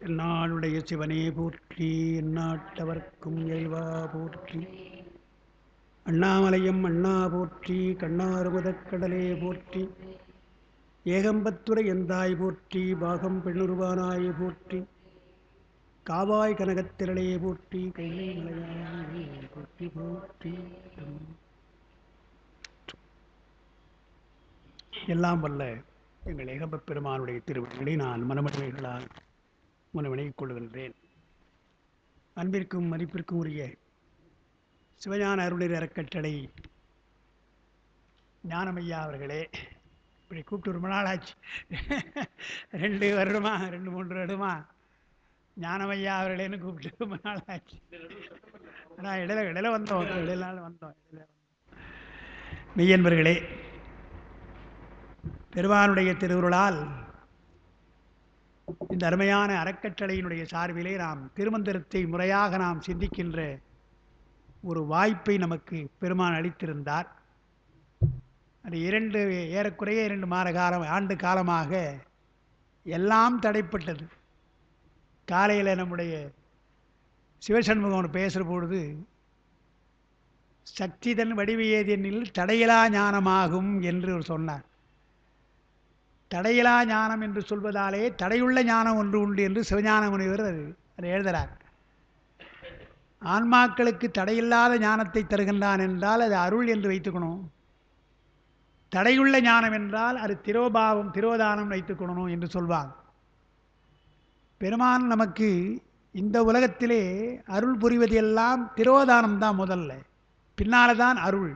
என்னாளுடைய சிவனே போற்றி, எந்நாட்டவர்க்கும் இறைவா போற்றி. அண்ணாமலையம் அண்ணா போற்றி, கண்ணாறுமுதற்கடலே போற்றி, ஏகம்பத்துரை எந்தாய் போற்றி, பாகம் பெண்ணுருவானாய் போற்றி, காவாய் கனகத்திரளே போற்றி, கைலை மலையானே போற்றி போற்றி. எல்லாம் வல்ல எங்கள் ஏகம்பப் பெருமானுடைய திருவடிகளை நான் மனமடைகளால் முனவினைக் கொள்கின்றேன். அன்பிற்கும் மதிப்பிற்கும் உரிய சிவஞான அருளிர் அறக்கட்டளை ஞானமையா அவர்களே, இப்படி கூப்பிட்டு ரொம்ப நாள் ஆச்சு, 2 வருடமா 2-3 வருடமா ஞானமையா அவர்களேன்னு கூப்பிட்டு ரொம்ப நாள் ஆச்சு. ஆனால் இடையில வந்தோம், மெய்யன்பர்களே, பெருமானுடைய திருவுருளால் இந்த அருமையான அறக்கட்டளையினுடைய சார்பிலே நாம் திருமந்திரத்தை முறையாக நாம் சிந்திக்கின்ற ஒரு வாய்ப்பை நமக்கு பெருமான் அளித்திருந்தார். அது ஏறக்குறைய 2 ஆண்டு காலமாக எல்லாம் தடைப்பட்டது. காலையில் நம்முடைய சிவசண்முகம் பேசுகிற பொழுது, சக்திதன் வடிவியதெனில் தடையிலா ஞானமாகும் என்று சொன்னார். தடையிலா ஞானம் என்று சொல்வதாலே தடையுள்ள ஞானம் ஒன்று உண்டு என்று சிவஞான முனிவர் அதை எழுதுகிறார். ஆன்மாக்களுக்கு தடையில்லாத ஞானத்தை தருகின்றான் என்றால் அது அருள் என்று வைத்துக்கணும். தடையுள்ள ஞானம் என்றால் அது திரோபாவம், திரோதானம் வைத்துக்கணும் என்று சொல்வாங்க. பெருமான் நமக்கு இந்த உலகத்திலே அருள் புரிவது எல்லாம் திரோதானம் தான் முதல்ல, பின்னால்தான் தான் அருள்.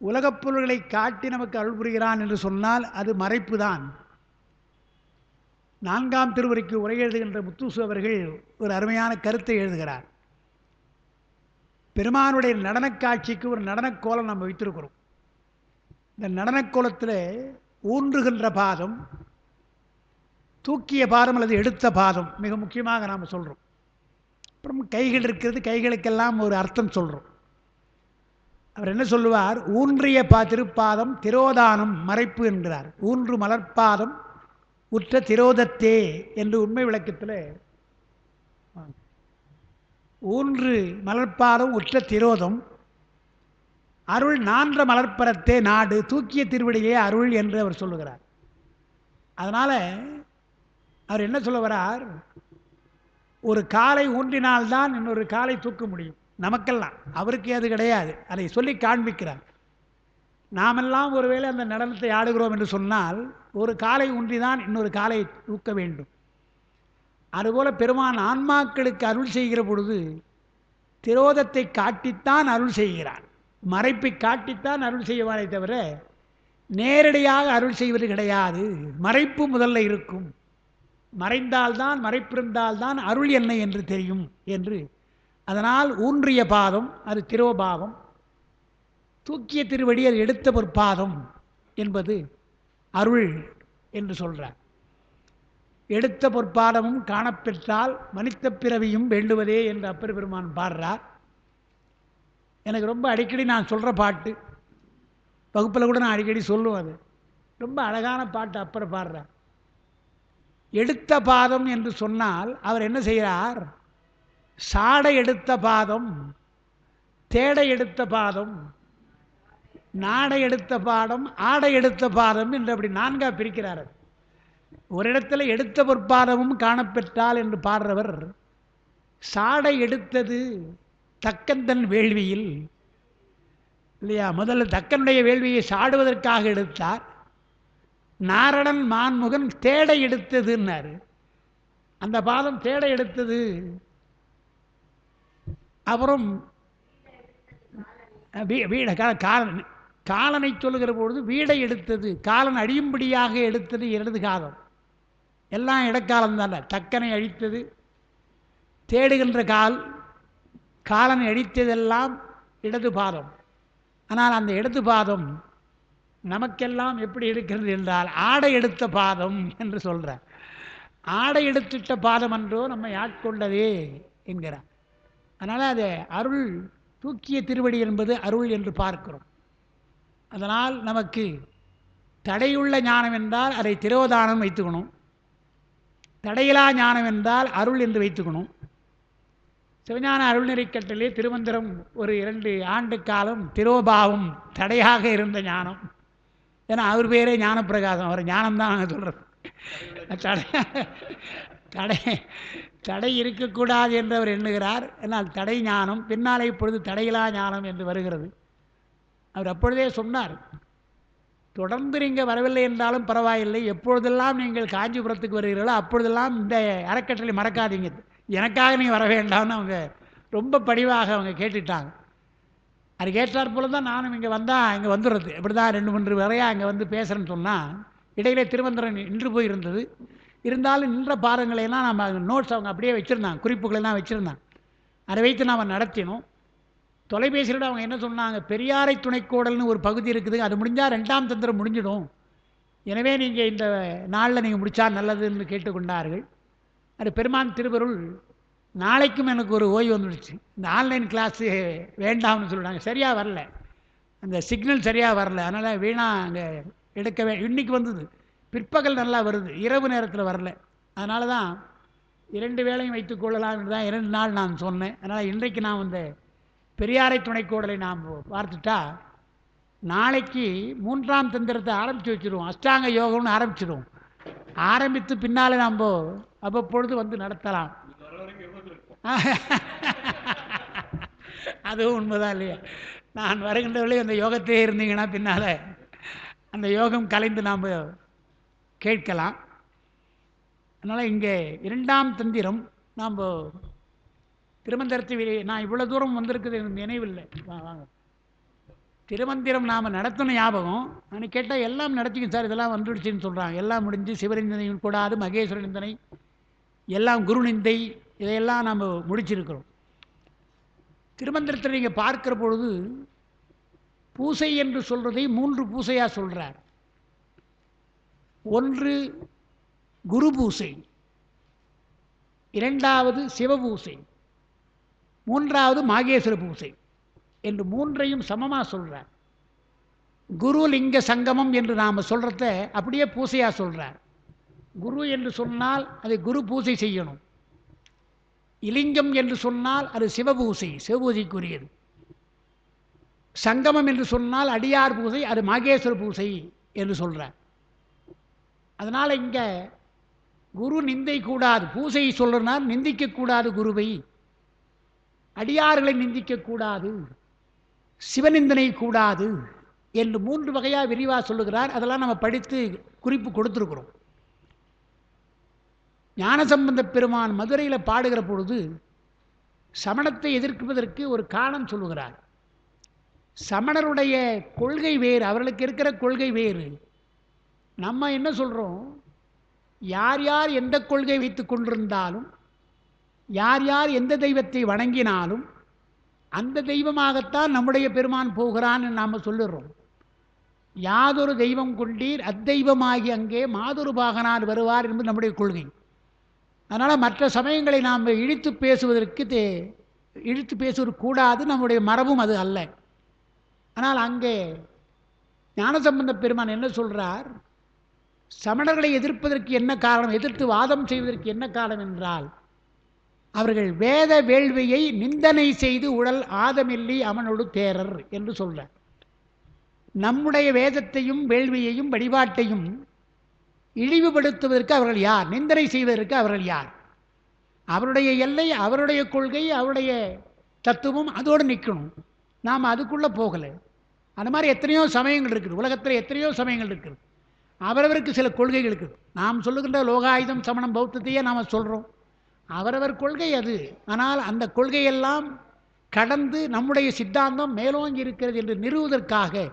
உலகப் பொருள்களை காட்டி நமக்கு அருள் புரிகிறான் என்று சொன்னால் அது மறைப்பு தான். 4ஆம் திருமுறைக்கு உரை எழுதுகின்ற முத்துசு அவர்கள் ஒரு அருமையான கருத்தை எழுதுகிறார். பெருமானுடைய நடனக் காட்சிக்கு ஒரு நடனக் கோலம் நம்ம வைத்திருக்கிறோம். இந்த நடனக் கோலத்தில் ஊன்றுகின்ற பாதம், தூக்கிய பாதம் அல்லது எடுத்த பாதம் மிக முக்கியமாக நாம் சொல்கிறோம். அப்புறம் கைகள் இருக்கிறது, கைகளுக்கெல்லாம் ஒரு அர்த்தம் சொல்கிறோம். அவர் என்ன சொல்லுவார்? ஊன்றிய திருப்பாதம் திரோதானம் மறைப்பு என்கிறார். ஊன்று மலர்பாதம் உற்ற திரோதத்தே என்று உண்மை விளக்கத்தில், ஊன்று மலர்பாதம் உற்ற திரோதம், அருள் நான்ற மலர்ப்பரத்தே நாடு, தூக்கிய திருவடியே அருள் என்று அவர் சொல்லுகிறார். அதனால் அவர் என்ன சொல்ல வரார்? ஒரு காலை ஊன்றினால்தான் இன்னொரு காலை தூக்க முடியும். நமக்கெல்லாம், அவருக்கு அது கிடையாது. அதை சொல்லி காண்பிக்கிறார். நாமெல்லாம் ஒருவேளை அந்த நடனத்தை ஆடுகிறோம் என்று சொன்னால் ஒரு காலை ஊன்றிதான் இன்னொரு காலை தூக்க வேண்டும். அதுபோல பெருமான் ஆன்மாக்களுக்கு அருள் செய்கிற பொழுது திரோதத்தை காட்டித்தான் அருள் செய்கிறார். மறைப்பை காட்டித்தான் அருள் செய்வாரே தவிர நேரடியாக அருள் செய்வது கிடையாது. மறைப்பு முதல்ல இருக்கும். மறைந்தால்தான், மறைப்பிருந்தால்தான் அருள் என்ன என்று தெரியும் என்று. அதனால் ஊன்றிய பாதம் அது திரோபாவம், தூக்கிய திருவடி அது எடுத்த பொற்பாதம் என்பது அருள் என்று சொல்கிறார். எடுத்த பொற்பாதமும் காணப்பெற்றால் மனித பிறவியும் வேண்டுவதே என்று அப்பர் பெருமான் பாடுறார். எனக்கு ரொம்ப அடிக்கடி நான் சொல்கிற பாட்டு, வகுப்பில் கூட நான் அடிக்கடி சொல்லுவேன். அது ரொம்ப அழகான பாட்டு அப்பர் பாடுறார். எடுத்த பாதம் என்று சொன்னால் அவர் என்ன செய்கிறார்? சாடை எடுத்த பாதம், தேடை எடுத்த பாதம், நாடை எடுத்த பாதம், ஆடை எடுத்த பாதம் என்று அப்படி 4ஆக பிரிக்கிறார். ஒரு இடத்துல எடுத்த பொற்பாதமும் காணப்பெற்றால் என்று பாடுறவர், சாடை எடுத்தது தக்கந்தன் வேள்வியில் இல்லையா? முதல்ல தக்கனுடைய வேள்வியை சாடுவதற்காக எடுத்தார். நாரணன் மான்முகன் தேடை எடுத்ததுன்னாரு. அந்த பாதம் தேடை எடுத்தது. அப்புறம் காலனை சொல்லுகிற பொழுது வீடை எடுத்தது, காலன் அழியும்படியாக எடுத்தது இடது காலம். எல்லாம் இடக்காலம்தானே. தக்கனை அழித்தது தேடுகின்ற காலனை அழித்ததெல்லாம் இடது பாதம். ஆனால் அந்த இடது பாதம் நமக்கெல்லாம் எப்படி இருக்கிறது என்றால் ஆடை எடுத்த பாதம் என்று சொல்கிறார். ஆடை எடுத்துட்ட பாதம் என்றோ நம்மை ஆட்கொண்டதே என்கிறார். அதனால் அது அருள், தூக்கிய திருவடி என்பது அருள் என்று பார்க்கிறோம். அதனால் நமக்கு தடையுள்ள ஞானம் என்றால் அதை திரோதானம் வைத்துக்கணும். தடையிலா ஞானம் என்றால் அருள் என்று வைத்துக்கணும். சிவஞான அருள்நெறிக்கட்டளே திருமந்திரம் ஒரு 2 ஆண்டு காலம் திரோபாவம் தடையாக இருந்த ஞானம். ஏன்னா அவர் பேரே ஞானப்பிரகாசம், அவர் ஞானம்தான் நாங்கள் சொல்கிறது. தடை தடை தடை இருக்கக்கூடாது என்று அவர் எண்ணுகிறார். என்னால் தடை ஞானம் பின்னாலே இப்பொழுது தடையிலா ஞானம் என்று வருகிறது. அவர் அப்பொழுதே சொன்னார், தொடர்ந்து நீங்கள் வரவில்லை என்றாலும் பரவாயில்லை, எப்பொழுதெல்லாம் நீங்கள் காஞ்சிபுரத்துக்கு வருகிறீர்களோ அப்பொழுதெல்லாம் இந்த அறக்கட்டளை மறக்காதீங்க, எனக்காக நீங்கள் வர வேண்டாம்னு அவங்க ரொம்ப படிவாக அவங்க கேட்டுட்டாங்க. அது கேட்டார் போல தான் நானும் இங்கே வந்தால் இங்கே வந்துடுறது. இப்படி தான் 2-3 வரையாக அங்கே வந்து பேசுகிறேன்னு சொன்னால் இடையிலே திருமந்திரம் நின்று போயிருந்தது. இருந்தாலும் நின்ற பாடங்களையெல்லாம் நம்ம நோட்ஸ் அவங்க அப்படியே வச்சுருந்தாங்க, குறிப்புகளெல்லாம் வச்சுருந்தாங்க. அதை வைத்து நாம் நடத்தினோம். தொலைபேசியோடு அவங்க என்ன சொன்னாங்க, பெரியாரை துணைக்கோடல்னு ஒரு பகுதி இருக்குது, அது முடிஞ்சால் 2ஆம் தந்திரம் முடிஞ்சிடும், எனவே நீங்கள் இந்த நாளில் நீங்கள் முடித்தா நல்லதுன்னு கேட்டுக்கொண்டார்கள். அது பெருமான் திருவருள். நாளைக்கும் எனக்கு ஒரு ஓய்வு வந்துடுச்சு. இந்த ஆன்லைன் கிளாஸு வேண்டாம்னு சொல்லிட்டாங்க, சரியாக வரல, அந்த சிக்னல் சரியாக வரல, அதனால் வீணாக அங்கே எடுக்கவே. இன்றைக்கி வந்தது, பிற்பகல் நல்லா வருது, இரவு நேரத்தில் வரல. அதனால தான் 2 வேளையும் வைத்துக்கொள்ளலாம் தான் 2 நாள் நான் சொன்னேன். அதனால் இன்றைக்கு நான் வந்து பெரியாரை துணைக்கோடலை நாம் பார்த்துட்டா நாளைக்கு 3ஆம் தந்திரத்தை ஆரம்பித்து வச்சுருவோம். அஷ்டாங்க யோகம்னு ஆரம்பிச்சிடுவோம். ஆரம்பித்து பின்னால் நாம் அவ்வப்பொழுது வந்து நடத்தலாம். அதுவும் உண்மைதான் இல்லையா? நான் வருகின்றவர்களே அந்த யோகத்தையே இருந்தீங்கன்னா பின்னால் அந்த யோகம் கலைந்து நாம் கேட்கலாம். அதனால் இங்கே 2ஆம் தந்திரம் நாம் திருமந்திரத்தை நான் இவ்வளோ தூரம் வந்திருக்குது எனக்கு நினைவில்லை. வாங்க, திருமந்திரம் நாம் நடத்தணும் ஞாபகம். நான் கேட்டால் எல்லாம் நடத்திக்கும் சார், இதெல்லாம் வந்துடுச்சுன்னு சொல்கிறாங்க. எல்லாம் முடிஞ்சு சிவநிந்தனையும் கூடாது, மகேஸ்வர நிந்தனை, எல்லாம் குரு நிந்தை, இதையெல்லாம் நாம் முடிச்சிருக்கிறோம். திருமந்திரத்தில் நீங்கள் பார்க்கிற பொழுது பூசை என்று சொல்கிறதை 3 பூசையாக சொல்கிறார். ஒன்று குரு பூசை, 2வது சிவபூசை, 3வது மாகேஸ்வர பூசை என்று 3ஐயும் சமமாக சொல்கிறார். குரு லிங்க சங்கமம் என்று நாம் சொல்கிறத அப்படியே பூசையாக சொல்கிறார். குரு என்று சொன்னால் அதை குரு பூசை செய்யணும். இலிங்கம் என்று சொன்னால் அது சிவபூசை, சிவபூசைக்குரியது. சங்கமம் என்று சொன்னால் அடியார் பூசை, அது மாகேஸ்வர பூசை என்று சொல்கிறார். அதனால் இங்கே குரு நிந்தை கூடாது, பூசை சொல்கிறார், நிந்திக்கக்கூடாது குருவை, அடியார்களை நிந்திக்கக்கூடாது, சிவநிந்தனை கூடாது என்று 3 வகையாக விரிவாக சொல்லுகிறார். அதெல்லாம் நம்ம படித்து குறிப்பு கொடுத்துருக்குறோம். ஞானசம்பந்த பெருமான் மதுரையில் பாடுகிற பொழுது சமணத்தை எதிர்ப்பதற்கு ஒரு காரணம் சொல்லுகிறார். சமணருடைய கொள்கை வேறு, அவர்களுக்கு இருக்கிற கொள்கை வேறு. நம்ம என்ன சொல்கிறோம், யார் யார் எந்த கொள்கை வைத்து கொண்டிருந்தாலும், யார் யார் எந்த தெய்வத்தை வணங்கினாலும் அந்த தெய்வமாகத்தான் நம்முடைய பெருமான் போகிறான்னு நாம் சொல்லுறோம். யாதொரு தெய்வம் கொண்டீர் அத்தெய்வமாகி அங்கே மாதொரு பாகனார் வருவார் என்பது நம்முடைய கொள்கை. அதனால் மற்ற சமயங்களை நாம் இழித்து பேசுவது கூடாது, நம்முடைய மரபும் அது அல்ல. ஆனால் அங்கே ஞானசம்பந்த பெருமான் என்ன சொல்கிறார், சமணர்களை எதிர்ப்பதற்கு என்ன காரணம், எதிர்த்து வாதம் செய்வதற்கு என்ன காரணம் என்றால், அவர்கள் வேத வேள்வியை நிந்தனை செய்து உடல் ஆதமில்லி அவனோடு தேரர் என்று சொல்கிறார். நம்முடைய வேதத்தையும் வேள்வியையும் வழிபாட்டையும் இழிவுபடுத்துவதற்கு அவர்கள் யார், நிந்தனை செய்வதற்கு அவர்கள் யார்? அவருடைய எல்லை, அவருடைய கொள்கை, அவருடைய தத்துவம் அதோடு நிற்கணும். நாம் அதுக்குள்ளே போகலை. அந்த மாதிரி எத்தனையோ சமயங்கள் இருக்குது, உலகத்தில் எத்தனையோ சமயங்கள் இருக்குது. அவரவருக்கு சில கொள்கைகள் இருக்குது. நாம் சொல்லுகின்ற லோகாயுதம் சமணம் பௌத்தத்தையே நாம் சொல்கிறோம், அவரவர் கொள்கை அது. ஆனால் அந்த கொள்கையெல்லாம் கடந்து நம்முடைய சித்தாந்தம் மேலோங்கி இருக்கிறது என்று நிறுவுவதற்காக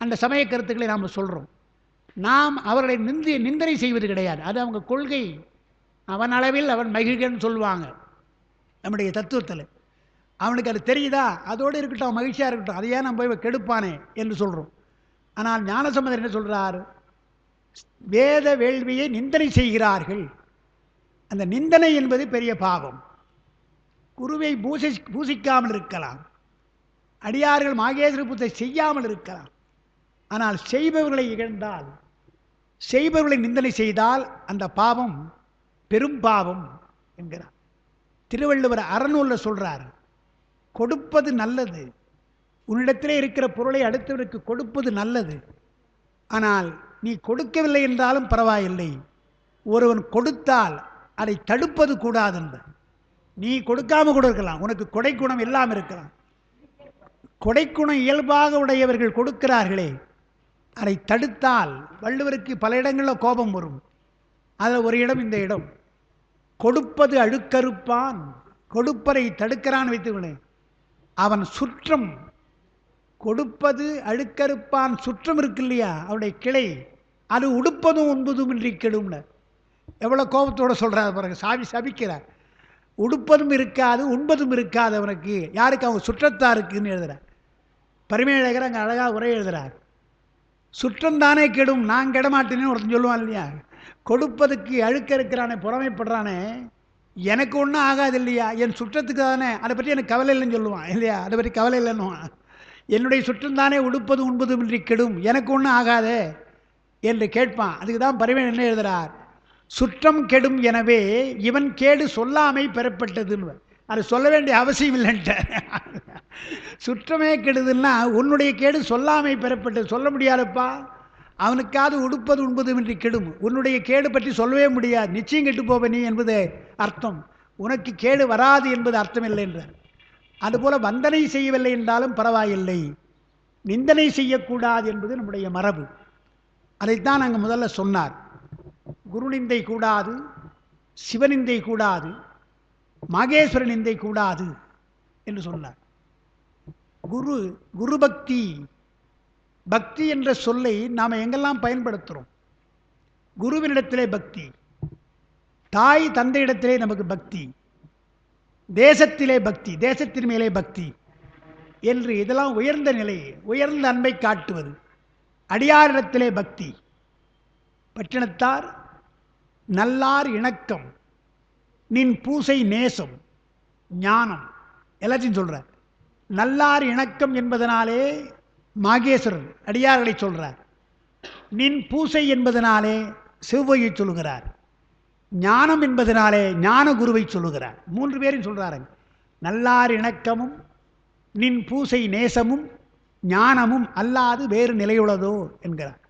அந்த சமய கருத்துக்களை நாம் சொல்கிறோம். நாம் அவர்களை நிந்தனை செய்வது கிடையாது, அது அவங்க கொள்கை. அவன் அளவில் அவன் மகிழ்கன்னு சொல்லுவாங்க நம்முடைய தத்துவத்தில். அவனுக்கு அது தெரியுதா, அதோடு இருக்கட்டும், அவன் மகிழ்ச்சியாக இருக்கட்டும், அதையே நம்ம போய் கெடுப்பானே என்று சொல்கிறோம். ஆனால் ஞானசம்பந்தர் என்ன சொல்கிறார், வேத வேள்வியை நிந்தனை செய்கிறார்கள். அந்த நிந்தனை என்பது பெரிய பாவம். குருவை பூசிக்காமல் இருக்கலாம், அடியார்கள் மாகேஸ்வர பூஜை செய்யாமல் இருக்கலாம். ஆனால் செய்பவர்களை இகழ்ந்தால், செய்பவர்களை நிந்தனை செய்தால் அந்த பாவம் பெரும்பாவம் என்கிறார். திருவள்ளுவர் அறநூலில் சொல்றார், கொடுப்பது நல்லது, உன்னிடத்திலே இருக்கிற பொருளை அடுத்தவருக்கு கொடுப்பது நல்லது. ஆனால் நீ கொடுக்கவில்லை என்றாலும் பரவாயில்லை, ஒருவன் கொடுத்தால் அதை தடுப்பது கூடாது என்று. நீ கொடுக்காம கூட இருக்கலாம், உனக்கு கொடைக்குணம் இல்லாமல் இருக்கலாம். கொடைக்குணம் இயல்பாக உடையவர்கள் கொடுக்கிறார்களே, அதை தடுத்தால் வள்ளுவருக்கு பல இடங்களில் கோபம் வரும். அதில் ஒரு இடம் இந்த இடம். கொடுப்பது அழுக்கறுப்பான், கொடுப்பதை தடுக்கிறான் வைத்துக்கொள்ளேன், அவன் சுற்றம். கொடுப்பது அழுக்கறுப்பான் சுற்றம் இருக்கு இல்லையா, அவனுடைய கிளை, அது உடுப்பதும் உண்பதும் இன்றி கெடும்ல. எவ்வளோ கோபத்தோடு சொல்கிறார் பாருங்க, சாமி சபிக்கிறார். உடுப்பதும் இருக்காது உண்பதும் இருக்காது அவனுக்கு, யாருக்கு? அவங்க சுற்றத்தாருக்குன்னு எழுதுகிறார். பரிமேழகர் அங்கே அழகாக உரை எழுதுகிறார். சுற்றம் தானே கெடும், நான் கெடமாட்டேன்னு ஒருத்தன் சொல்லுவான் இல்லையா. கொடுப்பதுக்கு அழுக்க இருக்கிறானே, புறமைப்படுறானே, எனக்கு ஒன்றும் ஆகாது இல்லையா, என் சுற்றத்துக்கு தானே, அதை பற்றி எனக்கு கவலை இல்லைன்னு சொல்லுவான் இல்லையா. அதை பற்றி கவலை இல்லைன்னுவான். என்னுடைய சுற்றம் தானே உடுப்பது உண்பதும் இன்றி கெடும், எனக்கு ஒன்றும் ஆகாதே என்று கேட்பான். அதுக்கு தான் பரிமேன் என்ன எழுதுகிறார், சுற்றம் கெடும் எனவே இவன் கேடு சொல்லாமை பெறப்பட்டதுன்னு. அது சொல்ல வேண்டிய அவசியம் இல்லைன்ட்ட. சுற்றமே கெடுதுன்னா உன்னுடைய கேடு சொல்லாமை பெறப்பட்டது. சொல்ல முடியாதுப்பா, அவனுக்காவது உடுப்பது உண்பதுமின்றி கெடும், உன்னுடைய கேடு பற்றி சொல்லவே முடியாது, நிச்சயம் கெட்டு போவ நீ என்பது அர்த்தம், உனக்கு கேடு வராது என்பது அர்த்தம் இல்லை என்றார். அதுபோல வந்தனை செய்யவில்லை என்றாலும் பரவாயில்லை, நிந்தனை செய்யக்கூடாது என்பது நம்முடைய மரபு. அதைத்தான் நாங்கள் முதல்ல சொன்னார். குருநிந்தை கூடாது, சிவநிந்தை கூடாது, மாகேஸ்வர நிந்தை கூடாது என்று சொன்னார். குரு பக்தி, பக்தி என்ற சொல்லை நாம் எங்கெல்லாம் பயன்படுத்துகிறோம்? குருவினிடத்திலே பக்தி, தாய் தந்தையிடத்திலே நமக்கு பக்தி, தேசத்திலே பக்தி, தேசத்தின் மேலே பக்தி என்று இதெல்லாம் உயர்ந்த நிலை, உயர்ந்த அன்பை காட்டுவது. அடியாரிடத்திலே பக்தி, பட்டினத்தார் நல்லார் இணக்கம், நின் பூசை நேசம், ஞானம், எல்லாத்தையும் சொல்றார். நல்லார் இணக்கம் என்பதனாலே மாகேஸ்வரர் அடியார்களை சொல்றார். நின் பூசை என்பதனாலே சிவபொய்யை சொல்லுகிறார். ஞானம் என்பதனாலே ஞான குருவை சொல்லுகிறார். 3 பேரும் சொல்றாருங்க. நல்லார் இணக்கமும் நின் பூசை நேசமும் ஞானமும் அல்லாது வேறு நிலையுள்ளதோ என்கிறார்.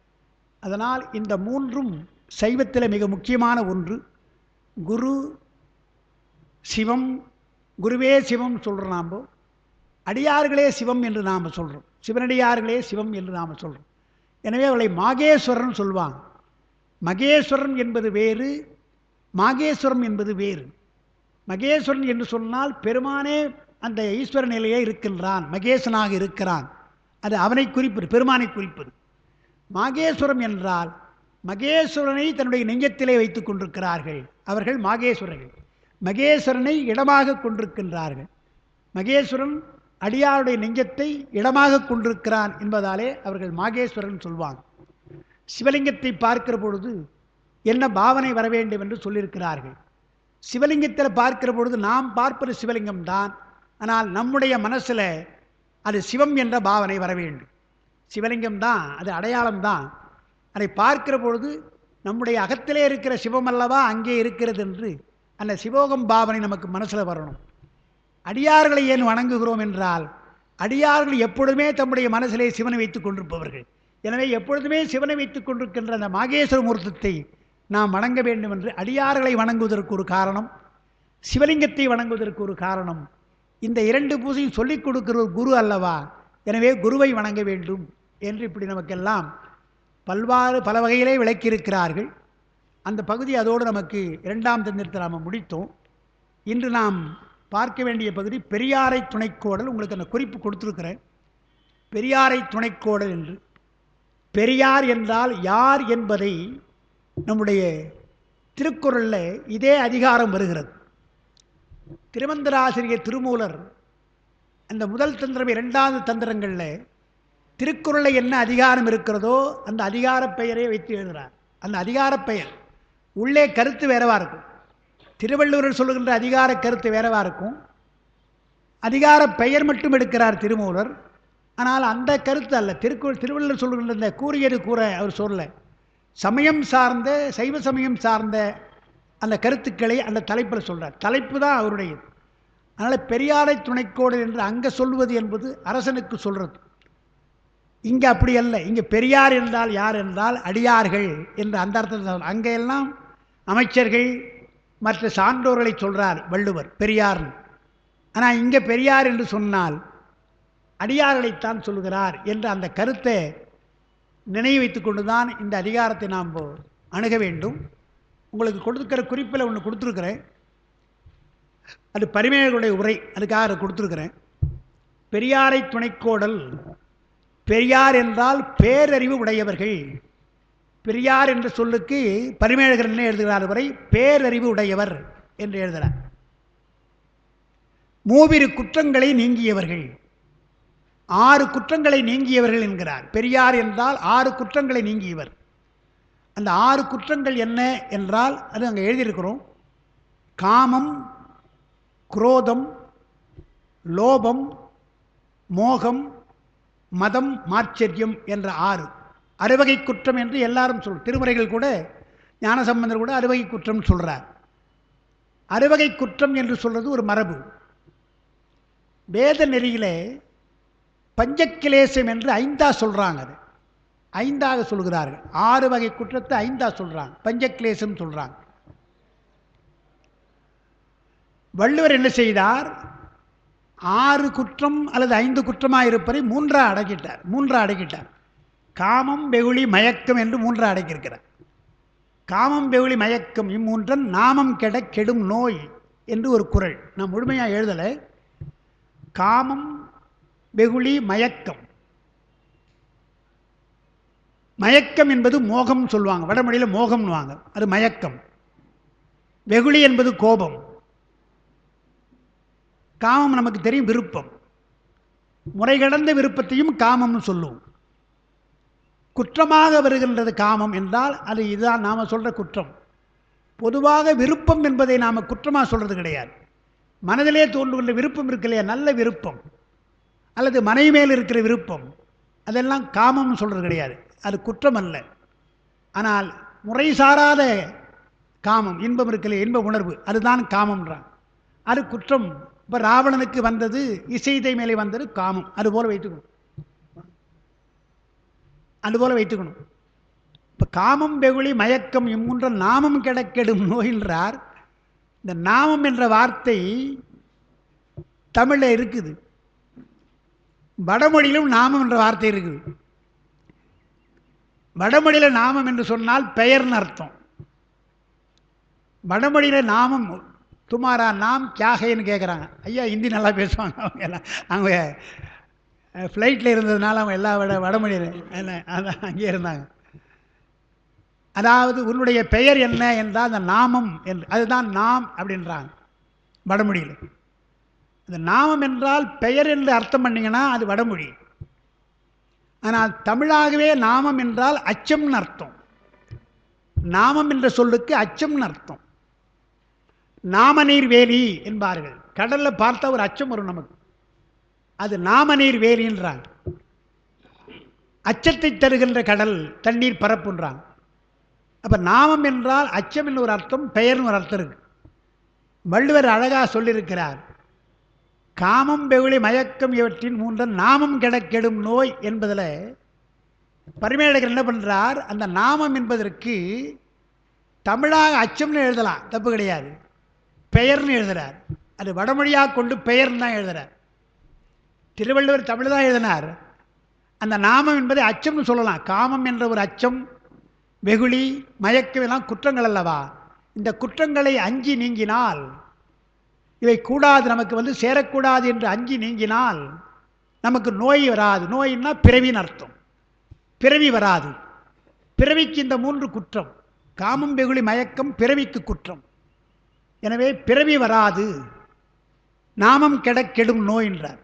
அதனால் இந்த 3ம் சைவத்தில் மிக முக்கியமான ஒன்று. குரு சிவம், குருவே சிவம் சொல்கிறோம், நாம் அடியார்களே சிவம் என்று நாம் சொல்கிறோம், சிவனடியார்களே சிவம் என்று நாம் சொல்கிறோம். எனவே அவளை மாகேஸ்வரன் சொல்வாங்க. மகேஸ்வரன் என்பது வேறு, மாகேஸ்வரம் என்பது வேறு. மகேஸ்வரன் என்று சொன்னால் பெருமானே அந்த ஈஸ்வர நிலையே இருக்கின்றான், மகேசனாக இருக்கிறான், அது அவனை குறிப்பது, பெருமானை குறிப்பது. மாகேஸ்வரம் என்றால் மகேஸ்வரனை தன்னுடைய நெஞ்சத்திலே வைத்துக் கொண்டிருக்கிறார்கள், அவர்கள் மாகேஸ்வரர்கள். மகேஸ்வரனை இடமாக கொண்டிருக்கின்றார்கள். மகேஸ்வரன் அடியாருடைய நெஞ்சத்தை இடமாக கொண்டிருக்கிறான் என்பதாலே அவர்கள் மாகேஸ்வரன் சொல்வாங்க. சிவலிங்கத்தை பார்க்கிற பொழுது என்ன பாவனை வர வேண்டும் என்று சொல்லியிருக்கிறார்கள். சிவலிங்கத்தில் பார்க்கிற பொழுது நாம் பார்ப்பது சிவலிங்கம் தான், ஆனால் நம்முடைய மனசில் அது சிவம் என்ற பாவனை வர வேண்டும். சிவலிங்கம் தான், அது அடையாளம்தான். அதை பார்க்கிற பொழுது நம்முடைய அகத்திலே இருக்கிற சிவம் அல்லவா அங்கே இருக்கிறது என்று அந்த சிவோகம் பாவனை நமக்கு மனசில் வரணும். அடியார்களை ஏன் வணங்குகிறோம் என்றால், அடியார்கள் எப்பொழுதுமே தம்முடைய மனசிலே சிவனை வைத்துக் கொண்டிருப்பவர்கள். எனவே எப்பொழுதுமே சிவனை வைத்துக் கொண்டிருக்கின்ற அந்த மாகேஸ்வர மூர்த்தத்தை நாம் வணங்க வேண்டும் என்று அடியார்களை வணங்குவதற்கு ஒரு காரணம், சிவலிங்கத்தை வணங்குவதற்கு ஒரு காரணம். இந்த 2 பூசையும் சொல்லிக் கொடுக்கிற குரு அல்லவா, எனவே குருவை வணங்க வேண்டும் என்று இப்படி நமக்கெல்லாம் பல வகையிலே விளக்கியிருக்கிறார்கள். அந்த பகுதி அதோடு நமக்கு 2ஆம் தந்திரத்தை நாம் முடித்தோம். இன்று நாம் பார்க்க வேண்டிய பகுதி பெரியாரை துணைக்கோடல். உங்களுக்கு அந்த குறிப்பு கொடுத்துருக்கிறேன், பெரியாரை துணைக்கோடல் என்று. பெரியார் என்றால் யார் என்பதை நம்முடைய திருக்குறளில் இதே அதிகாரம் வருகிறது. திருமந்திராசிரியர் திருமூலர் அந்த முதல் தந்திரம் 2வது தந்திரங்களில் திருக்குறளில் என்ன அதிகாரம் இருக்கிறதோ அந்த அதிகார பெயரை வைத்து எழுதுகிறார். அந்த அதிகார பெயர் உள்ளே கருத்து வேறவா இருக்கும். திருவள்ளுவர் சொல்லுகின்ற அதிகார கருத்து வேறவா இருக்கும். அதிகார பெயர் மட்டும் எடுக்கிறார் திருமூலர், ஆனால் அந்த கருத்து அல்ல. திருவள்ளுவர் சொல்லுகின்ற இந்த கூறியது கூற அவர் சொல்ல, சமயம் சார்ந்த, சைவ சமயம் சார்ந்த அந்த கருத்துக்களை அந்த தலைப்பில் சொல்கிறார். தலைப்பு தான் அவருடையது. அதனால் பெரியாரை துணைக்கோடு என்று அங்கே சொல்வது என்பது அரசனுக்கு சொல்கிறது. இங்கே அப்படி அல்ல. இங்கே பெரியார் என்றால் யார் என்றால் அடியார்கள் என்று அந்த அர்த்தத்தில். அங்கே எல்லாம் அமைச்சர்கள் மற்ற சான்றோர்களை சொல்கிறார் வள்ளுவர் பெரியார். ஆனால் இங்கே பெரியார் என்று சொன்னால் அடியார்களைத்தான் சொல்கிறார் என்று அந்த கருத்தை நினைவு வைத்து கொண்டு தான் இந்த அதிகாரத்தை நாம் அணுக வேண்டும். உங்களுக்கு கொடுத்துக்கிற குறிப்பில் ஒன்று கொடுத்துருக்குறேன். அது பரிமேலருடைய உரை, அதுக்காக அதை கொடுத்துருக்குறேன். பெரியாரை துணைக்கோடல். பெரியார் என்றால் பேரறிவு உடையவர்கள். பெரியார் என்ற சொல்லுக்கு பரிமேலகர் என்ன எழுதுகிறார் வரை பேரறிவு உடையவர் என்று எழுதுகிறார். மூவிரு குற்றங்களை நீங்கியவர்கள், 6 குற்றங்களை நீங்கியவர்கள் என்கிறார். பெரியார் என்றால் 6 குற்றங்களை நீங்கியவர். அந்த 6 குற்றங்கள் என்ன என்றால் அது அங்கே எழுதியிருக்கிறோம். காமம், குரோதம், லோபம், மோகம், மதம், மாச்சரியம் என்ற 6 அறுவகை குற்றம் என்று எல்லாரும் திருமுறைகள் கூட ஞானசம்பந்தர் கூட அறுவகை குற்றம் சொல்கிறார். அறுவகை குற்றம் என்று சொல்வது ஒரு மரபு. வேத நெறியிலே பஞ்சக்கிலேசம் என்று 5ஆ சொல்கிறாங்க. அது 5ஆக சொல்கிறார்கள். 6 வகை குற்றத்தை 5ஆ சொல்கிறாங்க, பஞ்சக்கிலேசம் சொல்கிறாங்க. வள்ளுவர் என்ன செய்தார்? 6 குற்றம் அல்லது 5 குற்றமாக இருப்பதை 3ஆ அடக்கிட்டார். காமம், வெகுளி, மயக்கம் என்று 3ஆ அடக்கியிருக்கிறார். காமம், வெகுளி, மயக்கம் இம்மூன்றன் நாமம் கெட கெடும் நோய் என்று ஒரு குறள். நான் முழுமையாக எழுதலை. காமம், வெகுளி, மயக்கம். மயக்கம் என்பது மோகம் சொல்லுவாங்க, வடமொழியில் மோகம்னுவாங்க, அது மயக்கம். வெகுளி என்பது கோபம். காமம் நமக்கு தெரியும், விருப்பம். முறை கடந்த விருப்பத்தையும் காமம்னு சொல்லுவோம். குற்றமாக வருகின்றது காமம் என்றால் அது இதுதான் நாம் சொல்கிற குற்றம். பொதுவாக விருப்பம் என்பதை நாம் குற்றமாக சொல்கிறது கிடையாது. மனதிலே தோன்றுகின்ற விருப்பம் இருக்கு இல்லையா, நல்ல விருப்பம் அல்லது மனை மேல் இருக்கிற விருப்பம், அதெல்லாம் காமம்னு சொல்கிறது கிடையாது, அது குற்றம் அல்ல. ஆனால் முறை சாராத காமம், இன்பம் இருக்குல்ல, இன்ப உணர்வு, அதுதான் காமம்ன்றான், அது குற்றம். இப்போ ராவணனுக்கு வந்தது இசைதை மேலே வந்தது காமம். அதுபோல் வைத்துக்கணும். இப்போ காமம், வெகுளி, மயக்கம் இம்மூன்ற நாமம் கிடக்கெடும் நோயின்றார். இந்த நாமம் என்ற வார்த்தை தமிழில் இருக்குது, வடமொழியிலும் நாமம் என்ற வார்த்தை இருக்குது. வடமொழியில் நாமம் என்று சொன்னால் பெயர்னு அர்த்தம். வடமொழியில் நாமம் துமாரா நாம் கியாகைன்னு கேட்குறாங்க. ஐயா ஹிந்தி நல்லா பேசுவாங்க அவங்க எல்லாம். அவங்க ஃப்ளைட்டில் இருந்ததுனால அவங்க எல்லா வடமொழியில் அதான் அங்கே இருந்தாங்க. அதாவது உன்னுடைய பெயர் என்ன என்றால் அந்த நாமம் என்று, அதுதான் நாம் அப்படின்றாங்க வடமொழியில். அந்த நாமம் என்றால் பெயர் என்று அர்த்தம் பண்ணிங்கன்னா அது வடமொழி. ஆனால் தமிழாகவே நாமம் என்றால் அச்சம்னு அர்த்தம். நாமம் என்ற சொல்லுக்கு அச்சம்னு அர்த்தம். நாமநீர் வேலி என்பார்கள். கடலில் பார்த்தா ஒரு அச்சம் வரும் நமக்கு, அது நாமநீர் வேலின்றாங்க. அச்சத்தை தருகின்ற கடல், தண்ணீர் பரப்புன்றாங்க. அப்போ நாமம் என்றால் அச்சம் என்று ஒரு அர்த்தம், பெயர்னு ஒரு அர்த்தம் இருக்கு. வள்ளுவர் அழகாக சொல்லியிருக்கிறார். காமம், வெகுளி, மயக்கம் இவற்றின் மூன்றன் நாமம் கெடும் நோய் என்பதில் பரிமேலகர் என்ன பண்ணுறார்? அந்த நாமம் என்பதற்கு தமிழாக அச்சம்னு எழுதலாம், தப்பு கிடையாது. பெயர்னு எழுதுகிறார். அது வடமொழியாக கொண்டு பெயர்னு தான் எழுதுகிறார். திருவள்ளுவர் தமிழ் தான் எழுதினார். அந்த நாமம் என்பதை அச்சம்னு சொல்லலாம். காமம் என்ற ஒரு அச்சம், வெகுளி, மயக்கம் எல்லாம் குற்றங்கள் அல்லவா? இந்த குற்றங்களை அஞ்சி நீங்கினால், இவை கூடாது, நமக்கு சேரக்கூடாது என்று அஞ்சி நீங்கினால் நமக்கு நோய் வராது. நோயின்னா பிறவின்னு அர்த்தம். பிறவி வராது. பிறவிக்கு இந்த 3 குற்றம், காமம், வெகுளி, மயக்கம் பிறவிக்கு குற்றம். எனவே பிறவி வராது, நாமம் கெடும் நோய் என்றார்.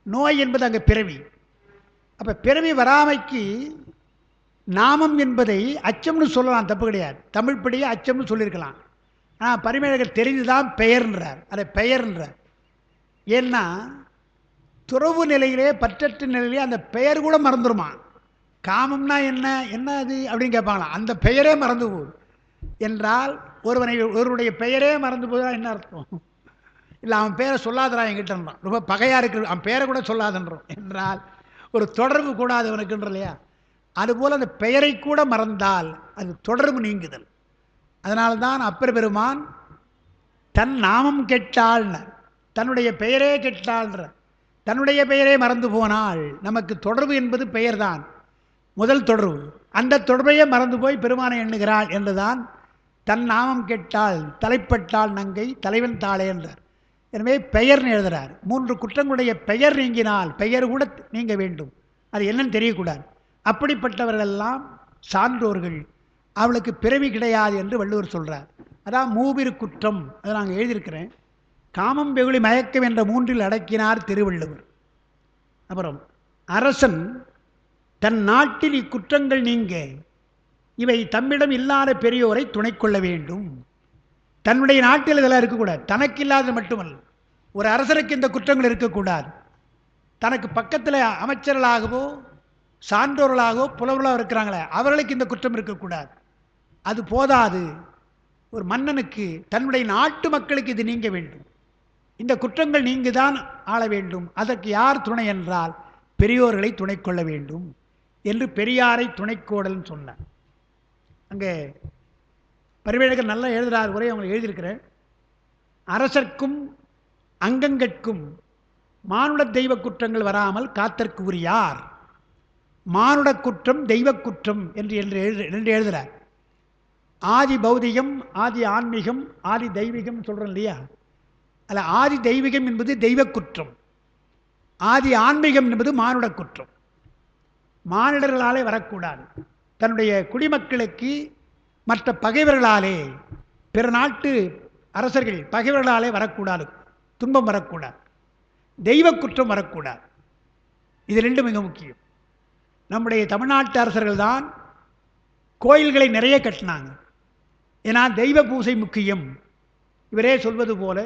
நோய் என்பது அங்கே பிறவி. அப்போ பிறவி வராமைக்கு நாமம் என்பதை அச்சம்னு சொல்லலாம், தப்பு கிடையாது. தமிழ் படியே அச்சம்னு சொல்லியிருக்கலாம். ஆனால் பரிமேலகர் தெரிந்துதான் பெயர்ன்றார். அதை பெயர்ன்றார். ஏன்னா துறவு நிலையிலே, பற்றற்ற நிலையிலே அந்த பெயர் கூட மறந்துடுமா. காமம்னா என்ன, என்ன அது அப்படின்னு கேட்பாங்களாம். அந்த பெயரே மறந்து போகுது. என்றால் ஒருவருடைய பெயரே மறந்து போதா என்ன அர்த்தம்? இல்லை அவன் பேரை சொல்லாதரா என்கிட்டன்றான், ரொம்ப பகையாக இருக்கிற அவன் பேரை கூட சொல்லாதன்றோம் என்றால் ஒரு தொடர்பு கூடாது அவனுக்குன்ற இல்லையா? அதுபோல் அந்த பெயரை கூட மறந்தால் அது தொடர்பு நீங்குதல். அதனால்தான் அப்பர் பெருமான் தன் நாமம் கெட்டாள்ன, தன்னுடைய பெயரே கெட்டாள்ன்ற, தன்னுடைய பெயரே மறந்து போனால் நமக்கு தொடர்பு என்பது பெயர்தான் முதல் தொடர்பு. அந்த தொடர்பையே மறந்து போய் பெருமானை எண்ணுகிறாள் என்றுதான் தன் நாமம் கெட்டால் தலைப்பட்டால் நங்கை தலைவன் தாளே என்றார். எனவே பெயர்னு எழுதுகிறார். 3 குற்றங்களுடைய பெயர் நீங்கினால் பெயர் கூட நீங்க வேண்டும், அது என்னன்னு தெரியக்கூடாது. அப்படிப்பட்டவர்களெல்லாம் சான்றோர்கள், அவளுக்கு பிறவி கிடையாது என்று வள்ளுவர் சொல்கிறார். அதான் மூவிரு குற்றம், அதை நாங்கள் எழுதியிருக்கிறேன். காமம் வெகுளி மயக்கம் என்ற 3இல் அடக்கினார் திருவள்ளுவர். அப்புறம் அரசன் தன் நாட்டில் இக்குற்றங்கள் நீங்க இவை தம்மிடம் இல்லாத பெரியோரை துணை கொள்ள வேண்டும். தன்னுடைய நாட்டில் இதெல்லாம் இருக்கக்கூடாது, தனக்கு இல்லாத மட்டுமல்ல. ஒரு அரசருக்கு இந்த குற்றங்கள் இருக்கக்கூடாது. தனக்கு பக்கத்தில் அமைச்சர்களாகவோ சான்றோர்களாகவோ புலவர்களாக இருக்கிறாங்களே அவர்களுக்கு இந்த குற்றம் இருக்கக்கூடாது. அது போதாது, ஒரு மன்னனுக்கு தன்னுடைய நாட்டு மக்களுக்கு இது நீங்க வேண்டும். இந்த குற்றங்கள் நீங்குதான் ஆள வேண்டும். அதற்கு யார் துணை என்றால் பெரியோர்களை துணை கொள்ள வேண்டும் என்று பெரியாரை துணைக்கோடல்னு சொன்னார். அங்கே பரிவேழகர் நல்லா எழுதுகிறார், உரை அவங்க எழுதியிருக்கிறேன். அரசர்க்கும் அங்கங்கட்கும் மானுட தெய்வ குற்றங்கள் வராமல் காத்தற்கு உரியார். மானுட குற்றம் தெய்வ குற்றம் என்று எழுதுகிறார். ஆதி பௌதிகம், ஆதி ஆன்மீகம், ஆதி தெய்வீகம் சொல்கிறோம் இல்லையா? அல்ல, ஆதி தெய்வீகம் என்பது தெய்வ குற்றம், ஆதி ஆன்மீகம் என்பது மானுட குற்றம். மானிடர்களாலே வரக்கூடாது. தன்னுடைய குடிமக்களுக்கு மற்ற பகைவர்களாலே, பிற நாட்டு அரசர்கள் பகைவர்களாலே வரக்கூடாது, துன்பம் வரக்கூடாது, தெய்வ குற்றம் வரக்கூடாது. இது ரெண்டும் மிக முக்கியம். நம்முடைய தமிழ்நாட்டு அரசர்கள் தான் கோயில்களை நிறைய கட்டினாங்க. ஏன்னா தெய்வ பூசை முக்கியம். இவரே சொல்வது போல,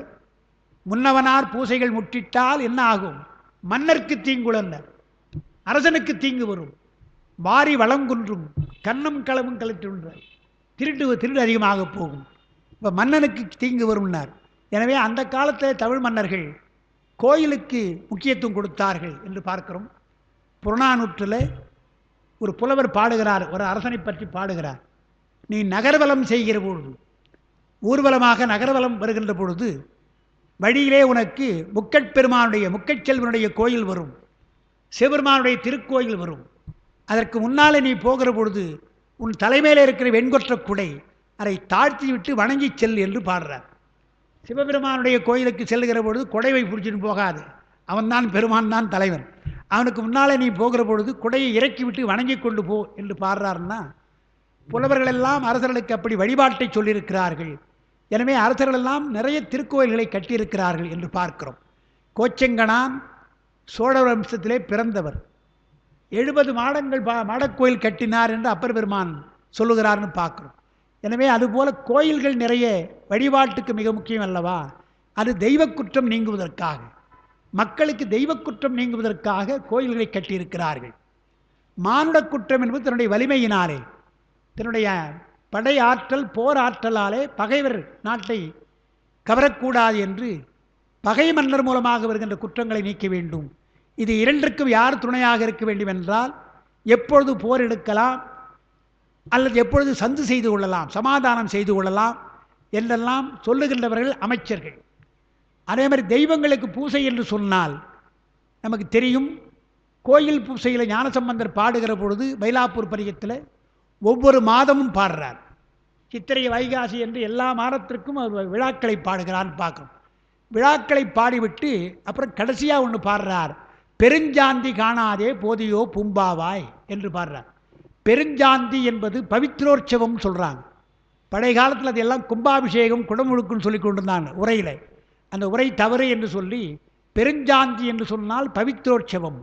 முன்னவனார் பூசைகள் முற்றிட்டால் என்ன ஆகும்? மன்னருக்கு தீங்குளர், அரசனுக்கு தீங்கு வரும், வாரி வளங்குன்றும் கண்ணம் களமும் கலற்றுன்றார், திருடு அதிகமாக போகும், இப்போ மன்னனுக்கு தீங்கு வரும்னார். எனவே அந்த காலத்தில் தமிழ் மன்னர்கள் கோயிலுக்கு முக்கியத்துவம் கொடுத்தார்கள் என்று பார்க்கிறோம். புறநானூற்றில் ஒரு புலவர் பாடுகிறார், ஒரு அரசனை பற்றி பாடுகிறார். நீ நகர்வலம் செய்கிற பொழுது, ஊர்வலமாக நகர்வலம் வருகின்ற பொழுது வழியிலே உனக்கு முக்கட்பெருமானுடைய முக்கட்செல்வனுடைய கோயில் வரும், சிவபெருமானுடைய திருக்கோயில் வரும். அதற்கு முன்னாலே நீ போகிற பொழுது உன் தலைமையில் இருக்கிற வெண்கொற்ற குடை அதை தாழ்த்தி விட்டு வணங்கி செல் என்று பாடுறார். சிவபெருமானுடைய கோயிலுக்கு செல்லுகிற பொழுது குடைவை பிடிச்சிட்டு போகாது, அவன்தான் பெருமான் தான் தலைவன். அவனுக்கு முன்னாலே நீ போகிற பொழுது குடையை இறக்கி விட்டு வணங்கி கொண்டு போ என்று பாடுறாருன்னா, புலவர்கள் எல்லாம் அரசர்களுக்கு அப்படி வழிபாட்டை சொல்லியிருக்கிறார்கள். எனவே அரசர்கள் எல்லாம் நிறைய திருக்கோயில்களை கட்டியிருக்கிறார்கள் என்று பார்க்கிறோம். கோச்செங்கனான் சோழ வம்சத்திலே பிறந்தவர், 70 மாடக்கோயில் கட்டினார் என்று அப்பர் பெருமான் சொல்லுகிறார்னு பார்க்கிறோம். எனவே அதுபோல கோயில்கள் நிறைய வழிபாட்டுக்கு மிக முக்கியம் அல்லவா? அது தெய்வ குற்றம் நீங்குவதற்காக, மக்களுக்கு தெய்வ குற்றம் நீங்குவதற்காக கோயில்களை கட்டியிருக்கிறார்கள். மானுட குற்றம் என்பது தன்னுடைய வலிமையினாலே, தன்னுடைய படை ஆற்றல் போர் ஆற்றலாலே பகைவர் நாட்டை கவரக்கூடாது என்று பகை மன்னர் மூலமாக வருகின்ற குற்றங்களை நீக்க வேண்டும். இது இரண்டிற்கும் யார் துணையாக இருக்க வேண்டும் என்றால், எப்பொழுது போர் எடுக்கலாம் அல்லது எப்பொழுது சந்து செய்து கொள்ளலாம், சமாதானம் செய்து கொள்ளலாம் என்றெல்லாம் சொல்லுகின்றவர்கள் அமைச்சர்கள். அதே மாதிரி தெய்வங்களுக்கு பூசை என்று சொன்னால் நமக்கு தெரியும். கோயில் பூசையில் ஞானசம்பந்தர் பாடுகிற பொழுது மயிலாப்பூர் பதிகத்தில் ஒவ்வொரு மாதமும் பாடுறார். சித்திரை வைகாசி என்று எல்லா மாதத்திற்கும் அவர் விழாக்களை பாடுகிறான்னு பார்க்கணும். விழாக்களை பாடிவிட்டு அப்புறம் கடைசியாக ஒன்று பாடுறார், பெருஞ்சாந்தி காணாதே போதியோ பூம்பாவாய் என்று பாடுறார். பெருஞ்சாந்தி என்பது பவித்ரோற்சவம் சொல்கிறாங்க. பழைய காலத்தில் அது எல்லாம் கும்பாபிஷேகம் குடமுழுக்குன்னு சொல்லி கொண்டிருந்தாங்க உரையில். அந்த உரை தவறு என்று சொல்லி பெருஞ்சாந்தி என்று சொன்னால் பவித்ரோற்சவம்.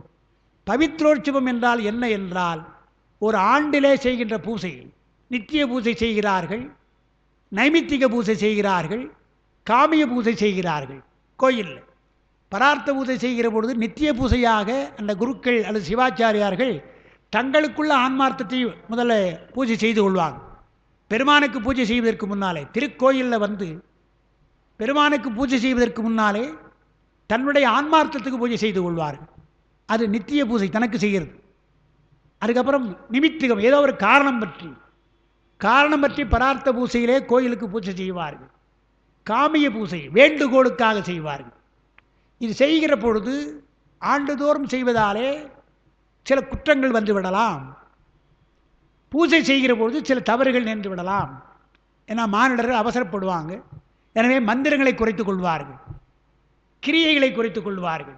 பவித்ரோற்சவம் என்றால் என்ன என்றால், ஒரு ஆண்டிலே செய்கின்ற பூசை, நித்திய பூசை செய்கிறார்கள், நைமித்திக பூசை செய்கிறார்கள், காமிய பூசை செய்கிறார்கள். கோயிலில் பரார்த்த பூஜை செய்கிற பொழுது நித்திய பூஜையாக அந்த குருக்கள் அல்லது சிவாச்சாரியார்கள் தங்களுக்குள்ள ஆன்மார்த்தத்தை முதல்ல பூஜை செய்து கொள்வாங்க. பெருமானுக்கு பூஜை செய்வதற்கு முன்னாலே, திருக்கோயிலில் வந்து பெருமானுக்கு பூஜை செய்வதற்கு முன்னாலே தன்னுடைய ஆன்மார்த்தத்துக்கு பூஜை செய்து கொள்வார்கள். அது நித்திய பூஜை தனக்கு செய்கிறது. அதுக்கப்புறம் நிமித்திகம், ஏதோ ஒரு காரணம் பற்றி பரார்த்த பூசையிலே கோயிலுக்கு பூஜை செய்வார்கள். காமிய பூசை வேண்டுகோளுக்காக செய்வார்கள். இது செய்கிற பொழுது ஆண்டுதோறும் செய்வதாலே சில குற்றங்கள் வந்து விடலாம். பூஜை செய்கிற பொழுது சில தவறுகள் நேர்ந்து விடலாம். ஏன்னா மானிடர்கள் அவசரப்படுவாங்க. எனவே மந்திரங்களை குறைத்துக் கொள்வார்கள், கிரியைகளை குறைத்துக் கொள்வார்கள்,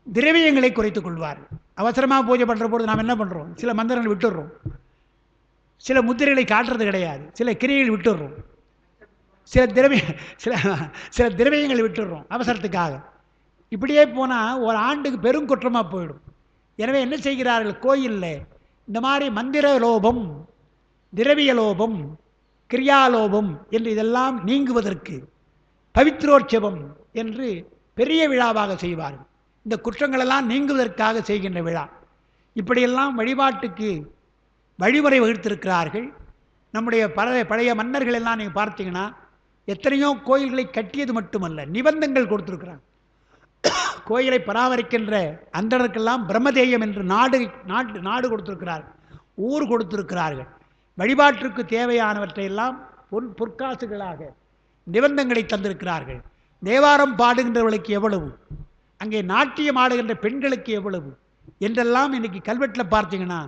திரவியங்களை குறைத்துக் கொள்வார்கள். அவசரமாக பூஜை பண்ணுற பொழுது நாம் என்ன பண்ணுறோம்? சில மந்திரங்களை விட்டுடுறோம், சில முத்திரைகளை காட்டுறது கிடையாது, சில கிரியைகள் விட்டுடுறோம், சில திரவியங்களை விட்டுடுறோம் அவசரத்துக்காக. இப்படியே போனால் ஒரு ஆண்டுக்கு பெருங்குற்றமாக போயிடும். எனவே என்ன செய்கிறார்கள்? கோயிலில் இந்த மாதிரி மந்திர லோபம், திரவிய லோபம், கிரியாலோபம் என்று இதெல்லாம் நீங்குவதற்கு பவித்ரோற்சவம் என்று பெரிய விழாவாக செய்வார்கள். இந்த குற்றங்களெல்லாம் நீங்குவதற்காக செய்கின்ற விழா. இப்படியெல்லாம் வழிபாட்டுக்கு வழிமுறை வகுத்திருக்கிறார்கள். நம்முடைய பழைய மன்னர்கள் எல்லாம் நீங்கள் பார்த்தீங்கன்னா எத்தனையோ கோயில்களை கட்டியது மட்டுமல்ல, நிபந்தங்கள் கொடுத்துருக்கிறாங்க. கோயிலை பராமரிக்கின்ற அந்தனருக்கெல்லாம் பிரம்மதேயம் என்று நாடு கொடுத்திருக்கிறார்கள், ஊர் கொடுத்திருக்கிறார்கள். வழிபாட்டிற்கு தேவையானவற்றை எல்லாம் பொற்காசுகளாக நிபந்தங்களை தந்திருக்கிறார்கள். தேவாரம் பாடுகின்றவர்களுக்கு எவ்வளவு, அங்கே நாட்டியம் ஆடுகின்ற பெண்களுக்கு எவ்வளவு என்றெல்லாம் இன்றைக்கி கல்வெட்டில் பார்த்தீங்கன்னா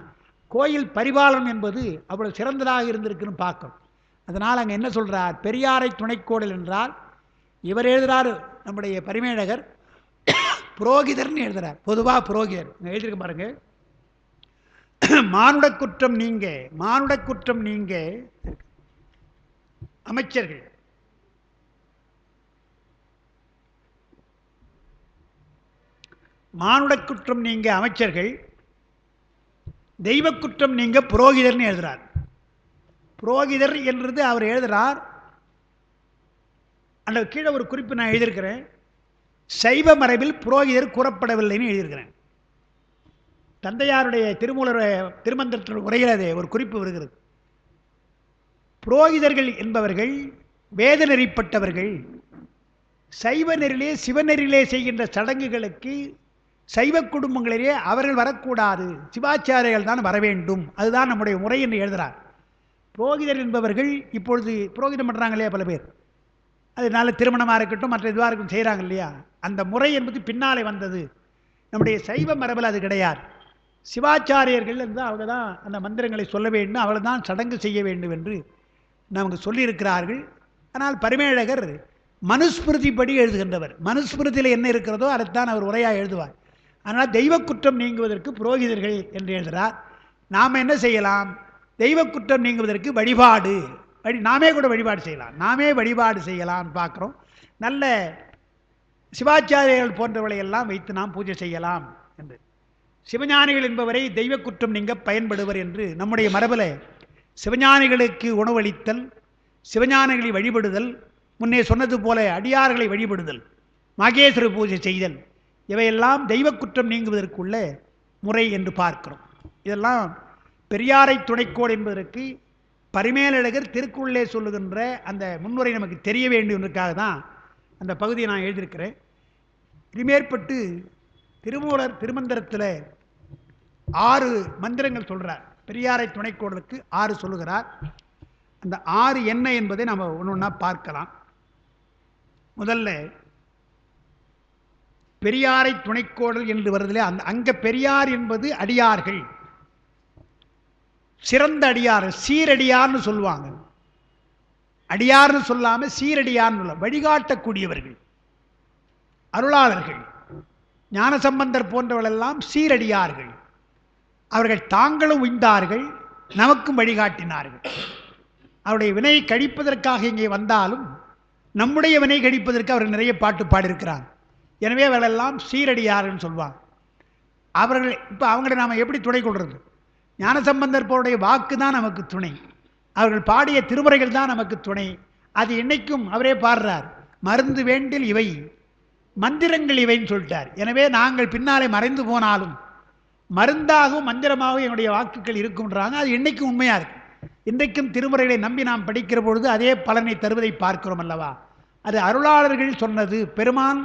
கோயில் பரிபாலனம் என்பது அவ்வளவு சிறந்ததாக இருந்திருக்குன்னு பார்க்கணும். அதனால் அங்கே என்ன சொல்கிறார்? பெரியாரை துணைக்கோடல் என்றால் இவர் எழுதுகிறார், நம்முடைய பரிமேழகர் புரோகிதர்னு எழுதுகிறார். பொதுவாக புரோகிதர் எழுதியிருக்க பாருங்க. மானுட குற்றம் நீங்க அமைச்சர்கள், மானுட குற்றம் நீங்க அமைச்சர்கள், தெய்வ குற்றம் நீங்க புரோகிதர்னு எழுதுகிறார். புரோகிதர் என்றது அவர் எழுதுகிறார். அந்த கீழே ஒரு குறிப்பு நான் எழுதியிருக்கிறேன். சைவ மரபில் புரோகிதர் கூறப்படவில்லைன்னு எழுதியிருக்கிறேன். தந்தையாருடைய திருமந்திரத்தின் உரையிலே ஒரு குறிப்பு வருகிறது. புரோகிதர்கள் என்பவர்கள் வேத நெறிப்பட்டவர்கள். சைவ நெறிலே சிவநெறியிலே செய்கின்ற சடங்குகளுக்கு சைவ குடும்பங்களிலே அவர்கள் வரக்கூடாது, சிவாச்சாரியர்கள் தான் வர வேண்டும், அதுதான் நம்முடைய முறை என்று எழுதுகிறார். புரோகிதர் என்பவர்கள் இப்பொழுது புரோகிதம் பண்ணுறாங்க இல்லையா பல பேர், அதனால திருமணமாக இருக்கட்டும் மற்ற இதுவாக இருக்கட்டும் செய்கிறாங்க இல்லையா, அந்த முறை என்பது பின்னாலே வந்தது. நம்முடைய சைவ மரபில் அது கிடையாது. சிவாச்சாரியர்கள் இருந்தால் அவங்க தான் அந்த மந்திரங்களை சொல்ல வேண்டும், அவர்கள் தான் சடங்கு செய்ய வேண்டும் என்று நமக்கு சொல்லியிருக்கிறார்கள். ஆனால் பரிமேழகர் மனுஸ்மிருதிப்படி எழுதுகின்றவர். மனுஸ்மிருதியில் என்ன இருக்கிறதோ அதைத்தான் அவர் உரையாக எழுதுவார். அதனால் தெய்வ குற்றம் நீங்குவதற்கு புரோகிதர்கள் என்று எழுதுகிறார். நாம் என்ன செய்யலாம்? தெய்வ குற்றம் நீங்குவதற்கு வழிபாடு, நாமே கூட வழிபாடு செய்யலாம், நாமே வழிபாடு செய்யலாம்னு பார்க்குறோம். நல்ல சிவாச்சாரியர்கள் போன்றவர்களை எல்லாம் வைத்து நாம் பூஜை செய்யலாம் என்று. சிவஞானிகள் என்பவரை தெய்வ குற்றம் நீங்க பயன்படுவர் என்று நம்முடைய மரபில் சிவஞானிகளுக்கு உணவளித்தல், சிவஞானிகளை வழிபடுதல், முன்னே சொன்னது போல அடியார்களை வழிபடுதல், மகேஸ்வர பூஜை செய்தல், இவையெல்லாம் தெய்வ குற்றம் நீங்குவதற்குள்ள முறை என்று பார்க்கிறோம். இதெல்லாம் பெரியாரை துணைக்கோடு என்பதற்கு பரிமேலழகர் திருக்குள்ளே சொல்லுகின்ற அந்த முன்னுரை நமக்கு தெரிய வேண்டும் என்பதற்காக தான் அந்த பகுதியை நான் எழுதியிருக்கிறேன். இதுமேற்பட்டு திருமூலர் திருமந்திரத்தில் 6 மந்திரங்கள் சொல்கிறார். பெரியாரை துணைக்கோடலுக்கு 6 சொல்லுகிறார். அந்த 6 என்ன என்பதை நம்ம ஒன்று ஒன்றா பார்க்கலாம். முதல்ல பெரியாரை துணைக்கோடல் என்று வருதில்லை, அங்க பெரியார் என்பது அடியார்கள், சிறந்த அடியார், சீரடியார்னு சொல்லுவாங்க. அடியார்னு சொல்லாமல் சீரடியார்னு சொல்ல, வழிகாட்டக்கூடியவர்கள், அருளாளர்கள். ஞானசம்பந்தர் போன்றவர்களெல்லாம் சீரடியார்கள். அவர்கள் தாங்களும் உய்ந்தார்கள், நமக்கும் வழிகாட்டினார்கள். அவருடைய வினை கழிப்பதற்காக இங்கே வந்தாலும் நம்முடைய வினை கழிப்பதற்கு அவர்கள் நிறைய பாட்டு பாடியிருக்கிறாங்க. எனவே அவர்களெல்லாம் சீரடியார்னு சொல்லுவாங்க. அவர்கள் இப்போ அவங்களை நாம் எப்படி துணை கொள்வது? ஞானசம்பந்தர் போருடைய வாக்கு தான் நமக்கு துணை, அவர்கள் பாடிய திருமுறைகள் தான் நமக்கு துணை. அது என்னைக்கும் அவரே பாடுறார், மருந்து வேண்டில் இவை மந்திரங்கள் இவைன்னு சொல்லிட்டார். எனவே நாங்கள் பின்னாலே மறைந்து போனாலும் மருந்தாகவும் மந்திரமாகவும் என்னுடைய வாக்குகள் இருக்கும்ன்றாங்க. அது என்னைக்கும் உண்மையாக இருக்கு. இன்றைக்கும் திருமுறைகளை நம்பி நாம் படிக்கிற பொழுது அதே பலனை தருவதை பார்க்கிறோம் அல்லவா? அது அருளாளர்கள் சொன்னது, பெருமான்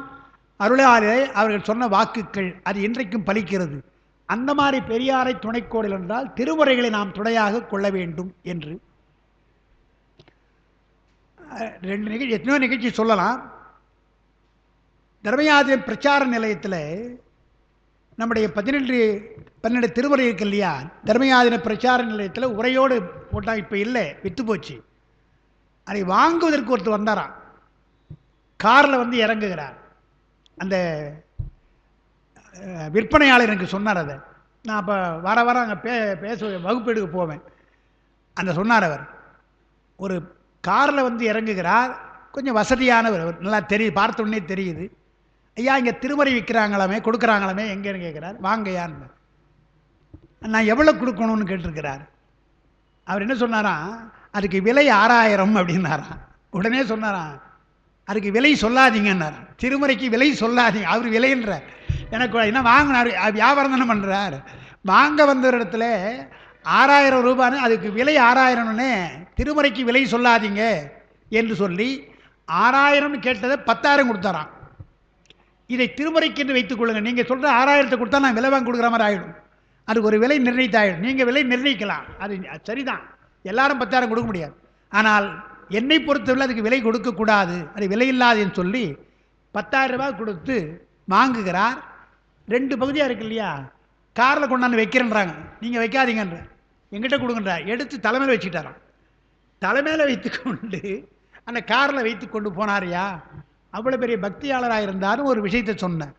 அருளாளரை அவர்கள் சொன்ன வாக்குகள், அது இன்றைக்கும் பலிக்கிறது. அந்த மாதிரி பெரியாரை துணைக்கோடல் என்றால் திருமுறைகளை நாம் துணையாக கொள்ள வேண்டும் என்று 2 நிகழ்ச்சி, எத்தனையோ நிகழ்ச்சி சொல்லலாம். தர்மயாதிரம் பிரச்சார நிலையத்தில் நம்முடைய 12 திருமுறை இருக்கு இல்லையா, தர்மயாதின பிரச்சார நிலையத்தில் உரையோடு போட்டால் இப்போ இல்லை, விற்று போச்சு. அதை வாங்குவதற்கு ஒருத்தர் வந்தாராம், காரில் வந்து இறங்குகிறார். அந்த விற்பனையாளர் எனக்கு சொன்னார். அதை நான் அப்போ வர அங்கே பேச வகுப்பு எடுக்க போவேன். அந்த சொன்னார் அவர், ஒரு காரில் வந்து இறங்குகிறார், கொஞ்சம் வசதியானவர், நல்லா தெரியுது, பார்த்த உடனே தெரியுது. ஐயா இங்கே திருமுறை விற்கிறாங்களாமே, கொடுக்குறாங்களாமே, எங்கேன்னு கேட்குறார். வாங்கய்யான்னு. நான் எவ்வளோ கொடுக்கணும்னு கேட்டிருக்கிறார். அவர் என்ன சொன்னாராம், அதுக்கு விலை 6000 அப்படின்னாராம். உடனே சொன்னாராம், அதுக்கு விலை சொல்லாதீங்கன்னாராம். திருமுறைக்கு விலை சொல்லாதீங்க, அவர் விலைன்றார். எனக்கு என்ன வாங்கினார், வியாபாரம் தானே பண்ணுறார். வாங்க வந்த இடத்துல 6000 ரூபான்னு, அதுக்கு விலை 6000ன்னு, திருமுறைக்கு விலை சொல்லாதீங்க என்று சொல்லி 6000 கேட்டதை 10,000 கொடுத்தாராம். இதை திருமுறைக்கு என்று வைத்துக் கொள்ளுங்கள், நீங்கள் சொல்கிற 6000 கொடுத்தா நான் விலை வாங்கி கொடுக்குற மாதிரி ஆகிடும். அதுக்கு ஒரு விலை நிர்ணயித்தாயிடும். நீங்கள் விலை நிர்ணயிக்கலாம், அது சரிதான், எல்லாரும் 10,000 கொடுக்க முடியாது. ஆனால் என்னை பொறுத்தவரை அதுக்கு விலை கொடுக்கக்கூடாது, அது விலை இல்லாதுன்னு சொல்லி 10,000 ரூபாய் கொடுத்து வாங்குகிறார். 2 பகுதியாக இருக்கு இல்லையா, காரில் கொண்டாந்து வைக்கிறேன்றாங்க, நீங்கள் வைக்காதீங்கன்ற, எங்கிட்ட கொடுங்கன்றார். எடுத்து தலைமையில் வச்சுக்கிட்டாராம். தலைமையில் வைத்து கொண்டு அந்த காரில் வைத்து கொண்டு போனாரியா. அவ்வளோ பெரிய பக்தியாளராக இருந்தாலும் ஒரு விஷயத்தை சொன்னேன்.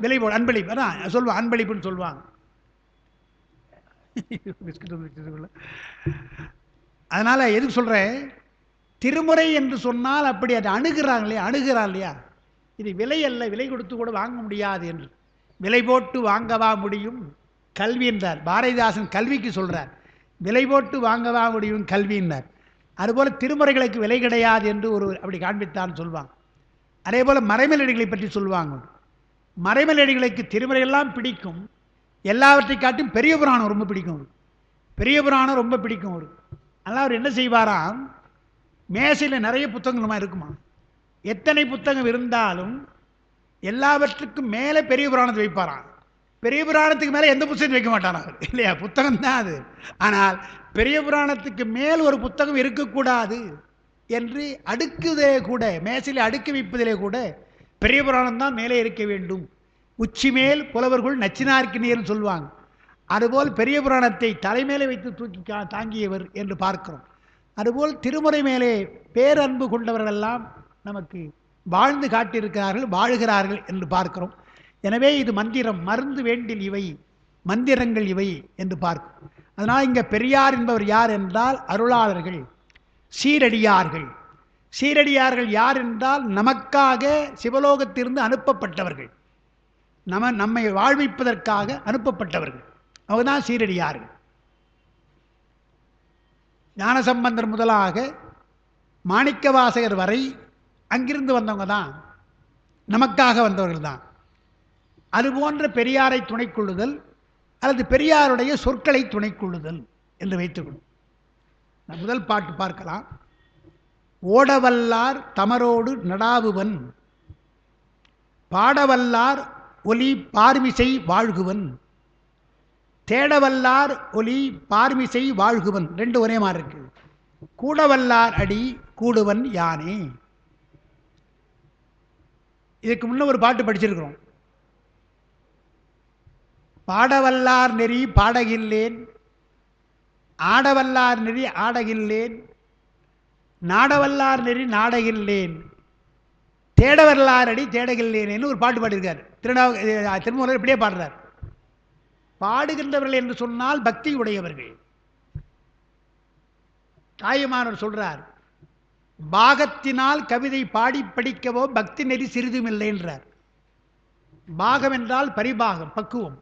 விலை போட அன்பளிப்பு அதான் சொல்லுவாங்க, அன்பளிப்புன்னு சொல்லுவாங்க. அதனால் எதுக்கு சொல்கிறேன், திருமுறை என்று சொன்னால் அப்படி அதை அணுகிறான் இல்லையா, இது விலை அல்ல, விலை கொடுத்து கூட வாங்க முடியாது என்று. விலை போட்டு வாங்கவா முடியும் கல்வி என்றார் பாரதிதாசன். கல்விக்கு சொல்கிறார், விலை போட்டு வாங்கவா முடியும் கல்வின்னார். அதுபோல் திருமுறைகளுக்கு விலை கிடையாது என்று ஒரு அப்படி காண்பித்தான்னு சொல்லுவாங்க. அதே போல் மறைமலடிகளை பற்றி சொல்லுவாங்க. மறைமலடிகளுக்கு திருமுறையெல்லாம் பிடிக்கும், எல்லாவற்றை காட்டும் பெரிய புராணம் ரொம்ப பிடிக்கும். பெரிய புராணம் ரொம்ப பிடிக்கும் ஒரு. அதனால் அவர் என்ன செய்வாராம், மேசையில் நிறைய புத்தகங்களுமா இருக்குமா, எத்தனை புத்தகம் இருந்தாலும் எல்லாவற்றுக்கும் மேலே பெரிய புராணத்தை வைப்பாராம். பெரிய புராணத்துக்கு மேலே எந்த புத்தகத்தையும் வைக்க மாட்டானாங்க இல்லையா, புத்தகம் தான் அது. ஆனால் பெரிய புராணத்துக்கு மேல் ஒரு புத்தகம் இருக்கக்கூடாது என்று அடுக்குவதிலே கூட, மேசையில் அடுக்கி வைப்பதிலே கூட பெரிய புராணம் தான் மேலே இருக்க வேண்டும். உச்சி மேல் புலவர்கள் நச்சினார்க்கு நீர்னு சொல்லுவாங்க. அதுபோல் பெரிய புராணத்தை தலைமேலே வைத்து தூக்கி தாங்கியவர் என்று பார்க்கிறோம். அதுபோல் திருமுறை மேலே பேரன்பு கொண்டவர்களெல்லாம் நமக்கு வாழ்ந்து காட்டியிருக்கிறார்கள், வாழுகிறார்கள் என்று பார்க்கிறோம். எனவே இது மந்திரம், மருந்து வேண்டில் இவை மந்திரங்கள் இவை என்று பார்க்கும். அதனால் இங்கே பெரியார் என்பவர் யார் என்றால் அருளாளர்கள், சீரடியார்கள். சீரடியார்கள் யார் என்றால் நமக்காக சிவலோகத்திலிருந்து அனுப்பப்பட்டவர்கள், நம்மை வாழ்விப்பதற்காக அனுப்பப்பட்டவர்கள், அவங்க தான் சீரடியார்கள். ஞானசம்பந்தர் முதலாக மாணிக்கவாசகர் வரை அங்கிருந்து வந்தவங்க தான், நமக்காக வந்தவர்கள் தான். அதுபோன்ற பெரியாரை துணை கொள்ளுதல் அல்லது பெரியாருடைய சொற்களை துணை கொள்ளுதல் என்று வைத்துக்கொள்ளும். முதல் பாட்டு பார்க்கலாம். ஓடவல்லார் தமரோடு நடாவுவன், பாடவல்லார் ஒலி பார்மிசை வாழ்குவன், தேடவல்லார் ஒலி பார்மிசை வாழ்குவன், 2 ஒரே மாதிரி இருக்கு. கூடவல்லார் அடி கூடுவன் யானே. இதுக்கு முன்ன ஒரு பாட்டு படிச்சிருக்கிறோம். பாடவல்லார் நெறி பாடகில்லேன், ஆடவல்லார் நெறி ஆடகில்லேன், நாடவல்லார் நெறி நாடகில்லேன், தேடவல்லார் அடி தேடகில்லேன்னு ஒரு பாட்டு பாடியிருக்கார். திருமூலர் இப்படியே பாடுறார். பாடுகின்றவர்கள் என்று சொன்னால் பக்தி உடையவர்கள். தாயுமானவர் சொல்றார், பாகத்தினால் கவிதை பாடி படிக்கவோ பக்தி நெறி சிறிதும் இல்லை என்றார். பாகம் என்றால் பரிபாகம், பக்குவம்.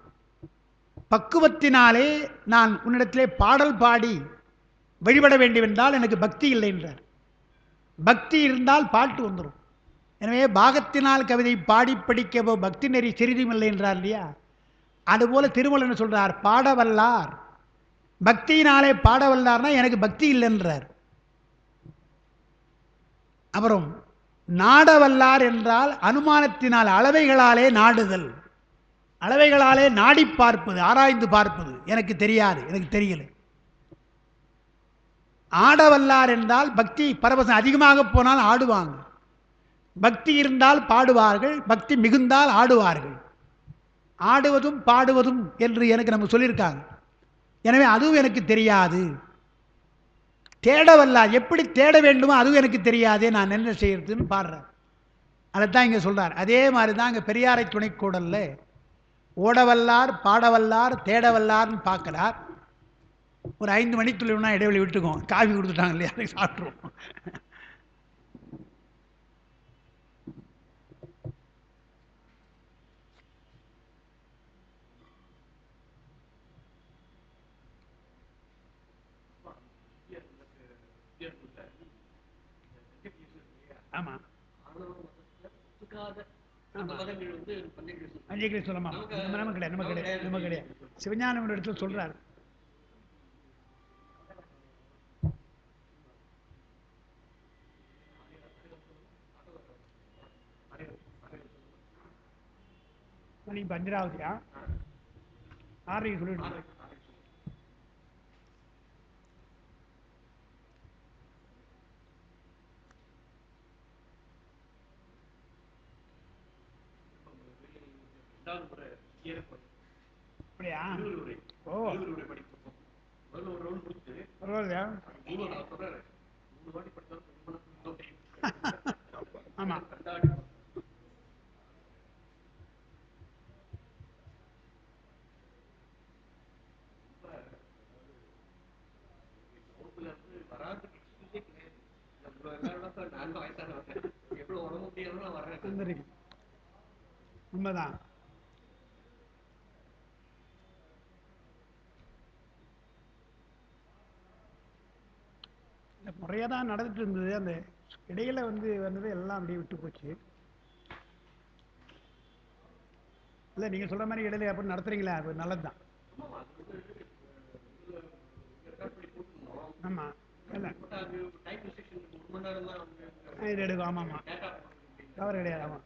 பக்குவத்தினாலே நான் உன்னிடத்திலே பாடல் பாடி வழிபட வேண்டும் என்றால் எனக்கு பக்தி இல்லை என்றார். பக்தி இருந்தால் பாட்டு வந்துடும். எனவே பாகத்தினால் கவிதை பாடி படிக்கவோ பக்தி நெறி சிறிதும் இல்லை என்றார் இல்லையா. அதுபோல திருமூலர் என்ன சொல்றார், பாடவல்லார் பக்தியினாலே பாட வல்லார்னா எனக்கு பக்தி இல்லைன்றார். அப்புறம் நாடவல்லார் என்றால் அனுமானத்தினால் அளவைகளாலே நாடுதல், அளவைகளாலே நாடி பார்ப்பது, ஆராய்ந்து பார்ப்பது. எனக்கு தெரியாது, எனக்கு தெரியல. ஆடவல்லார் என்றால் பக்தி பரவசம் அதிகமாக போனால் ஆடுவாங்க, பக்தி இருந்தால் பாடுவார்கள், பக்தி மிகுந்தால் ஆடுவார்கள். ஆடுவதும் பாடுவதும் என்று எனக்கு நம்ம சொல்லியிருக்காங்க. எனவே அதுவும் எனக்கு தெரியாது. தேடவல்லார், எப்படி தேட வேண்டுமோ அதுவும் எனக்கு தெரியாதே, நான் என்ன செய்யறதுன்னு பாடுறேன். அதைத்தான் இங்கே சொல்றார். அதே மாதிரி தான் இங்கே பெரியாரை துணைக்கூடல்ல ஓடவல்லார் பாடவல்லார் தேடவல்லார்னு பார்க்கிறார். ஒரு 5 மணித்துள்ளினா இடைவெளி விட்டுக்கும், காஃபி கொடுத்துட்டாங்க இல்லையா, அதை சாப்பிட்ருவோம். ஆமாம், பஞ்சகிரி சொல்லமா, நம்ம கிடையாது, நம்ம கிடையாது, நம்ம கிடையாது. சிவஞானம் இடத்துல சொல்றாரு. நீங்க பஞ்சராவதியா 6 சொல்லிட்டு அப்படியா? ஓ, ஆமா. உண்மைதான். முறையாக தான் நடந்துட்டு இருந்தது. அந்த இடையில வந்தது எல்லாம் அப்படியே விட்டு போச்சு. இல்லை, நீங்க சொல்ற மாதிரி இடையில அப்படி நடத்துறீங்களா, அது நல்லதுதான். ஆமா, இல்லை இது எடுக்கும். ஆமா ஆமா, தவறு கிடையாது. ஆமா,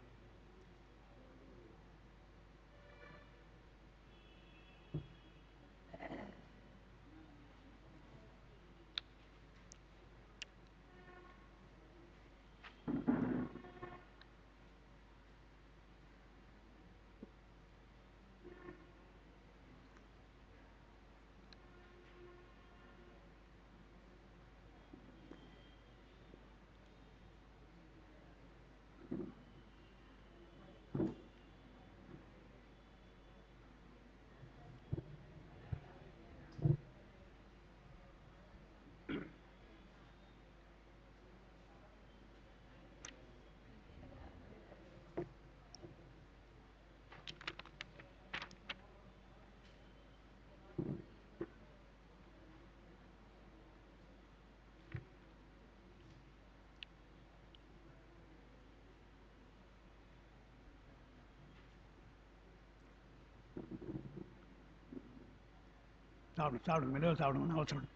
சாப்பிடும் சாப்பிடும், மெதுவாக சாப்பிடுங்க, அவசரம்.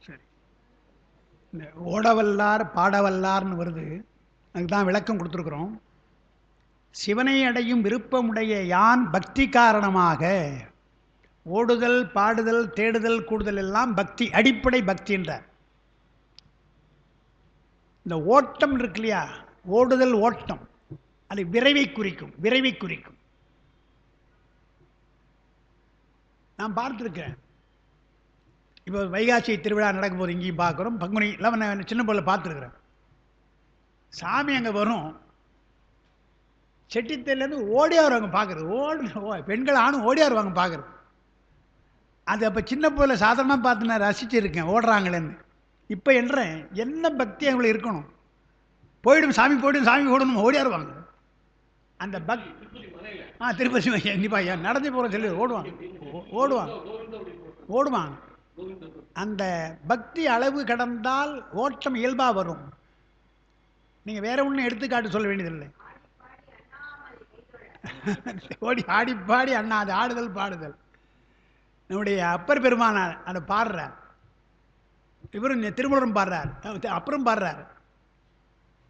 சரி, இந்த ஓடவல்லார் பாடவல்லார்னு வருது, அதுக்கு விளக்கம் கொடுத்துருக்குறோம். சிவனை அடையும் விருப்பமுடைய யான் பக்தி காரணமாக ஓடுதல் பாடுதல் தேடுதல் கூடுதல் எல்லாம் பக்தி, அடிப்படை பக்தி என்றார். இந்த ஓட்டம் இருக்கு இல்லையா, ஓடுதல் ஓட்டம், அது விரைவை குறிக்கும், விரைவை குறிக்கும். நான் பார்த்துருக்கேன். இப்போ வைகாசி திருவிழா நடக்கும்போது இங்கேயும் பார்க்குறோம், பங்குனி எல்லாம் நான் சின்ன பொருளை பார்த்துருக்குறேன். சாமி அங்கே வரும், செட்டித்தேர்லேருந்து ஓடியா வருவாங்க பார்க்குறது. பெண்கள் ஆணும் ஓடியா வருவாங்க பார்க்குறது. அது அப்போ சின்ன பொருளை சாதாரணமாக பார்த்து நான் ரசிச்சிருக்கேன், ஓடுறாங்களேன்னு. இப்போ என்றேன், என்ன பக்தி அவங்களுக்கு இருக்கணும், போயிடும் சாமி, போயிடும் சாமி, போடணும், ஓடியாருவாங்க. அந்த திருப்பதி கண்டிப்பாக நடந்து போகிற சொல்லி ஓடுவாங்க, ஓடுவாங்க, ஓடுவாங்க. அந்த பக்தி அளவு கடந்தால் ஓட்டம் இயல்பாக வரும். நீங்கள் வேற ஒன்றும் எடுத்துக்காட்டு சொல்ல வேண்டியதில்லை. ஓடி ஆடி பாடி அண்ணா அது ஆடுதல் பாடுதல். நம்முடைய அப்பர் பெருமான அதை பாடுறார். இவரும் திருமூலரும் பாடுறார், அப்புறம் பாடுறார்.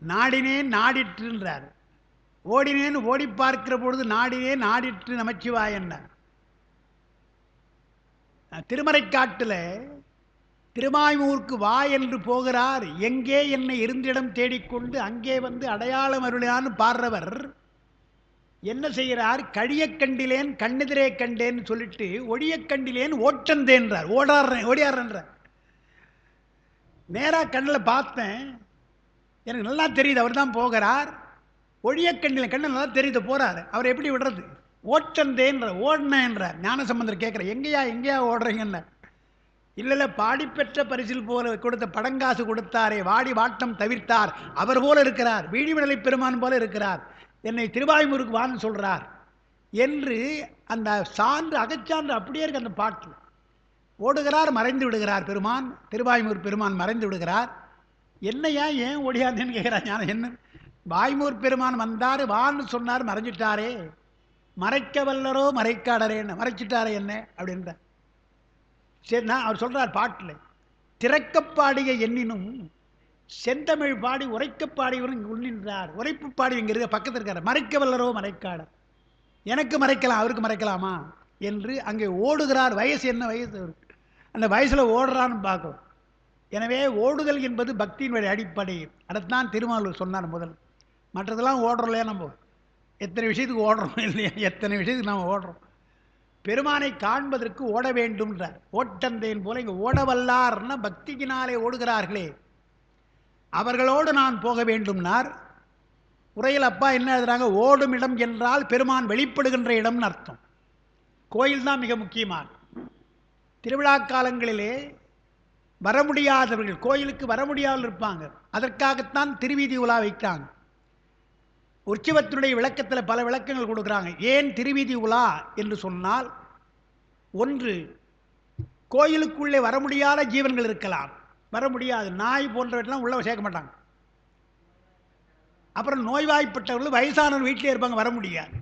நாடினேன் நாடிற்றுன்றார். ஓடினேன் ஓடி பார்க்கிற பொழுது நாடினேன் நாடிற்று நமச்சிவாய் என்றார். திருமறைக்காட்டில் திருமாய்மூருக்கு வா என்று போகிறார். எங்கே என்னை இருந்திடம் தேடிக்கொண்டு அங்கே வந்து அடையாளம் அருளான்னு பாடுறவர் என்ன செய்கிறார்? கழியக் கண்டிலேன் கண்ணெதிரே கண்டேன்னு சொல்லிட்டு ஒழியக் கண்டிலேன் ஓட்டந்தேன்றார். ஓடியார்ன்றார். நேராக கண்ணில் பார்த்தேன், எனக்கு நல்லா தெரியுது அவர் தான் போகிறார். ஒழியக் கண்ணில் கண்ணில் நல்லா தெரியுது போகிறார். அவர் எப்படி விடுறது? ஓட்டந்தேன்ற ஓடினேன்றார். ஞானசம்பந்தர் கேட்குற எங்கேயா ஓடுறீங்கன்னு. இல்லை பாடிப்பெற்ற பரிசில் போல கொடுத்த படங்காசு கொடுத்தாரே, வாடி வாட்டம் தவிர்த்தார், அவர் போல இருக்கிறார், வீடிமலை பெருமான் போல இருக்கிறார், என்னை திருவாய்மூருக்கு வான்னு சொல்கிறார் என்று அந்த சான்று அகச்சான்று அப்படியே இருக்கு அந்த பாட்டில். ஓடுகிறார், மறைந்து விடுகிறார் பெருமான், திருவாய்மூர் பெருமான் மறைந்து விடுகிறார். என்னையா ஏன் ஓடியாந்தேன்னு கேட்குறான். ஞானம் என்ன? வாய்மூர் பெருமான் வந்தார், வான்னு சொன்னார், மறைஞ்சிட்டாரே, மறைக்க வல்லரோ மறைக்காடரேன்னு மறைச்சிட்டாரே என்ன அப்படின்ற. சரிண்ணா அவர் சொல்கிறார் பாட்டில், திறக்கப்பாடிய எண்ணினும் செந்தமிழ் பாடி உரைக்கப்பாடியவரும் இங்கே உள்ளின்றார். உரைப்பு பாடி இங்கே இருக்க பக்கத்தில் இருக்கார். மறைக்க வல்லரோ மறைக்காடர், எனக்கு மறைக்கலாம் அவருக்கு மறைக்கலாமா என்று அங்கே ஓடுகிறார். வயசு என்ன வயசு? அந்த வயசில் ஓடுறான்னு பார்க்கும். எனவே ஓடுதல் என்பது பக்தியினுடைய அடிப்படை. அதைத்தான் திருமாவளவன் சொன்னார் முதல். மற்றதெல்லாம் ஓடுறோம் இல்லையா? நம்ம எத்தனை விஷயத்துக்கு ஓடுறோம் இல்லையா? எத்தனை விஷயத்துக்கு நம்ம ஓடுறோம். பெருமானை காண்பதற்கு ஓட வேண்டும்ன்றார். ஓட்டந்தேன் போல இங்கே ஓடவல்லார்னா பக்தியினாலே ஓடுகிறார்களே அவர்களோடு நான் போக வேண்டும்னார். உரையில் அப்பா என்ன எழுதுறாங்க? ஓடும் இடம் என்றால் பெருமான் வெளிப்படுகின்ற இடம்னு அர்த்தம். கோயில் தான் மிக முக்கியமான. திருவிழா காலங்களிலே வர முடியாதவர்கள் கோயிலுக்கு வர முடியாமல் இருப்பாங்க. அதற்காகத்தான் திருவீதி உலா வைக்கிறாங்க. உற்சவத்தினுடைய விளக்கத்தில் பல விளக்கங்கள் கொடுக்குறாங்க. ஏன் திருவீதி உலா என்று சொன்னால், ஒன்று, கோயிலுக்குள்ளே வர முடியாத ஜீவன்கள் இருக்கலாம், வர முடியாது. நாய் போன்றவற்றெல்லாம் உள்ள சேர்க்க மாட்டாங்க. அப்புறம் நோய்வாய்ப்பட்டவர்கள் வயசானவர்கள் வீட்டிலே இருப்பாங்க, வர முடியாது.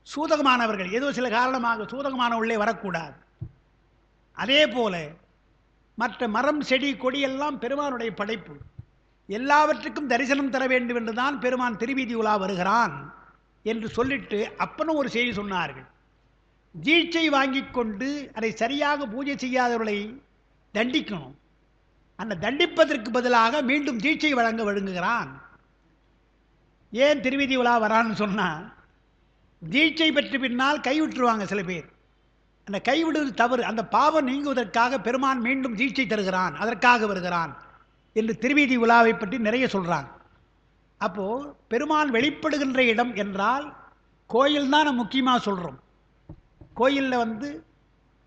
சூதகமானவர்கள் ஏதோ சில காரணமாக சூதகமானவர்களே வரக்கூடாது. அதே போல மற்ற மரம் செடி கொடியெல்லாம் பெருமானுடைய படைப்பு, எல்லாவற்றுக்கும் தரிசனம் தர வேண்டும் என்றுதான் பெருமான் திருவீதி உலா வருகிறான் என்று சொல்லிட்டு அப்பனும் ஒரு செய்தி சொன்னார்கள். தீட்சை வாங்கி கொண்டு அதை சரியாக பூஜை செய்யாதவர்களை தண்டிக்கணும். அந்த தண்டிப்பதற்கு பதிலாக மீண்டும் தீட்சை வழங்குகிறான். ஏன் திருவீதி உலா வரான்னு சொன்னால், தீட்சை பெற்ற பின்னால் கைவிட்டுருவாங்க சில பேர். அந்த கைவிடுவது தவறு. அந்த பாவம் நீங்குவதற்காக பெருமான் மீண்டும் தீட்சை தருகிறான், அதற்காக வருகிறான் என்று திருவீதி உலாவை பற்றி நிறைய சொல்கிறாங்க. அப்போது பெருமான் வெளிப்படுகின்ற இடம் என்றால் கோயில் தான் நம்ம முக்கியமாக சொல்கிறோம். கோயிலில்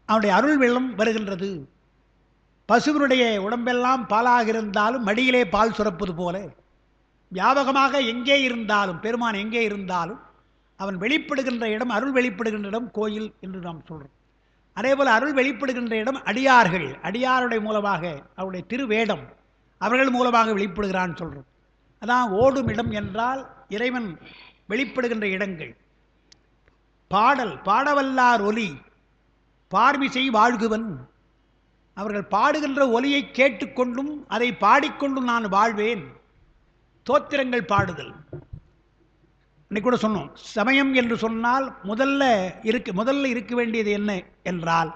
அவனுடைய அருள் வெள்ளம் வருகின்றது. பசுவினுடைய உடம்பெல்லாம் பாலாக இருந்தாலும் மடியிலே பால் சுரப்பது போல வியாபகமாக எங்கே இருந்தாலும் பெருமான் எங்கே இருந்தாலும் அவன் வெளிப்படுகின்ற இடம், அருள் வெளிப்படுகின்ற இடம் கோயில் என்று நாம் சொல்கிறோம். அதே போல் அருள் வெளிப்படுகின்ற இடம் அடியார்கள், அடியாருடைய மூலமாக அவருடைய திருவேடம் அவர்கள் மூலமாக வெளிப்படுகிறான்னு சொல்கிறோம். அதான் ஓடும் இடம் என்றால் இறைவன் வெளிப்படுகின்ற இடங்கள். பாடல் பாடவல்லார் ஒலி பார்மிசை வாழ்குவன், அவர்கள் பாடுகின்ற ஒலியை கேட்டுக்கொண்டும் அதை பாடிக்கொண்டும் நான் வாழ்வேன். தோத்திரங்கள் பாடுதல் இன்னைக்கு கூட சொன்னோம். சமயம் என்று சொன்னால் முதல்ல இருக்க வேண்டியது என்ன என்றால்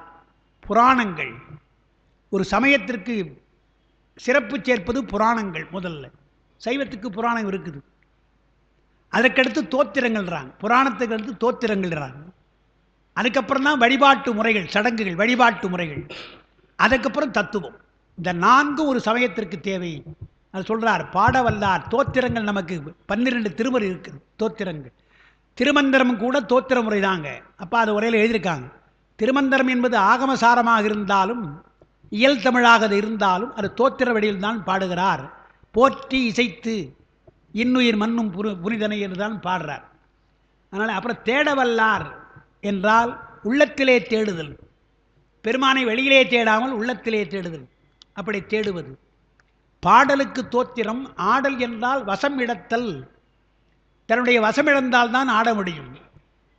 புராணங்கள். ஒரு சமயத்திற்கு சிறப்பு சேர்ப்பது புராணங்கள். முதல்ல சைவத்துக்கு புராணம் இருக்குது, அதற்கடுத்து தோத்திரங்கள்றாங்க, புராணத்துக்கு அடுத்து தோத்திரங்கள்றாங்க. அதுக்கப்புறம் தான் வழிபாட்டு முறைகள், சடங்குகள், வழிபாட்டு முறைகள், அதுக்கப்புறம் தத்துவம். இந்த நான்கும் ஒரு சமயத்திற்கு தேவை. அது சொல்கிறார் பாடவல்லார். தோத்திரங்கள் நமக்கு 12 திருமுறை இருக்குது. தோத்திரங்கள், திருமந்திரம் கூட தோத்திர முறை தாங்க. அப்போ அது உரையில் எழுதியிருக்காங்க. திருமந்திரம் என்பது ஆகமசாரமாக இருந்தாலும் இயல் தமிழாக இருந்தாலும் அது தோத்திர வடிவில் தான் பாடுகிறார். போற்றி இசைத்து இன்னுயிர் மண்ணும் புனிதனை என்று தான் பாடுறார். அதனால் அப்புறம் தேடவல்லார் என்றால் உள்ளத்திலே தேடுதல். பெருமானை வெளியிலே தேடாமல் உள்ளத்திலே தேடுதல். அப்படி தேடுவது. பாடலுக்கு தோத்திரம். ஆடல் என்றால் வசம் இடத்தல். தன்னுடைய வசமிழந்தால் தான் ஆட முடியும்.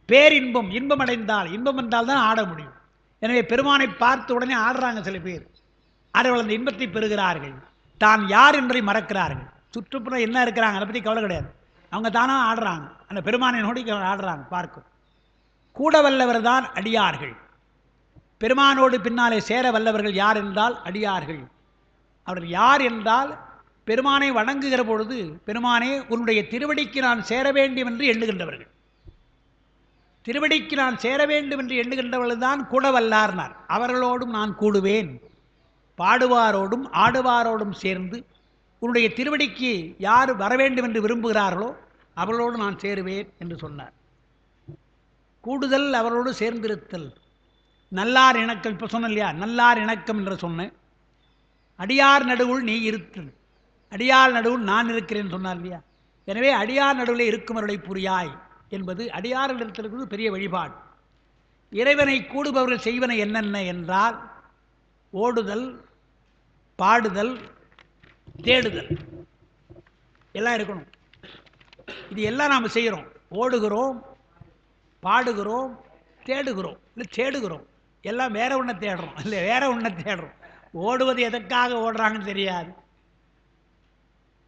பேரின்பம், இன்பம் அடைந்தால், இன்பம் என்றால் தான் ஆட முடியும். எனவே பெருமானை பார்த்த உடனே ஆடுறாங்க சில பேர். அவர்கள் அந்த இன்பத்தை பெறுகிறார்கள். தான் யார் என்பதை மறக்கிறார்கள். சுற்றுப்புறம் என்ன இருக்கிறாங்க அதை பற்றி கவலை கிடையாது. அவங்க தானே ஆடுறாங்க. அந்த பெருமானை நோடி ஆடுறாங்க. பார்க்கும் கூட வல்லவர் தான் அடியார்கள். பெருமானோடு பின்னாலே சேர வல்லவர்கள் யார் என்றால் அடியார்கள். அவர்கள் யார் என்றால் பெருமானை வணங்குகிற பொழுது பெருமானே உன்னுடைய திருவடிக்கு நான் சேர வேண்டும் என்று எண்ணுகின்றவர்கள். திருவடிக்கு நான் சேர வேண்டும் என்று எண்ணுகின்றவர்கள் தான் கூட வல்லார்னார். அவர்களோடும் நான் கூடுவேன். பாடுவாரோடும் ஆடுவாரோடும் சேர்ந்து உன்னுடைய திருவடிக்கு யார் வர வேண்டும் என்று விரும்புகிறார்களோ அவர்களோடு நான் சேருவேன் என்று சொன்னார். கூடுதல், அவரோடு சேர்ந்திருத்தல். நல்லார் இணக்கம். இப்போ சொன்ன இல்லையா, நல்லார் இணக்கம் என்று சொன்னேன். அடியார் நடுவுள் நீ இருத்தல். அடியார் நடுவுள் நான் இருக்கிறேன் சொன்னார் இல்லையா. எனவே அடியார் நடுவில் இருக்குமருளை புரியாய் என்பது அடியாரிடத்தில் இருக்கிறது பெரிய வழிபாடு. இறைவனை கூடுபவர்கள் செய்வன என்னென்ன என்றால் ஓடுதல், பாடுதல், தேடுதல் எல்லாம் இருக்கணும். இது எல்லாம் நாம் செய்கிறோம். ஓடுகிறோம், பாடுகிறோம், தேடுகிறோம். இல்லை தேடுகிறோம், எல்லாம் வேற ஒன்றை தேடுறோம். இல்லை வேற ஒன்றை தேடுறோம். ஓடுவது எதற்காக ஓடுறாங்கன்னு தெரியாது.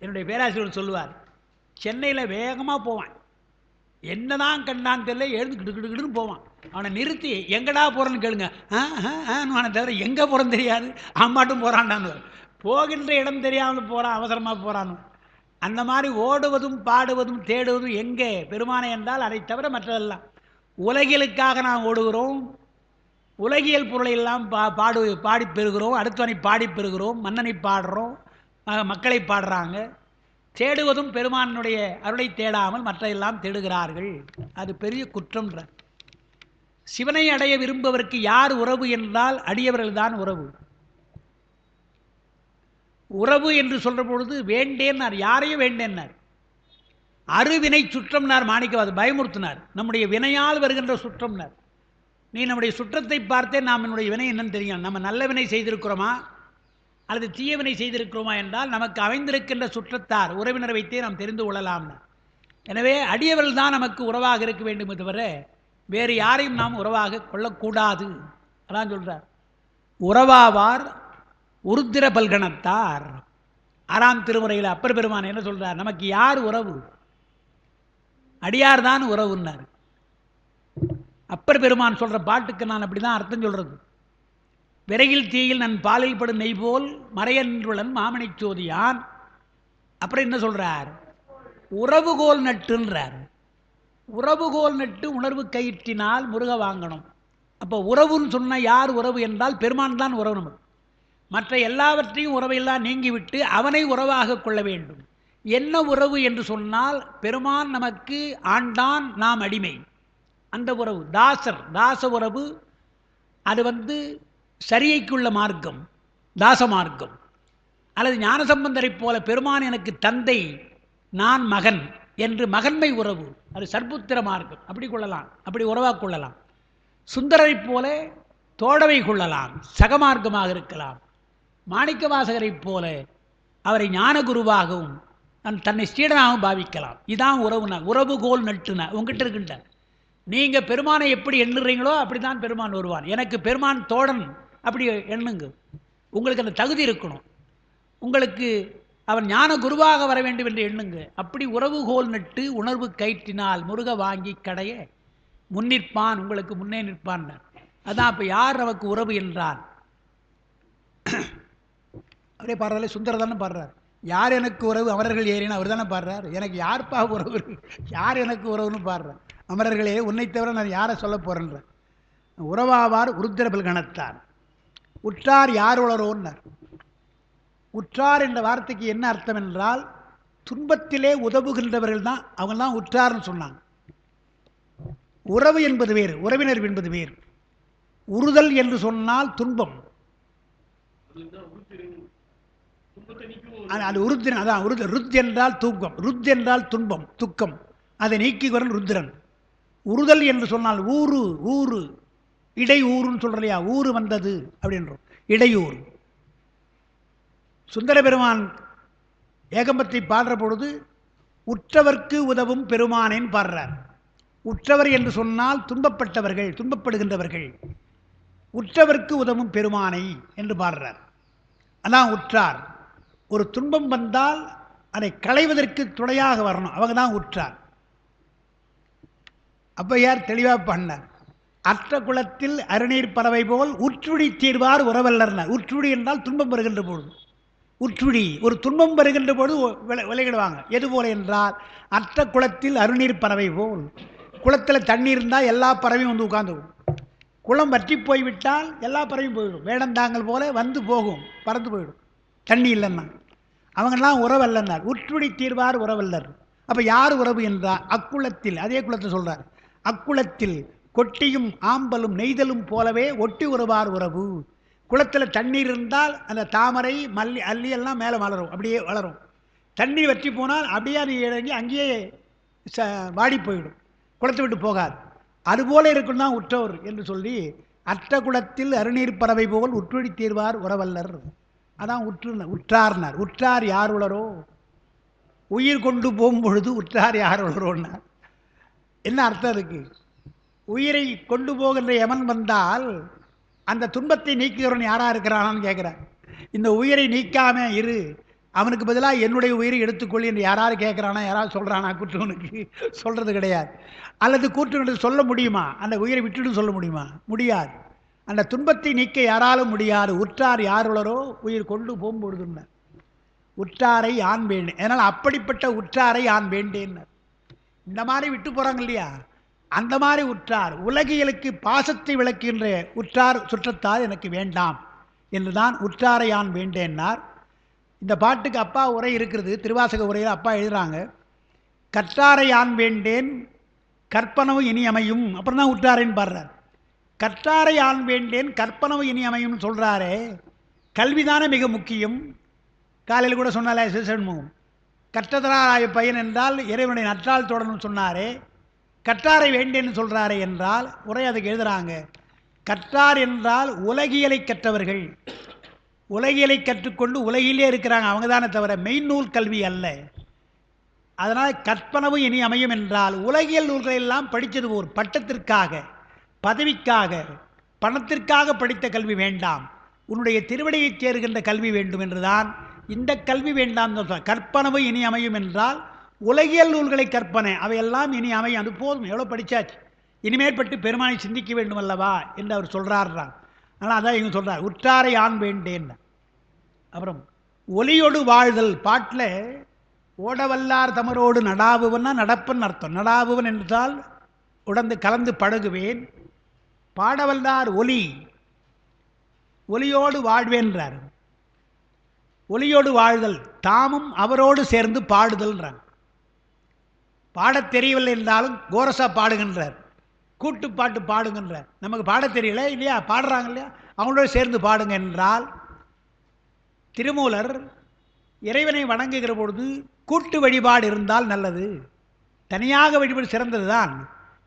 என்னுடைய பேராசிரியர் சொல்லுவார், சென்னையில் வேகமாக போவான், என்னதான் கண்டான்னு தெரியல, எழுந்து கிடுக்கிடுன்னு போவான். அவனை நிறுத்தி எங்கடா போகிறேன்னு கேளுங்க, அவனை தவிர எங்கே போகிறேன்னு தெரியாது, ஆமாட்டும் போகிறான்டான்னு. போகின்ற இடம் தெரியாமல் போகிறான், அவசரமாக போகிறான்னு. அந்த மாதிரி ஓடுவதும் பாடுவதும் தேடுவதும் எங்கே பெருமானை என்றால் அதை தவிர மற்றதெல்லாம் உலகியலுக்காக நாம் ஓடுகிறோம். உலகியல் பொருளை எல்லாம் பாடி பெறுகிறோம். அடுத்தவனை பாடி பெறுகிறோம். மன்னனை பாடுறோம், மக்களை பாடுறாங்க. தேடுவதும் பெருமானுடைய அருளை தேடாமல் மற்ற எல்லாம் தேடுகிறார்கள். அது பெரிய குற்றம்ன்ற. சிவனை அடைய விரும்புவதற்கு யார் உறவு என்றால் அடியவர்கள் தான் உறவு. உறவு என்று சொல்ற பொழுது வேண்டேன்னார், யாரையும் வேண்டேன்னார். அருவினை சுற்றம்னார் மாணிக்கவாது, பயமுறுத்தினார். நம்முடைய வினையால் வருகின்ற சுற்றம்னார். நீ நம்முடைய சுற்றத்தை பார்த்தே நாம் என்னுடைய வினை என்னன்னு தெரியும். நம்ம நல்ல வினை செய்திருக்கிறோமா அல்லது தீய வினை செய்திருக்கிறோமா என்றால் நமக்கு அமைந்திருக்கின்ற சுற்றத்தார் உறவினரை வைத்தே நாம் தெரிந்து கொள்ளலாம். எனவே அடியவர்கள் தான் நமக்கு உறவாக இருக்க வேண்டும் தவிர வேறு யாரையும் நாம் உறவாக கொள்ளக்கூடாது. அதான் சொல்றார். உறவாவார் உருத்திர பல்கணத்தார். 6ஆம் திருமுறையில் அப்பர் பெருமான் என்ன சொல்றார், நமக்கு யார் உறவு? அடியார் தான் உறவுன்னார். அப்பர் பெருமான் சொல்ற பாட்டுக்கு நான் அப்படிதான் அர்த்தம் சொல்றது. விரையில் தீயில் நன் பாலில் படும் நெய் போல் மறையன்றுளன் மாமணி சோதியான். அப்புறம் என்ன சொல்றார், உறவுகோல் நட்டுன்றார். உறவுகோல் நட்டு உணர்வு கயிற்றினால் முருக வாங்கணும். அப்போ உறவுன்னு சொன்ன யார் உறவு என்றால் பெருமான் தான் உறவு. நமக்கு மற்ற எல்லாவற்றையும் உறவையெல்லாம் நீங்கிவிட்டு அவனை உறவாக கொள்ள வேண்டும். என்ன உறவு என்று சொன்னால் பெருமான் நமக்கு ஆண்டான், நாம் அடிமை. அந்த உறவு தாசர், தாச உறவு. அது சரியைக்குள்ள மார்க்கம், தாச மார்க்கம். அல்லது ஞானசம்பந்தரை போல பெருமான் எனக்கு தந்தை, நான் மகன் என்று மகன்மை உறவு, அது சர்புத்திர மார்க்கம். அப்படி கொள்ளலாம், அப்படி உறவாக கொள்ளலாம். சுந்தரரை போல தோழவை கொள்ளலாம், சகமார்க்கமாக இருக்கலாம். மாணிக்க வாசகரை போல அவரை ஞான குருவாகவும் தன்னை ஸ்ரீடனாகவும் பாவிக்கலாம். இதான் உறவுனா. உறவுகோல் நட்டுனா உங்ககிட்ட இருக்கின்ற நீங்கள் பெருமானை எப்படி எண்ணுறீங்களோ அப்படி தான் பெருமான் வருவான். எனக்கு பெருமான் தோழன் அப்படி எண்ணுங்க. உங்களுக்கு அந்த தகுதி இருக்கணும். உங்களுக்கு அவன் ஞான குருவாக வர வேண்டும் என்று எண்ணுங்க. அப்படி உறவுகோல் நட்டு உணர்வு கயிற்றினால் முருக வாங்கி கடைய முன்னிற்பான், உங்களுக்கு முன்னே நிற்பான். அதான் இப்போ யார் நமக்கு உறவு என்றான் அப்படியே பாடுறாரு. சுந்தர தானே பாடுறார். யார் எனக்கு உறவு அமரர்கள் ஏறினா அவர் தானே பாடுறார். எனக்கு யார்ப்பா உறவு, யார் எனக்கு உறவுன்னு பாடுறார். அமரர்களே உன்னை தவிர நான் யாரை சொல்ல போகிறேன்ற. உறவாவார் உருத்திர பல்கணத்தார். உற்றார் யார் உளரோன்னார். உற்றார் என்ற வார்த்தைக்கு என்ன அர்த்தம் என்றால் துன்பத்திலே உதவுகின்றவர்கள் தான், அவங்க தான் உற்றார்னு சொன்னாங்க. உறவு என்பது வேறு, உறவினர் என்பது வேறு. உறுதல் என்று சொன்னால் துன்பம், அது உருத்திரன். அதான் ருத் என்றால் தூக்கம், ருத் என்றால் துன்பம், துக்கம், அதை நீக்கி வரும் ருத்ரன். உறுதல் என்று சொன்னால் ஊறு, ஊறு இடையூறுன்னு சொல்கிறோம் இல்லையா, ஊறு வந்தது அப்படின்றோம், இடையூறு. சுந்தர பெருமான் ஏகம்பத்தை பாடுற பொழுது உற்றவர்க்கு உதவும் பெருமானேன்னு பாடுறார். உற்றவர் என்று சொன்னால் துன்பப்பட்டவர்கள், துன்பப்படுகின்றவர்கள். உற்றவர்க்கு உதவும் பெருமானை என்று பாடுறார். அதான் உற்றார். ஒரு துன்பம் வந்தால் அதை களைவதற்கு துணையாக வரணும், அவங்க தான் உற்றார். அப்போ யார் தெளிவாக பண்ணார், அற்ற குளத்தில் அருநீர் பறவை போல் உற்றுடி தீர்வார் உறவல்லர்னார். உற்றுடி என்றால் துன்பம் வருகின்ற பொழுது, உற்றுடி ஒரு துன்பம் வருகின்ற பொழுது விலகிடுவாங்க. எது போல என்றால் அற்ற குளத்தில் அருநீர் பறவை போல், குளத்தில் தண்ணி இருந்தால் எல்லா பறவையும் வந்து உட்காந்துக்கும். குளம் வற்றி போய்விட்டால் எல்லா பறவையும் போயிடும். வேடந்தாங்கல் போல வந்து போகும், பறந்து போயிடும் தண்ணி இல்லைன்னா. அவங்கெல்லாம் உறவல்லன்னார். உற்றுடி தீர்வார் உறவல்லர். அப்போ யார் உறவு என்றால் அக்குளத்தில், அதே குளத்தை சொல்கிறார், அக்குளத்தில் கொட்டியும் ஆம்பலும் நெய்தலும் போலவே ஒட்டி உறவார் உறவு. குளத்தில் தண்ணீர் இருந்தால் அந்த தாமரை மல்லி அல்லி எல்லாம் மேலே வளரும், அப்படியே வளரும். தண்ணீர் வற்றி போனால் அப்படியே அது இறங்கி அங்கேயே வாடி போயிடும், குளத்தை விட்டு போகாது. அதுபோல இருக்கும் தான் உற்றவர் என்று சொல்லி அற்ற குளத்தில் அருநீர் பறவை போல் உற்றுடி தீர்வார் உறவல்லர். அதான் உற்றார்னார். உற்றார் யார் உளரோ, உயிர் கொண்டு போகும் பொழுது உற்றார் யார் உளரோன்னார். என்ன அர்த்தம் இருக்கு? உயிரை கொண்டு போகின்ற எவன் வந்தால் அந்த துன்பத்தை நீக்குகிறவன் யாரா இருக்கிறானான்னு கேட்குறான். இந்த உயிரை நீக்காம இரு, அவனுக்கு பதிலாக என்னுடைய உயிரை எடுத்துக்கொள்ளி என்று யாராவது கேட்குறானா, யாராவது சொல்கிறானா? கூற்றுவனுக்கு சொல்கிறது கிடையாது. அல்லது கூற்றுவனுக்கு சொல்ல முடியுமா? அந்த உயிரை விட்டுட்டு சொல்ல முடியுமா? முடியாது. அந்த துன்பத்தை நீக்க யாராலும் முடியாது. உற்றார் யார் உளரோ உயிர் கொண்டு போகும்பொழுதுன்னு உற்றாரை யான் வேண்டேன். அதனால் அப்படிப்பட்ட உற்றாரை யான் வேண்டேன். இந்த மாதிரி விட்டு போகிறாங்க இல்லையா, அந்த மாதிரி உற்றார், உலகியலுக்கு பாசத்தை விளக்குகின்ற உற்றார் சுற்றத்தார் எனக்கு வேண்டாம் என்றுதான் உற்றாரை யான் வேண்டேன்னார். இந்த பாட்டுக்கு அப்பா உரை இருக்கிறது, திருவாசக உரையில் அப்பா எழுதுகிறாங்க, கற்றாரை யான் வேண்டேன் கற்பனவு இனி அமையும். அப்புறம் தான் உற்றாரைன்னு பாடுறார். கற்றாரை யான் வேண்டேன் கற்பனவு இனி அமையும் சொல்கிறாரே, கல்விதானே மிக முக்கியம். காலையில் கூட சொன்னாலே சிசண்முகம், கற்றதராய பையன் என்றால் இறைவனை நற்றால் தொடர்னு சொன்னாரே, கற்றாரை வேண்டேன்னு சொல்கிறாரே என்றால் உரை அதுக்கு எழுதுகிறாங்க, கற்றார் என்றால் உலகியலை கற்றவர்கள், உலகியலை கற்றுக்கொண்டு உலகிலே இருக்கிறாங்க அவங்க தானே தவிர மெய்நூல் கல்வி அல்ல. அதனால் கற்பனவு இனி அமையும் என்றால் உலகியல் நூல்களை எல்லாம் படித்தது ஒரு பட்டத்திற்காக, பதவிக்காக, பணத்திற்காக படித்த கல்வி வேண்டாம், உன்னுடைய திருவடியை சேருகின்ற கல்வி வேண்டும் என்றுதான் இந்த கல்வி வேண்டாம். கற்பனவு இனி அமையும் என்றால் உலகியல் நூல்களை கற்பனை அவையெல்லாம் இனி அமையும், அது போதும், எவ்வளோ படித்தாச்சு, இனிமேற்பட்டு பெருமானை சிந்திக்க வேண்டும் அல்லவா என்று அவர் சொல்கிறார்றாங்க. அதனால் அதான் இவங்க சொல்கிறார், உற்றாரை யான் வேண்டேன். அப்புறம் ஒலியோடு வாழ்தல் பாட்டில் ஓடவல்லார் தமரோடு நடாவுவன்னா நடப்பன் அர்த்தம். நடாவுவன் என்றால் உடந்து கலந்து பழகுவேன், பாடவல்லார் ஒலி, ஒலியோடு வாழ்வேன்றார். ஒலியோடு வாழ்தல் தாமும் அவரோடு சேர்ந்து பாடுதல்ன்றாங்க. பாடத் தெரியவில்லை என்றாலும் கோரசா பாடுகின்றார், கூட்டு பாட்டு பாடுகின்றார். நமக்கு பாடத் தெரியல இல்லையா, பாடுறாங்க இல்லையா, அவங்களோட சேர்ந்து பாடுங்க என்றால் திருமூலர் இறைவனை வணங்குகிற பொழுது கூட்டு வழிபாடு இருந்தால் நல்லது, தனியாக வழிபாடு சிறந்தது தான்.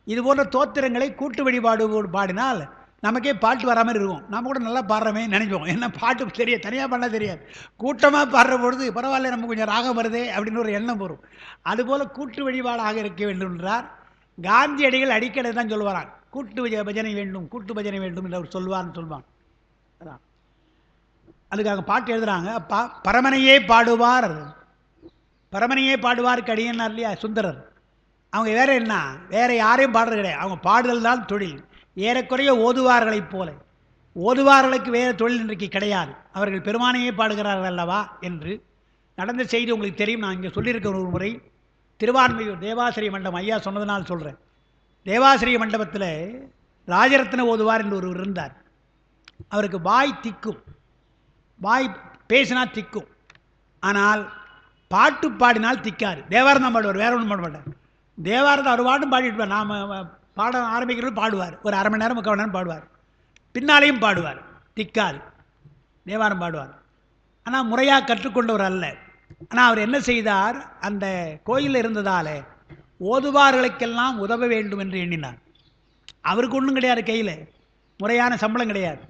இது போன்ற தோத்திரங்களை கூட்டு வழிபாடு பாடினால் நமக்கே பாட்டு வராமல் இருக்கும், நம்ம கூட நல்லா பாடுறமே நினைப்போம். என்ன பாட்டு தெரியாது, தனியாக பண்ண தெரியாது, கூட்டமாக பாடுற பொழுது பரவாயில்ல நம்ம கொஞ்சம் ராகம் வருதே அப்படின்னு ஒரு எண்ணம் வரும். அதுபோல் கூட்டு வழிபாடாக இருக்க வேண்டும் என்றார். காந்தியடிகள் அடிக்கடி தான் சொல்லுவாரான், கூட்டு பஜனை வேண்டும், கூட்டு பஜனை வேண்டும் என்று அவர் சொல்வார்னு சொல்லுவாங்க. அதான் அதுக்காக பாட்டு எழுதுகிறாங்க. அப்பா பரமனையே பாடுவார், பரமனையே பாடுவாருக்கு அடியன்னார் இல்லையா சுந்தரர். அவங்க வேற என்ன, வேற யாரையும் பாடுறது கிடையாது, அவங்க பாடுதல் தான் தொழில். ஏறக்குறைய ஓதுவார்களைப் போல, ஓதுவார்களுக்கு வேறு தொழில் இன்றைக்கு கிடையாது, அவர்கள் பெருமானையே பாடுகிறார்கள் அல்லவா என்று நடந்த செய்தி உங்களுக்கு தெரியும். நான் இங்கே சொல்லியிருக்க ஒரு முறை திருவான்மையூர் தேவாசிரிய மண்டபம் ஐயா சொன்னதுனால் சொல்கிறேன். தேவாசிரிய மண்டபத்தில் ராஜரத்ன ஓதுவார் என்று ஒருவர் இருந்தார். அவருக்கு வாய் திக்கும், வாய் பேசினா திக்கும், ஆனால் பாட்டு பாடினால் திக்காது. தேவாரம் தான் பாடுவார், வேற ஒன்றும் பாட மாட்டார். தேவாரத்தை அவர் பாட்டும் பாடிட்டு நாம் பாட ஆரம்பிக்கிறது பாடுவார், ஒரு அரை மணி நேரம் 3/4 மணி நேரம் பாடுவார், பின்னாலேயும் பாடுவார், திக்காது, தேவாரம் பாடுவார். ஆனால் முறையாக கற்றுக்கொண்டவர் அல்ல. ஆனால் அவர் என்ன செய்தார், அந்த கோயிலில் இருந்ததால் ஓதுவார்களுக்கெல்லாம் உதவ வேண்டும் என்று எண்ணினார். அவருக்கு ஒன்றும் கிடையாது கையில், முறையான சம்பளம் கிடையாது,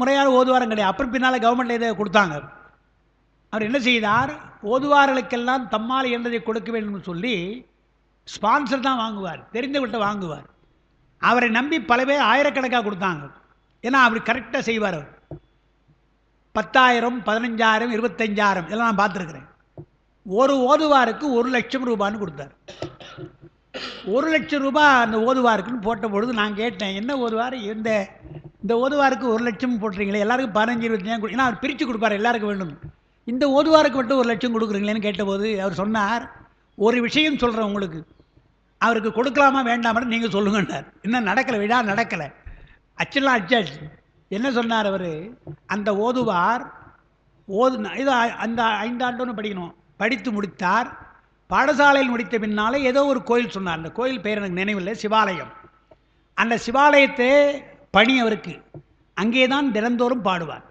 முறையான ஓதுவாரம் கிடையாது. அப்புறம் பின்னால் கவர்மெண்ட்டில் இதை கொடுத்தாங்க. அவர் என்ன செய்தார், ஓதுவார்களுக்கெல்லாம் தம்மால் இயன்றதை கொடுக்க வேண்டும் சொல்லி ஸ்பான்சர் தான் வாங்குவார், தெரிந்தவர்கிட்ட வாங்குவார். அவரை நம்பி பல பேர் ஆயிரக்கணக்காக கொடுத்தாங்க. ஏன்னா அவர் கரெக்டாக செய்வார். அவர் 10,000, 15,000, 25,000 இதெல்லாம் நான் பார்த்துருக்குறேன். ஒரு ஓதுவாருக்கு 1,00,000 ரூபான்னு கொடுத்தார். 1,00,000 ரூபாய் அந்த ஓதுவாருக்குன்னு போட்ட பொழுது நான் கேட்டேன், என்ன ஓதுவார் இந்த ஓதுவாருக்கு 1,00,000 போட்டுறீங்களே, எல்லாருக்கும் 15, 25 ஏன்னா அவர் பிரித்து கொடுப்பார், எல்லாருக்கும் வேணும். இந்த ஓதுவாருக்கு மட்டும் 1,00,000 கொடுக்குறீங்களேன்னு கேட்டபோது அவர் சொன்னார், ஒரு விஷயம் சொல்கிறேன் உங்களுக்கு, அவருக்கு கொடுக்கலாமா வேண்டாமல் நீங்கள் சொல்லுங்கன்னார். இன்னும் நடக்கலை, விழா நடக்கலை, அச்செல்லாம் அச்சாச்சு. என்ன சொன்னார் அவர், அந்த ஓதுவார் இது அந்த 5 ஆண்டுன்னு படிக்கணும், படித்து முடித்தார். பாடசாலையில் முடித்த பின்னாலே ஏதோ ஒரு கோயில் சொன்னார், அந்த கோயில் பேர் எனக்கு நினைவில்லை, சிவாலயம். அந்த சிவாலயத்தை பணி அவருக்கு, அங்கே தான் தினந்தோறும் பாடுவார்.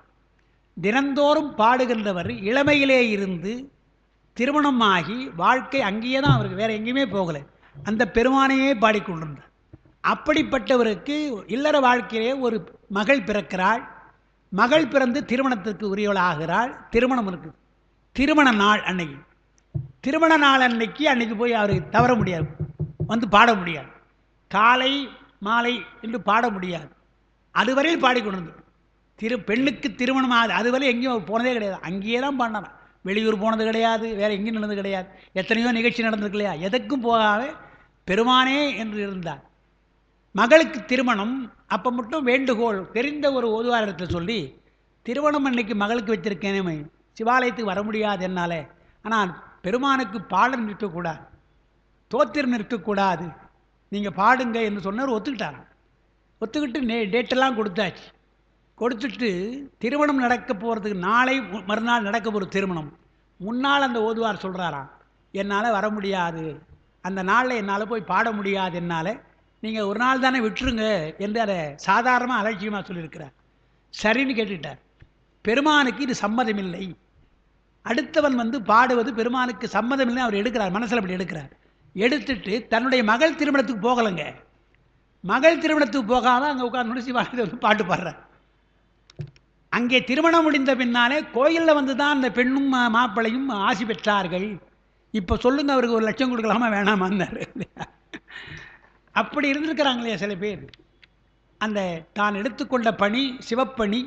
தினந்தோறும் பாடுகின்றவர் இளமையிலே இருந்து திருமணமாகி வாழ்க்கை அங்கேயே தான் அவருக்கு, வேறு எங்கேயுமே போகலை, அந்த பெருமானையே பாடிக்கொண்டிருந்தார். அப்படிப்பட்டவருக்கு இல்லற வாழ்க்கையிலே ஒரு மகள் பிறக்கிறாள். மகள் பிறந்து திருமணத்திற்கு உரியவள் ஆகிறாள். திருமணம் இருக்குது, திருமண நாள் அன்னைக்கு. திருமண நாள் அன்னைக்கு போய் அவருக்கு தவற முடியாது, வந்து பாட முடியாது, காலை மாலை என்று பாட முடியாது. அதுவரையில் பாடிக்கொண்டிருந்தது. பெண்ணுக்கு திருமணம் ஆகுது, அதுவரை எங்கேயும் போனதே கிடையாது, அங்கேயே தான் பாடினான். வெளியூர் போனது கிடையாது, வேறு எங்கேயும் நடந்தது கிடையாது. எத்தனையோ நிகழ்ச்சி நடந்திருக்கு இல்லையா, எதற்கும் போகாத பெருமானே என்று இருந்தார். மகளுக்கு திருமணம், அப்போ மட்டும் வேண்டுகோள் தெரிந்த ஒரு ஓதுவாரத்தை சொல்லி, திருமணம் அன்னைக்கு மகளுக்கு வச்சிருக்கேனே, சிவாலயத்துக்கு வர முடியாது என்னால், ஆனால் பெருமானுக்கு பாடல் நிற்கக்கூடாது, தோத்திரம் நிற்கக்கூடாது, நீங்கள் பாடுங்க என்று சொன்னார். ஒத்துக்கிட்டாங்க. ஒத்துக்கிட்டு டேட்டெல்லாம் கொடுத்தாச்சு. கொடுத்துட்டு திருமணம் நடக்க போகிறதுக்கு நாளை மறுநாள் நடக்க போகிற திருமணம் முன்னால் அந்த ஓதுவார் சொல்கிறாராம், என்னால் வர முடியாது, அந்த நாளில் என்னால் போய் பாட முடியாது, என்னால் நீங்கள் ஒரு நாள் தானே விட்டுருங்க என்று அதை சாதாரணமாக அலட்சியமாக சொல்லியிருக்கிறார். சரின்னு கேட்டுட்டார். பெருமானுக்கு இது சம்மதமில்லை, அடுத்தவன் வந்து பாடுவது பெருமானுக்கு சம்மதமில்லை அவர் எடுக்கிறார், மனசில் அப்படி எடுக்கிறார். எடுத்துட்டு தன்னுடைய மகள் திருமணத்துக்கு போகலைங்க, மகள் திருமணத்துக்கு போகாமல் அங்கே உட்கார்ந்து சிவாலயத்தை வந்து பாட்டு பாடுறார். அங்கே திருமணம் முடிந்த பின்னாலே கோயிலில் வந்து தான் அந்த பெண்ணும் மாப்பிள்ளையும் ஆசி பெற்றார்கள். இப்போ சொல்லுங்க, அவருக்கு 1,00,000 கொடுக்கலாமா வேணாமான்னாரு. அப்படி இருந்திருக்கிறாங்களே சில பேர். அந்த தான் எடுத்துக்கொண்ட பணி சிவப்பணி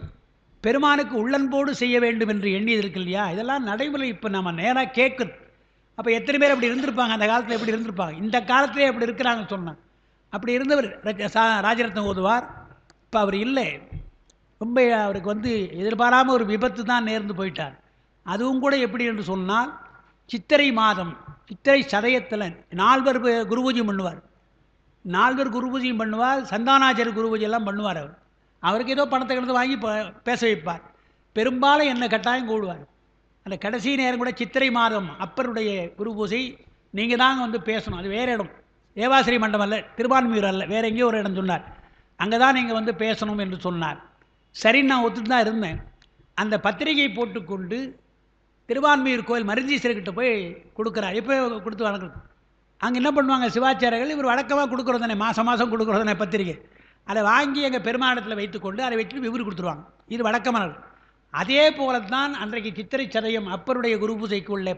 பெருமானுக்கு உள்ளன்போடு செய்ய வேண்டும் என்று எண்ணியது இருக்கு இல்லையா, இதெல்லாம் நடைமுறை இப்போ நம்ம நேராக கேட்குது. அப்போ எத்தனை பேர் அப்படி இருந்திருப்பாங்க, அந்த காலத்தில் எப்படி இருந்திருப்பாங்க, இந்த காலத்திலே அப்படி இருக்கிறாங்கன்னு சொன்னாங்க. அப்படி இருந்தவர் ராஜரத்னம் ஓதுவார். இப்போ அவர் இல்லை, ரொம்ப அவருக்கு வந்து எதிர்பாராமல் ஒரு விபத்து தான் நேர்ந்து போயிட்டார். அதுவும் கூட எப்படி என்று சொன்னால், சித்திரை மாதம் சித்திரை சதயத்தில் 4 குருபூஜையும் பண்ணுவார். 4 குருபூஜையும் பண்ணுவார். சந்தானாச்சாரிய குருபூஜையெல்லாம் பண்ணுவார். அவருக்கு ஏதோ பணத்தை கிடந்து வாங்கி பேச வைப்பார். பெரும்பாலும் என்னை கட்டாயம் கூடுவார். அந்த கடைசி நேரம் கூட சித்திரை மாதம் அப்பருடைய குருபூஜை நீங்கள் தாங்க வந்து பேசணும், அது வேறு இடம், தேவாசிரி மண்டபம் அல்ல, திருவான்மியூர் அல்ல, வேறு எங்கேயோ ஒரு இடம் சொன்னார், அங்கே தான் நீங்கள் வந்து பேசணும் என்று சொன்னார். சரின்னு நான் ஒத்துட்டு தான் இருந்தேன். அந்த பத்திரிகை போட்டுக்கொண்டு திருவான்மியூர் கோயில் மருந்தீஸ்வரர்கிட்ட போய் கொடுக்குறார். எப்போ கொடுத்து வணக்கம். அங்கே என்ன பண்ணுவாங்க சிவாச்சாரியர்கள், இவர் வழக்கமாக கொடுக்குறது தானே, மாதம் மாதம் கொடுக்குறது தானே பத்திரிகை, அதை வாங்கி எங்கள் பெருமானத்தில் வைத்துக்கொண்டு அதை வச்சுட்டு விவரி கொடுத்துருவாங்க. இது வழக்கமானது. அதே போல தான் அன்றைக்கு சித்திரை சதயம் அப்பருடைய குரு பூஜைக்கு உள்ள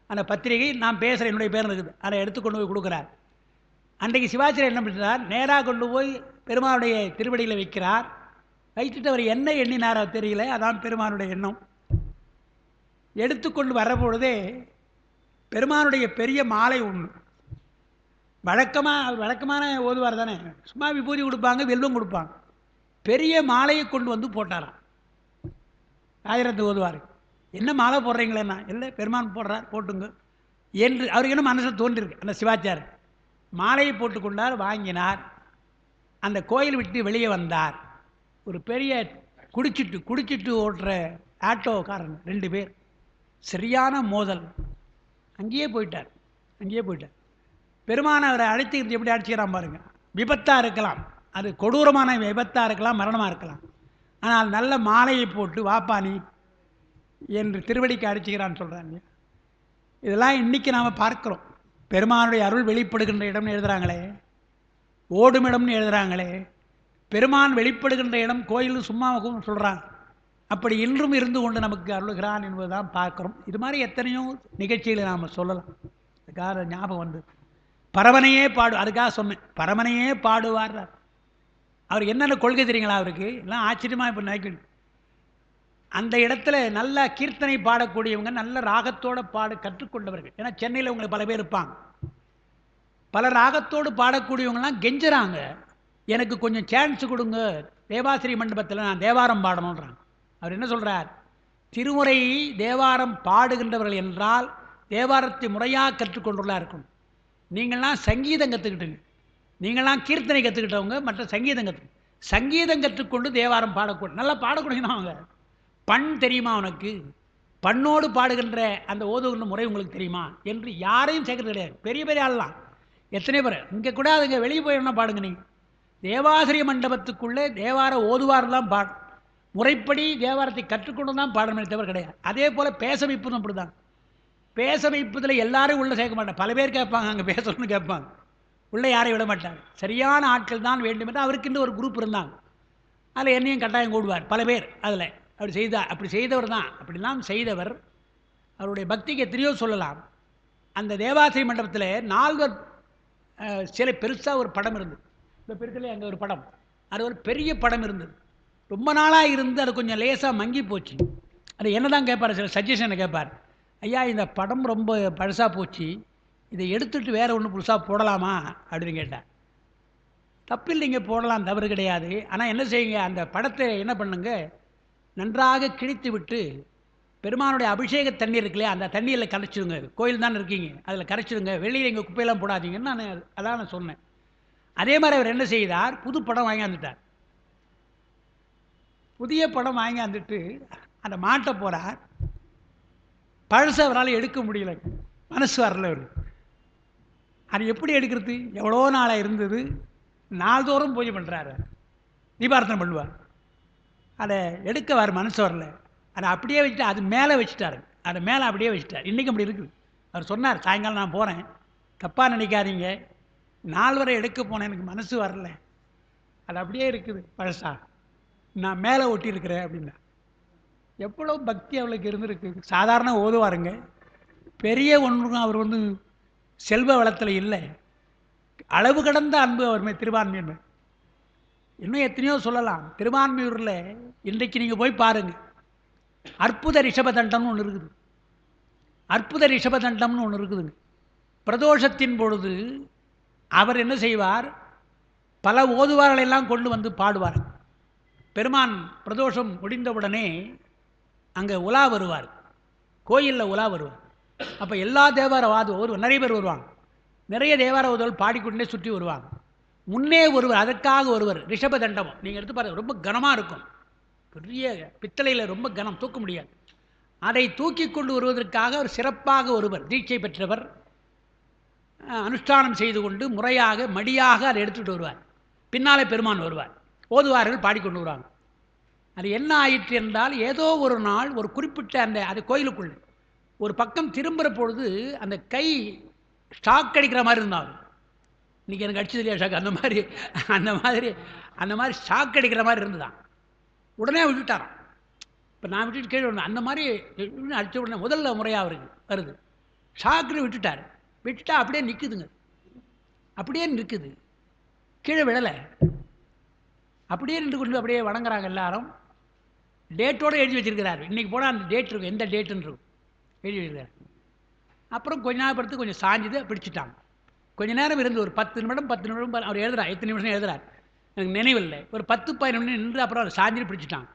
அந்த பத்திரிகை நான் பேசுகிற என்னுடைய பேர் இருக்குது, அதை எடுத்துக்கொண்டு போய் கொடுக்குறார். அன்றைக்கு சிவாச்சாரியர் என்ன பண்ணுறார், நேராக கொண்டு போய் பெருமானுடைய திருவடியில் வைக்கிறார். வைத்துட்டு அவர் என்ன எண்ணினாரோ தெரியல, அதான் பெருமானுடைய எண்ணம். எடுத்துக்கொண்டு வரப்பொழுதே பெருமானுடைய பெரிய மாலை ஒன்று, வழக்கமான ஓதுவார் தானே, சும்மா விபூதி கொடுப்பாங்க, வெல்வம் கொடுப்பாங்க, பெரிய மாலையை கொண்டு வந்து போட்டாராம் ராஜரத்ன ஓதுவார். என்ன மாலை போடுறீங்களேண்ணா, இல்லை பெருமான் போடுறார் போட்டுங்க என்று அவருக்கு என்ன மனசில் தோன்றிருக்கு. அந்த சிவாச்சாரியர் மாலையை போட்டுக்கொண்டார், வாங்கினார். அந்த கோயில் விட்டு வெளியே வந்தார். ஒரு பெரிய குடிச்சிட்டு ஓட்டுற ஆட்டோக்காரன் 2 பேர், சரியான மோதல், அங்கேயே போயிட்டார். பெருமானை அவரை அழைத்து எப்படி அடிச்சுக்கிறான் பாருங்க. விபத்தாக இருக்கலாம், அது கொடூரமான விபத்தாக இருக்கலாம், மரணமாக இருக்கலாம், ஆனால் நல்ல மாலையை போட்டு வாப்பானி என்று திருவடிக்கு அடிச்சுக்கிறான்னு சொல்கிறாங்க. இதெல்லாம் இன்றைக்கி நாம் பார்க்குறோம். பெருமானுடைய அருள் வெளிப்படுகின்ற இடம்னு எழுதுகிறாங்களே, ஓடும் இடம்னு எழுதுகிறாங்களே, பெருமான் வெளிப்படுகின்ற இடம் கோயில் சும்மாவும் சொல்கிறான். அப்படி இன்றும் இருந்து கொண்டு நமக்கு அருளுகிறான் என்பதுதான் பார்க்குறோம். இது மாதிரி எத்தனையோ நிகழ்ச்சிகளை நாம் சொல்லலாம். அதுக்காக ஞாபகம் வந்து பரமனையே அதுக்காக சொன்னேன், பரமனையே பாடுவார். அவர் என்னென்ன கொள்கை தெரியுங்களா? அவருக்கு எல்லாம் ஆச்சரியமாக இப்போ நினைக்கணும். அந்த இடத்துல நல்ல கீர்த்தனை பாடக்கூடியவங்க, நல்ல ராகத்தோடு கற்றுக்கொண்டவர்கள். ஏன்னா சென்னையில் உங்களுக்கு பல பேர் இருப்பாங்க, பல ராகத்தோடு பாடக்கூடியவங்கலாம் கெஞ்சுறாங்க, எனக்கு கொஞ்சம் சான்ஸ் கொடுங்க, தேவாசிரி மண்டபத்தில் நான் தேவாரம் பாடணுன்றாங்க. அவர் என்ன சொல்கிறார்? திருமுறை தேவாரம் பாடுகின்றவர்கள் என்றால் தேவாரத்தை முறையாக கற்றுக்கொண்டுள்ளா இருக்கணும். நீங்கள்லாம் சங்கீதம் கற்றுக்கிட்டுங்க, நீங்களாம் கீர்த்தனை கற்றுக்கிட்டவங்க, மற்ற சங்கீதம் கற்றுக்கொண்டு தேவாரம் பாடக்கூடும். நல்லா பாடக்கூடியனா அவங்க. பண் தெரியுமா உனக்கு? பண்ணோடு பாடுகின்ற அந்த ஓதுகின்ற முறை உங்களுக்கு தெரியுமா என்று யாரையும் சேர்க்கறது கிடையாது. பெரிய பெரிய ஆள்லாம் எத்தனை பேர் இங்கே கூட அதுங்க வெளியே போயிடனா பாடுங்க. நீங்கள் தேவாசிரிய மண்டபத்துக்குள்ளே தேவார ஓதுவாரெல்லாம் முறைப்படி தேவாரத்தை கற்றுக்கொண்டு தான் பாடணுமே தவிர கிடையாது. அதே போல் பேச வைப்பதும் அப்படி தான். பேச வைப்பதில் எல்லாரும் உள்ளே சேர்க்க மாட்டாங்க. பல பேர் கேட்பாங்க, அங்கே பேசணும்னு கேட்பாங்க, உள்ளே யாரையும் விட மாட்டாங்க. சரியான ஆட்கள் தான் வேண்டும் என்று அவருக்குன்னு ஒரு குரூப் இருந்தாங்க. அதில் என்னையும் கட்டாயம் கூடுவார் பல பேர். அதில் அப்படி செய்தவர் தான். அப்படிலாம் செய்தவர். அவருடைய பக்திக்கு எத்தனையோ சொல்லலாம். அந்த தேவாசிரி மண்டபத்தில் 4 சிலை பெருசாக ஒரு படம் இருந்தது. இந்த பெருக்கில் அங்கே ஒரு படம், அது ஒரு பெரிய படம் இருந்தது. ரொம்ப நாளாக இருந்து அது கொஞ்சம் லேசாக மங்கி போச்சு. அது என்ன தான் கேட்பார், சில சஜஷனை கேட்பார். ஐயா, இந்த படம் ரொம்ப பழசாக போச்சு, இதை எடுத்துகிட்டு வேறு ஒன்று புதுசாக போடலாமா அப்படின்னு கேட்டார். தப்பில்லைங்க, போடலாம், தவறு கிடையாது. ஆனால் என்ன செய்யுங்க, அந்த படத்தை என்ன பண்ணுங்க, நன்றாக கிழித்து விட்டு பெருமானுடைய அபிஷேக தண்ணீர் இருக்குல்லையா, அந்த தண்ணியில் கரைச்சிடுங்க. கோயில் தான் இருக்கீங்க, அதில் கரைச்சிடுங்க, வெளியில் எங்கள் குப்பையெல்லாம் போடாதீங்கன்னு நான் சொன்னேன். அதே மாதிரி அவர் என்ன செய்தார், புது படம் வாங்கியாந்துட்டார். புதிய படம் வாங்கியாந்துட்டு அந்த மாட்டை போகிறார். பழசு அவரால் எடுக்க முடியல, மனசு வரல. அவர் அது எப்படி எடுக்கிறது? எவ்வளோ நாளாக இருந்தது, நாள்தோறும் பூஜை பண்ணுறாரு, தீபார்த்தனை பண்ணுவார். அதை எடுக்க வர மனசு வரல. அதை அப்படியே வச்சுட்டு அது மேலே வச்சுட்டாரு. அதை மேலே அப்படியே வச்சுட்டார். இன்றைக்கி அப்படி இருக்குது. அவர் சொன்னார், சாயங்காலம் நான் போகிறேன், தப்பாக நினைக்காதீங்க, 4 வரை எடுக்க போனேன், எனக்கு மனசு வரல, அது அப்படியே இருக்குது பழசா, நான் மேலே ஒட்டியிருக்கிறேன் அப்படின்னா. எவ்வளோ பக்தி அவளுக்கு இருந்திருக்கு. சாதாரண ஓதுவாருங்க, பெரிய ஒன்றும் அவர் செல்வ வளத்தில் இல்லை, அளவு கடந்த அன்பு அவர் மேல், திருவான்மையூர். இன்னும் எத்தனையோ சொல்லலாம். திருவான்மையூரில் இன்றைக்கு நீங்கள் போய் பாருங்கள், அற்புத ரிஷபதண்டம்னு ஒன்று இருக்குது. அற்புத ரிஷபதண்டம்னு ஒன்று இருக்குதுங்க. பிரதோஷத்தின் பொழுது அவர் என்ன செய்வார், பல ஓதுவார்களெல்லாம் கொண்டு வந்து பாடுவார். பெருமான் பிரதோஷம் முடிந்தவுடனே அங்கே உலா வருவார், கோயிலில் உலா வருவார். அப்போ எல்லா தேவார நிறைய பேர் வருவாங்க, நிறைய தேவார ஓதுவார்கள் பாடிக்கொண்டே சுற்றி வருவாங்க. முன்னே ஒருவர், அதற்காக ஒருவர், ரிஷபதண்டம் நீங்கள் எடுத்து பாருங்கள், ரொம்ப கனமாக இருக்கும், பெரிய பித்தளையில் ரொம்ப கனம், தூக்க முடியாது. அதை தூக்கி கொண்டு வருவதற்காக ஒரு சிறப்பாக ஒருவர், தீட்சை பெற்றவர், அனுஷ்டானம் செய்து கொண்டு முறையாக மடியாக அதை எடுத்துகிட்டு வருவார். பின்னாலே பெருமான் வருவார், ஓதுவார்கள் பாடிக்கொண்டு வருவாங்க. அது என்ன ஆயிற்று என்றால், ஏதோ ஒரு நாள் ஒரு குறிப்பிட்ட அது கோயிலுக்குள்ளே ஒரு பக்கம் திரும்புகிற பொழுது அந்த கை ஷாக் அடிக்கிற மாதிரி இருந்தாங்க. இன்றைக்கி எனக்கு அடிச்சது இல்லையா ஷாக், அந்த மாதிரி ஷாக் அடிக்கிற மாதிரி இருந்துதான். உடனே விட்டுட்டாராம். இப்போ நான் விட்டுட்டு கீழே விடணும், அந்த மாதிரி அடித்த உடனே முதல்ல முறையாக அவருக்கு வருது. ஷாக்குன்னு விட்டுட்டார். விட்டுட்டா அப்படியே நிற்குதுங்க, அப்படியே நிற்குது, கீழே விடலை, அப்படியே நின்று கொண்டு அப்படியே வணங்குறாங்க எல்லாரும். டேட்டோடு எழுதி வச்சிருக்கிறாரு, இன்றைக்கி போனால் அந்த டேட் இருக்கும், எந்த டேட்டுன்னு இருக்கும் எழுதி வச்சிருக்காரு. அப்புறம் கொஞ்ச நேரம் படுத்து கொஞ்சம் சாஞ்சுது, பிடிச்சிட்டாங்க. கொஞ்சம் நேரம் இருந்து ஒரு 10 நிமிடம் அவர் எழுதுறார். எத்தனை நிமிஷம் எழுதுறார் எனக்கு நினைவில்லை, ஒரு 10-15 நிமிடம் நின்று அப்புறம் அவர் சாஞ்சிட்டு பிடிச்சிட்டாங்க.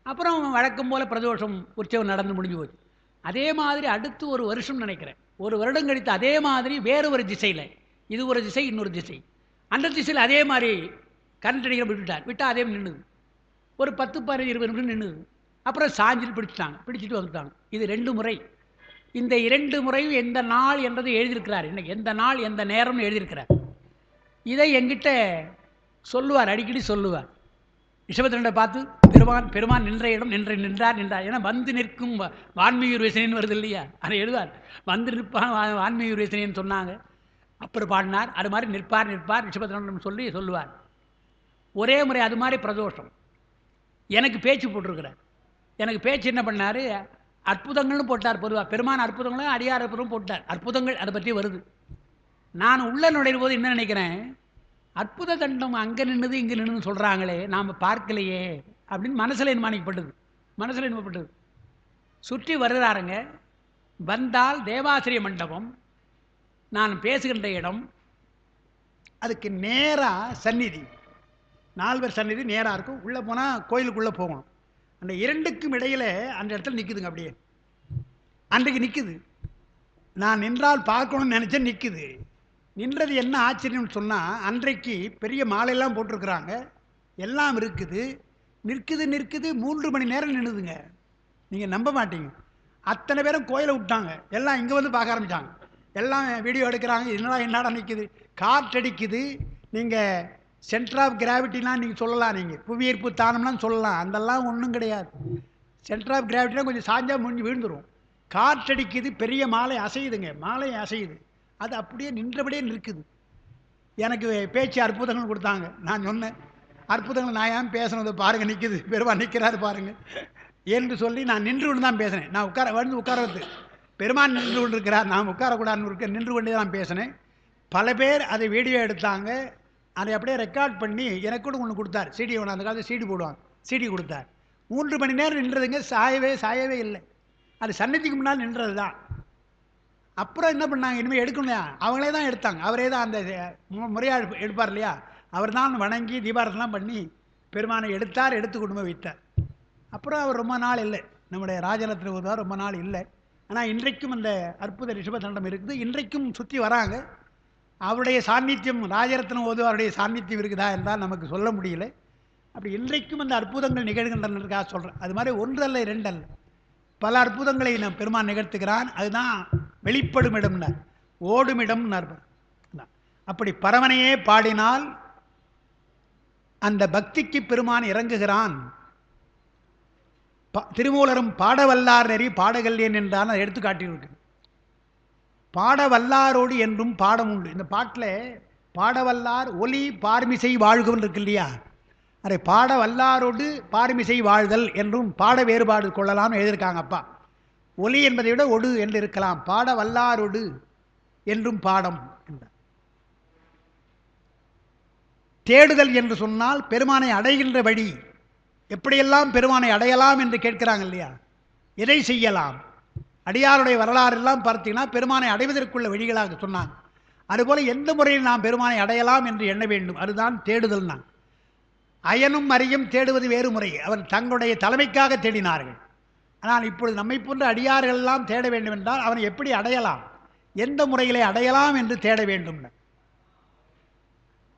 அப்புறம் வழக்கம் போல் பிரதோஷம் உற்சவம் நடந்து முடிஞ்சு போச்சு. அதே மாதிரி அடுத்து ஒரு வருஷம் நினைக்கிறேன், ஒரு வருடம் கழித்து அதே மாதிரி வேறு ஒரு திசையில், இது ஒரு திசை இன்னொரு திசை, அந்த திசையில் அதே மாதிரி கரண்ட் அடிக்கிற விட்டுட்டார். விட்டால் அதே நின்றுது, ஒரு 10-15-20 நிமிஷம் நின்றுது. அப்புறம் சாஞ்சிட்டு பிடிச்சிட்டு வந்துட்டாங்க. இது 2 முறை. இந்த 2 முறையும் எந்த நாள் என்றது எழுதியிருக்கிறார். இன்னைக்கு எந்த நாள் எந்த நேரம்னு எழுதியிருக்கிறார். இதை என்கிட்ட சொல்லுவார், அடிக்கடி சொல்லுவார். ரிஷபதண்டை பார்த்து பெருமான் நின்ற இடம் நின்றார். ஏன்னா வந்து நிற்கும் வான்மீயூர் வேசனின்னு வருது இல்லையா, அதை எழுதுவார். வந்து நிற்பான் வான்மீயூர் வேசனின்னு சொன்னாங்க, அப்புறம் பாடினார். அது மாதிரி நிற்பார் ரிஷபதண்டம் சொல்லுவார். ஒரே முறை அது மாதிரி பிரதோஷம் எனக்கு பேச்சு போட்டிருக்கிறார். எனக்கு பேச்சு என்ன பண்ணார், அற்புதங்கள்னு போட்டார். பொதுவாக பெருமான அற்புதங்களும் அடியார் அற்புதம் போட்டார். அற்புதங்கள் அதை பற்றி வருது. நான் உள்ளே நுழையும் போது என்ன நினைக்கிறேன், அற்புத கண்டம் அங்கே நின்றுது இங்கே நின்றுன்னு சொல்கிறாங்களே, நாம் பார்க்கலையே அப்படின்னு மனசில் நிர்மாணிக்கப்பட்டது. மனசில் நிர்மாணிக்கப்பட்டது. சுற்றி வருகிறாருங்க. வந்தால் தேவாசிரிய மண்டபம், நான் பேசுகின்ற இடம், அதுக்கு நேராக சந்நிதி, 4 பேர் சந்நிதி நேராக இருக்கும். உள்ளே போனால் கோயிலுக்குள்ளே போகணும். அந்த இரண்டுக்கும் இடையில் அந்த இடத்துல நிற்குதுங்க. அப்படியே அன்றைக்கு நிற்குது. நான் நின்றால் பார்க்கணும்னு நினச்சேன், நிற்குது. நின்றது என்ன ஆச்சரியம்னு சொன்னால், அன்றைக்கு பெரிய மாலையெல்லாம் போட்டிருக்கிறாங்க, எல்லாம் இருக்குது. நிற்குது 3 மணி நேரம் நின்றுதுங்க. நீங்கள் நம்ப மாட்டீங்க. அத்தனை பேரும் கோயிலை விட்டாங்க, எல்லாம் இங்கே வந்து பார்க்க ஆரம்பித்தாங்க. எல்லாம் வீடியோ எடுக்கிறாங்க. என்னடா நிற்குது, காற்றடிக்குது. நீங்கள் சென்டர் ஆஃப் கிராவிட்டிலாம் நீங்கள் சொல்லலாம், நீங்கள் புவியீர்ப்பு தானம்லாம் சொல்லலாம். அதெல்லாம் ஒன்றும் கிடையாது. சென்டர் ஆஃப் கிராவிட்டிலாம் கொஞ்சம் சாஞ்சா முடிஞ்சு விழுந்துடும். காற்றடிக்குது, பெரிய மாலை அசையுதுங்க. மாலை அசையுது, அது அப்படியே நின்றபடியே நிற்குது. எனக்கு பேச்சு அற்புதங்கள் கொடுத்தாங்க. நான் சொன்னேன், அற்புதங்கள் நான் ஏன் பேசுனது பாருங்கள், நிற்குது, பெருமா நிற்கிறாரு பாருங்கள் என்று சொல்லி நான் நின்று கொண்டு தான் பேசினேன். நான் உட்காரது பெருமான் நின்று கொண்டு இருக்கிறார், நான் உட்காரக்கூடாதுன்னு நின்று கொண்டே தான் பேசினேன். பல பேர் அதை வீடியோ எடுத்தாங்க. அதை அப்படியே ரெக்கார்ட் பண்ணி எனக்கு கூட ஒன்று கொடுத்தார். சிடி ஒன்று, அந்த காலத்தில் சிடி போடுவாங்க, சிடி கொடுத்தார். 3 மணி நேரம் நின்றதுங்க. சாயவே இல்லை. அது சன்னதிக்கு முன்னால் நின்றது தான். அப்புறம் என்ன பண்ணாங்க, இனிமேல் எடுக்கணும், அவங்களே தான் எடுத்தாங்க. அவரே தான் அந்த முறையாக எடுப்பார் இல்லையா, அவர் தான் வணங்கி தீபாரத்தெல்லாம் பண்ணி பெருமானை எடுத்தார், எடுத்து கொண்டு வைத்தார். அப்புறம் அவர் ரொம்ப நாள் இல்லை, நம்முடைய ராஜரத்ன ஓதுவார் ரொம்ப நாள் இல்லை. ஆனால் இன்றைக்கும் அந்த அற்புத ரிஷபதண்டம் இருக்குது. இன்றைக்கும் சுற்றி வராங்க. அவருடைய சாநித்தியம், ராஜரத்ன ஓதுவாருடைய சாநித்தியம் இருக்குதா என்றால் நமக்கு சொல்ல முடியல. அப்படி இன்றைக்கும் அந்த அற்புதங்கள் நிகழ்கின்றனருக்காக சொல்கிறேன். அது மாதிரி 1 அல்ல 2 அல்ல, பல அற்புதங்களை நம் பெருமான் நிகழ்த்துகிறான். அதுதான் வெளிப்படும் இடம்னார், ஓடும் இடம்னார். அப்படி பரவனையே பாடினால் அந்த பக்திக்கு பெருமான் இறங்குகிறான். திருமூலரும் பாடவல்லார் நெறி பாடகல்லேன் என்றால் அதை எடுத்து காட்டியிருக்கு. பாடவல்லாரோடு என்றும் பாடம் உண்டு. இந்த பாட்டில் பாடவல்லார் ஒலி பார்மிசை வாழ்கவன் இருக்கு இல்லையா, அதை பாடவல்லாரோடு பார்மிசை வாழ்தல் என்றும் பாட வேறுபாடு கொள்ளலாம்னு எழுதியிருக்காங்க. அப்பா, ஒலி என்பதை விட ஒடு என்று இருக்கலாம். பாடவல்லாரோடு என்றும் பாடம் என்றார். தேடுதல் என்று சொன்னால் பெருமானை அடைகின்ற வழி, எப்படியெல்லாம் பெருமானை அடையலாம் என்று கேட்கிறாங்க இல்லையா, எதை செய்யலாம். அடியாருடைய வரலாறு எல்லாம் பார்த்தீங்கன்னா பெருமானை அடைவதற்குள்ள வழிகளாக சொன்னாங்க. அதுபோல் எந்த முறையில் நாம் பெருமானை அடையலாம் என்று எண்ண வேண்டும், அதுதான் தேடுதல். நான் அயனும் அறியும் தேடுவது வேறு முறை. அவர் தங்களுடைய தலைமைக்காக தேடினார்கள். ஆனால் இப்பொழுது நம்மை போன்ற அடியார்கள் எல்லாம் தேட வேண்டும் என்றால் அவனை எப்படி அடையலாம், எந்த முறையிலே அடையலாம் என்று தேட வேண்டும்.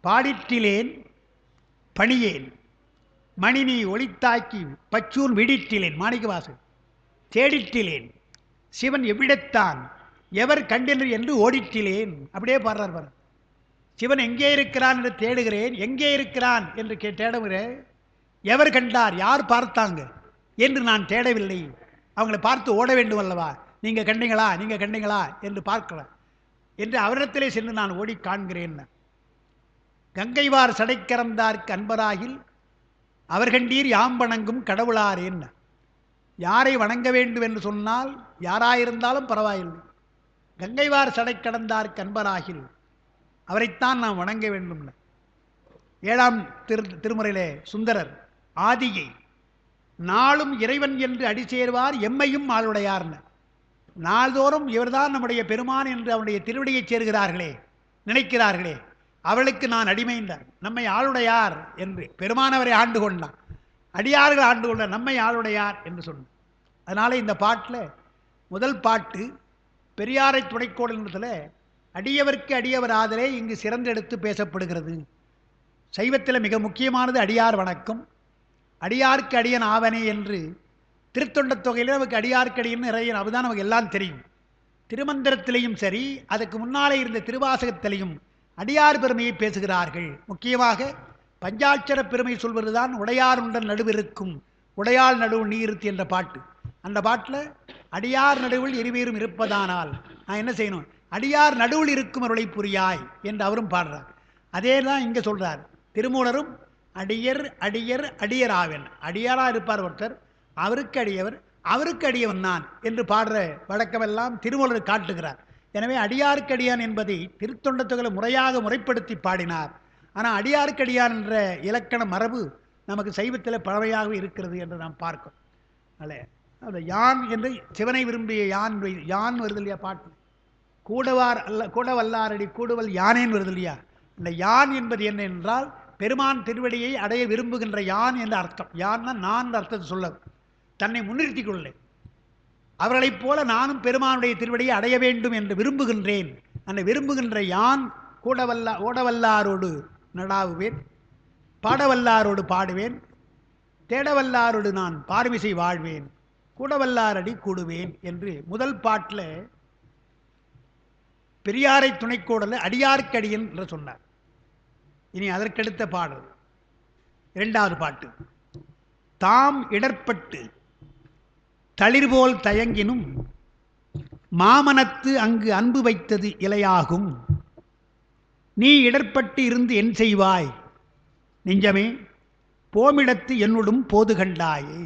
பாடிட்டிலேன் பணியேன் மணினி ஒளித்தாக்கி பச்சூன் விடிட்டிலேன், மாணிக்கவாசகர். தேடிட்டிலேன் சிவன் எவ்விடத்தான் எவர் கண்டென்று என்று ஓடிட்டிலேன், அப்படியே பாடுறார் பாரு. சிவன் எங்கே இருக்கிறான் என்று தேடுகிறேன், எங்கே இருக்கிறான் என்று தேடுகிறேன். எவர் கண்டார், யார் பார்த்தாங்க என்று நான் தேடவில்லை. அவங்களை பார்த்து ஓட வேண்டும் அல்லவா, நீங்கள் கண்டீங்களா என்று பார்க்கலாம் என்று அவரிடத்திலே சென்று நான் ஓடி காண்கிறேன். கங்கைவார் சடைக்கறந்தார்க்கு அன்பராகில் அவர் கண்டீர் யாம் வணங்கும் கடவுளாரேன். யாரை வணங்க வேண்டும் என்று சொன்னால் யாராயிருந்தாலும் பரவாயில்லை, கங்கைவார் சடை கடந்தார்க்கு அன்பராகில் அவரைத்தான் நாம் வணங்க வேண்டும். 7ஆம் திருமுறையிலே சுந்தரர் ஆதியை நாளும் இறைவன் என்று அடி சேர்வார் எம்மையும் ஆளுடையார்ன. நாள்தோறும் இவர்தான் நம்முடைய பெருமான் என்று அவருடைய திருவடியைச் சேர்கிறார்களே, நினைக்கிறார்களே, அவளுக்கு நான் அடிமைந்தார். நம்மை ஆளுடையார் என்று பெருமானவரை ஆண்டு கொண்டான், அடியார்கள் ஆண்டு கொண்ட நம்மை ஆளுடையார் என்று சொன்னார். அதனால் இந்த பாட்டில் முதல் பாட்டு பெரியாரை துணைக்கோடல் அடியவர்க்கு அடியவர் ஆதலே இங்கு சிறந்தெடுத்து பேசப்படுகிறது. சைவத்தில் மிக முக்கியமானது அடியார் வணக்கம். அடியார்க்கு அடியன் ஆவனே என்று திருத்தொண்ட தொகையில் நமக்கு அடியார்க்கு அடியன் இறையன், அதுதான் நமக்கு எல்லாம் தெரியும். திருமந்திரத்திலையும் சரி, அதுக்கு முன்னாலே இருந்த திருவாசகத்திலையும் அடியார் பெருமையை பேசுகிறார்கள். முக்கியமாக பஞ்சாட்சர பெருமை சொல்வதுதான் உடையார் உண்டன் நடுவிருக்கும் உடையாள் நடுவு நீருத்து என்ற பாட்டு. அந்த பாட்டில் அடியார் நடுவில் இருவேரும் இருப்பதானால் நான் என்ன செய்யணும், அடியார் நடுவில் இருக்கும் அருளை புரியாய் என்று அவரும் பாடுறார். அதே தான் இங்கே சொல்கிறார். திருமூலரும் அடியர் அடியர் அடியராவேன். அடியாராக இருப்பார் ஒருத்தர், அவருக்கு அடியவர், அவருக்கு அடியவன் நான் என்று பாடுற வழக்கமெல்லாம் திருமூலர் காட்டுகிறார். எனவே அடியாருக்கு அடியான் என்பதை திருத்தொண்ட தொகையை முறையாக முறைப்படுத்தி பாடினார். ஆனால் அடியாருக்கு அடியான் என்ற இலக்கண மரபு நமக்கு சைவத்தில் பழமையாக இருக்கிறது என்று நாம் பார்க்கிறோம். அல்ல, அந்த யான் என்று சிவனை விரும்பிய யான் யான் வருது இல்லையா பாட்டு, கூடவார் அல்ல கூடவல்லாரடி கூடுவல் யானேன்னு வருது இல்லையா. இந்த யான் என்பது என்ன என்றால் பெருமான் திருவடியை அடைய விரும்புகின்ற யான் என்ற அர்த்தம். யான்னா நான் அர்த்தத்தை சொல்ல தன்னை முன்னிறுத்திக் கொள்ள, அவர்களைப் போல நானும் பெருமானுடைய திருவடியை அடைய வேண்டும் என்று விரும்புகின்றேன். அந்த விரும்புகின்ற யான் ஓடவல்லாரோடு நடாவுவேன், பாடவல்லாரோடு பாடுவேன், தேடவல்லாரோடு நான் பார்மிசை வாழ்வேன், கூடவல்லாரடி கூடுவேன் என்று முதல் பாட்டில் பெரியாரை துணைக்கோடல அடியார்க்கடியன் என்று சொன்னார். இனி அதற்கடுத்த பாடல் இரண்டாவது பாட்டு. தாம் இடர்பட்டு தளிர்போல் தயங்கினும் மாமனத்து அங்கு அன்பு வைத்தது இலையாகும். நீ இடர்பட்டு இருந்து என் செய்வாய் நெஞ்சமே, போமிடத்து என்னுடும் போது கண்டாயே.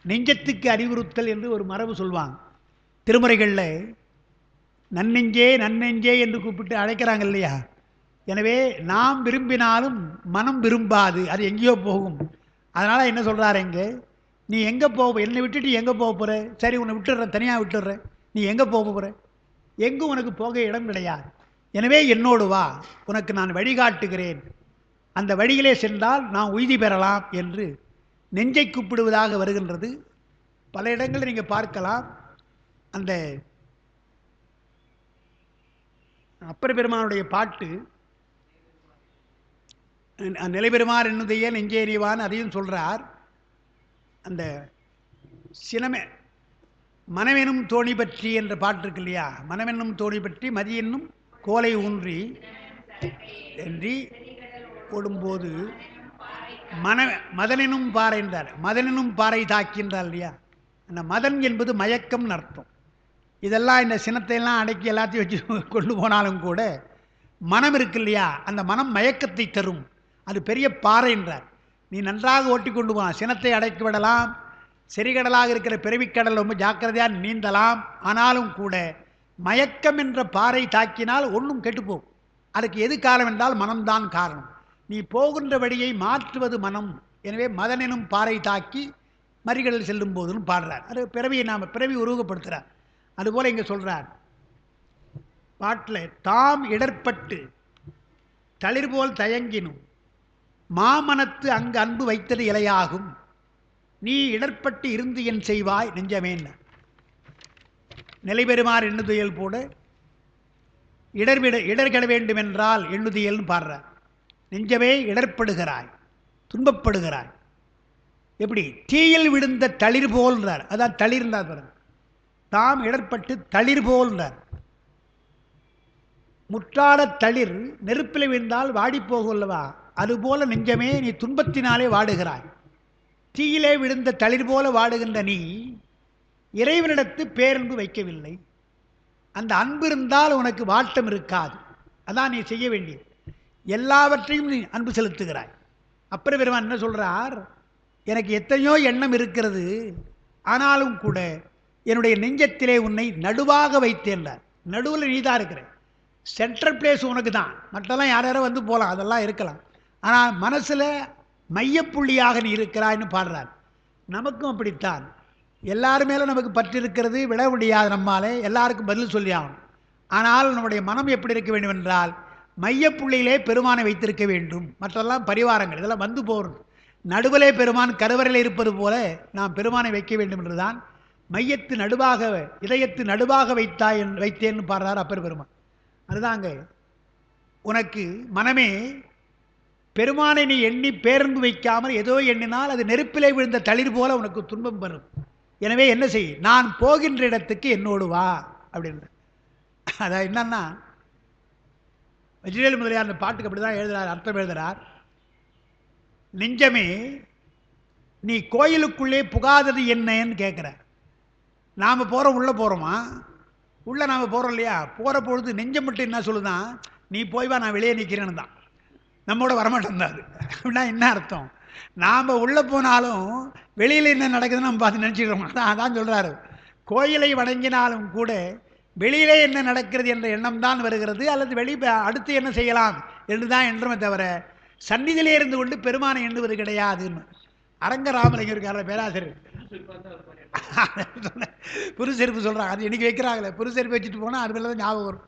நெஞ்சத்துக்கு அறிவுறுத்தல் என்று ஒரு மரபு சொல்வாங்க திருமுறைகளில். நன்னெஞ்சே நன்னெஞ்சே என்று கூப்பிட்டு அழைக்கிறாங்க இல்லையா. எனவே நாம் விரும்பினாலும் மனம் விரும்பாது, அது எங்கேயோ போகும். அதனால் என்ன சொல்கிறார், எங்கே நீ எங்கே போக, என்னை விட்டுட்டு எங்கே போக போகிற? சரி, உன்னை விட்டுடுறேன், தனியாக விட்டுடுறேன், நீ எங்கே போக போகிற? எங்கும் உனக்கு போக இடம் கிடையாது. எனவே என்னோடு வா, உனக்கு நான் வழிகாட்டுகிறேன், அந்த வழியிலே சென்றால் நான் உய்தி பெறலாம் என்று நெஞ்சை கூப்பிடுவதாக வருகின்றது. பல இடங்களில் நீங்கள் பார்க்கலாம். அந்த அப்பர் பெருமானுடைய பாட்டு நிலைபெறுமாறு என்னுடைய நெஞ்சே அறிவான், அதையும் சொல்கிறார். அந்த சினமே மனமெனும் தோணி பற்றி என்ற பாட்டு இருக்கு இல்லையா. மனமென்னும் தோணி பற்றி மதி என்னும் கோலை ஊன்றி என்று ஓடும்போது மதனெனும் பாறை என்றார். மதனெனும் பாறை தாக்கின்றார் இல்லையா. அந்த மதன் என்பது மயக்கம்னு அர்த்தம். இதெல்லாம் இந்த சினத்தையெல்லாம் அடக்கி எல்லாத்தையும் வச்சு கொண்டு போனாலும் கூட மனம் இருக்கு இல்லையா, அந்த மனம் மயக்கத்தை தரும். அது பெரிய பாறை என்றார். நீ நன்றாக ஓட்டி கொண்டு போகலாம், சினத்தை அடக்கி விடலாம், செறிகடலாக இருக்கிற பிறவிக்கடல் ரொம்ப ஜாக்கிரதையாக நீந்தலாம். ஆனாலும் கூட மயக்கம் என்ற பாறை தாக்கினால் ஒன்றும் கெட்டுப்போகும். அதுக்கு எது காரணம் என்றால் மனம்தான் காரணம். நீ போகின்ற வழியை மாற்றுவது மனம். எனவே மதனெனும் பாறை தாக்கி மறிகடல் செல்லும் போதுன்னு பாடுறார். அது பிறவியை நாம் பிறவி உருவகப்படுத்துகிறார். அதுபோல் இங்கே சொல்கிறார் பாட்டில், தாம் இடர்பட்டு தளிர்போல் தயங்கினும் மாமனத்து அங்கு அன்பு வைத்தது இலையாகும். நீ இடர்பட்டு இருந்து என் செய்வாய் நெஞ்சமேன். நிலைபெறுமாறு எண்ணுதுயல் போட இடர்கட வேண்டும் என்றால் எண்ணுதியல்னு பாடுறார். நெஞ்சமே இடர்படுகிறாய், துன்பப்படுகிறாய். எப்படி? தீயில் விழுந்த தளிர் போல்ன்றார். அதான் தளிர்ந்தார் பாருங்க. தாம் இடர்பட்டு தளிர் போல்ன்றார். முற்றாட தளிர் நெருப்பில் விழுந்தால் வாடி போகும் அல்லவா, அதுபோல நெஞ்சமே நீ துன்பத்தினாலே வாடுகிறாய். தீயிலே விழுந்த தளிர் போல வாடுகின்ற நீ இறைவனிடத்து பேரன்பு வைக்கவில்லை. அந்த அன்பு இருந்தால் உனக்கு வாட்டம் இருக்காது. அதான் நீ செய்ய வேண்டியது. எல்லாவற்றையும் நீ அன்பு செலுத்துகிறாய். அப்பர் பெருமான் என்ன சொல்றார், எனக்கு எத்தனையோ எண்ணம் இருக்கிறது, ஆனாலும் கூட என்னுடைய நெஞ்சத்திலே உன்னை நடுவாக வைத்தேன்றார். நடுவில் நீ தான் இருக்கிற, சென்ட்ரல் பிளேஸ் உனக்கு தான். மற்றெல்லாம் யாரோ வந்து போகலாம், அதெல்லாம் இருக்கலாம். ஆனால் மனசில் மையப்புள்ளியாக நீ இருக்கிறாய்னு பாடுறார். நமக்கும் அப்படித்தான். எல்லாரும் மேலே நமக்கு பற்று இருக்கிறது, விட முடியாது, நம்மாலே எல்லாருக்கும் பதில் சொல்லி ஆகணும். ஆனால் நம்முடைய மனம் எப்படி இருக்க வேண்டும் என்றால் மையப்புள்ளியிலே பெருமானை வைத்திருக்க வேண்டும். மற்றெல்லாம் பரிவாரங்கள், இதெல்லாம் வந்து போகிறது. நடுவிலே பெருமான் கருவறையில் இருப்பது போல நாம் பெருமானை வைக்க வேண்டும் என்றுதான் மையத்து நடுவாக இதயத்து நடுவாக வைத்தேன்னு பாடுறார் அப்பர் பெருமான். அதுதாங்க உனக்கு மனமே, பெருமானை நீ எண்ணி பேரன்பு வைக்காமல் ஏதோ எண்ணினால் அது நெருப்பிலே விழுந்த தளிர் போல உனக்கு துன்பம் வரும். எனவே என்ன செய், நான் போகின்ற இடத்துக்கு என்னோடு வா அப்படின்ற. அதான் என்னன்னா, வஜ்ரவேல் முதலியார் அந்த பாட்டுக்கு அப்படி தான் எழுதுறார், அர்த்தம் எழுதுறார். நெஞ்சமே நீ கோயிலுக்குள்ளே புகாதது என்னன்னு கேட்குற. நாம் போகிறோம், உள்ளே போகிறோமா? உள்ளே நாம் போகிறோம் இல்லையா? போகிற பொழுது நெஞ்சம் மட்டும் என்ன சொல்லுதான், நீ போய் வா, நான் வெளியே நிற்கிறேன்னு தான். நம்மோட வரமாட்டோம் தான். அது அப்படின்னா என்ன அர்த்தம்? நாம் உள்ளே போனாலும் வெளியில் என்ன நடக்குதுன்னு நம்ம பார்த்து நினச்சிக்கிறோம். அதான் சொல்கிறாரு, கோயிலை வணங்கினாலும் கூட வெளியிலே என்ன நடக்கிறது என்ற எண்ணம் தான் வருகிறது, அல்லது அடுத்து என்ன செய்யலாம் என்று தான் எண்ணமே தவிர சந்நிதியிலே இருந்து கொண்டு பெருமானை எண்ணுவது கிடையாதுன்னு அரங்கராமலிங்கம் இருக்கார பேராசிரியர் புதுசெருப்பு சொல்கிறாங்க. அது இன்னைக்கு வைக்கிறாங்களே, புதுசெருப்பு வச்சுட்டு போனால் அது மேலே தான் ஞாபகம் வரும்.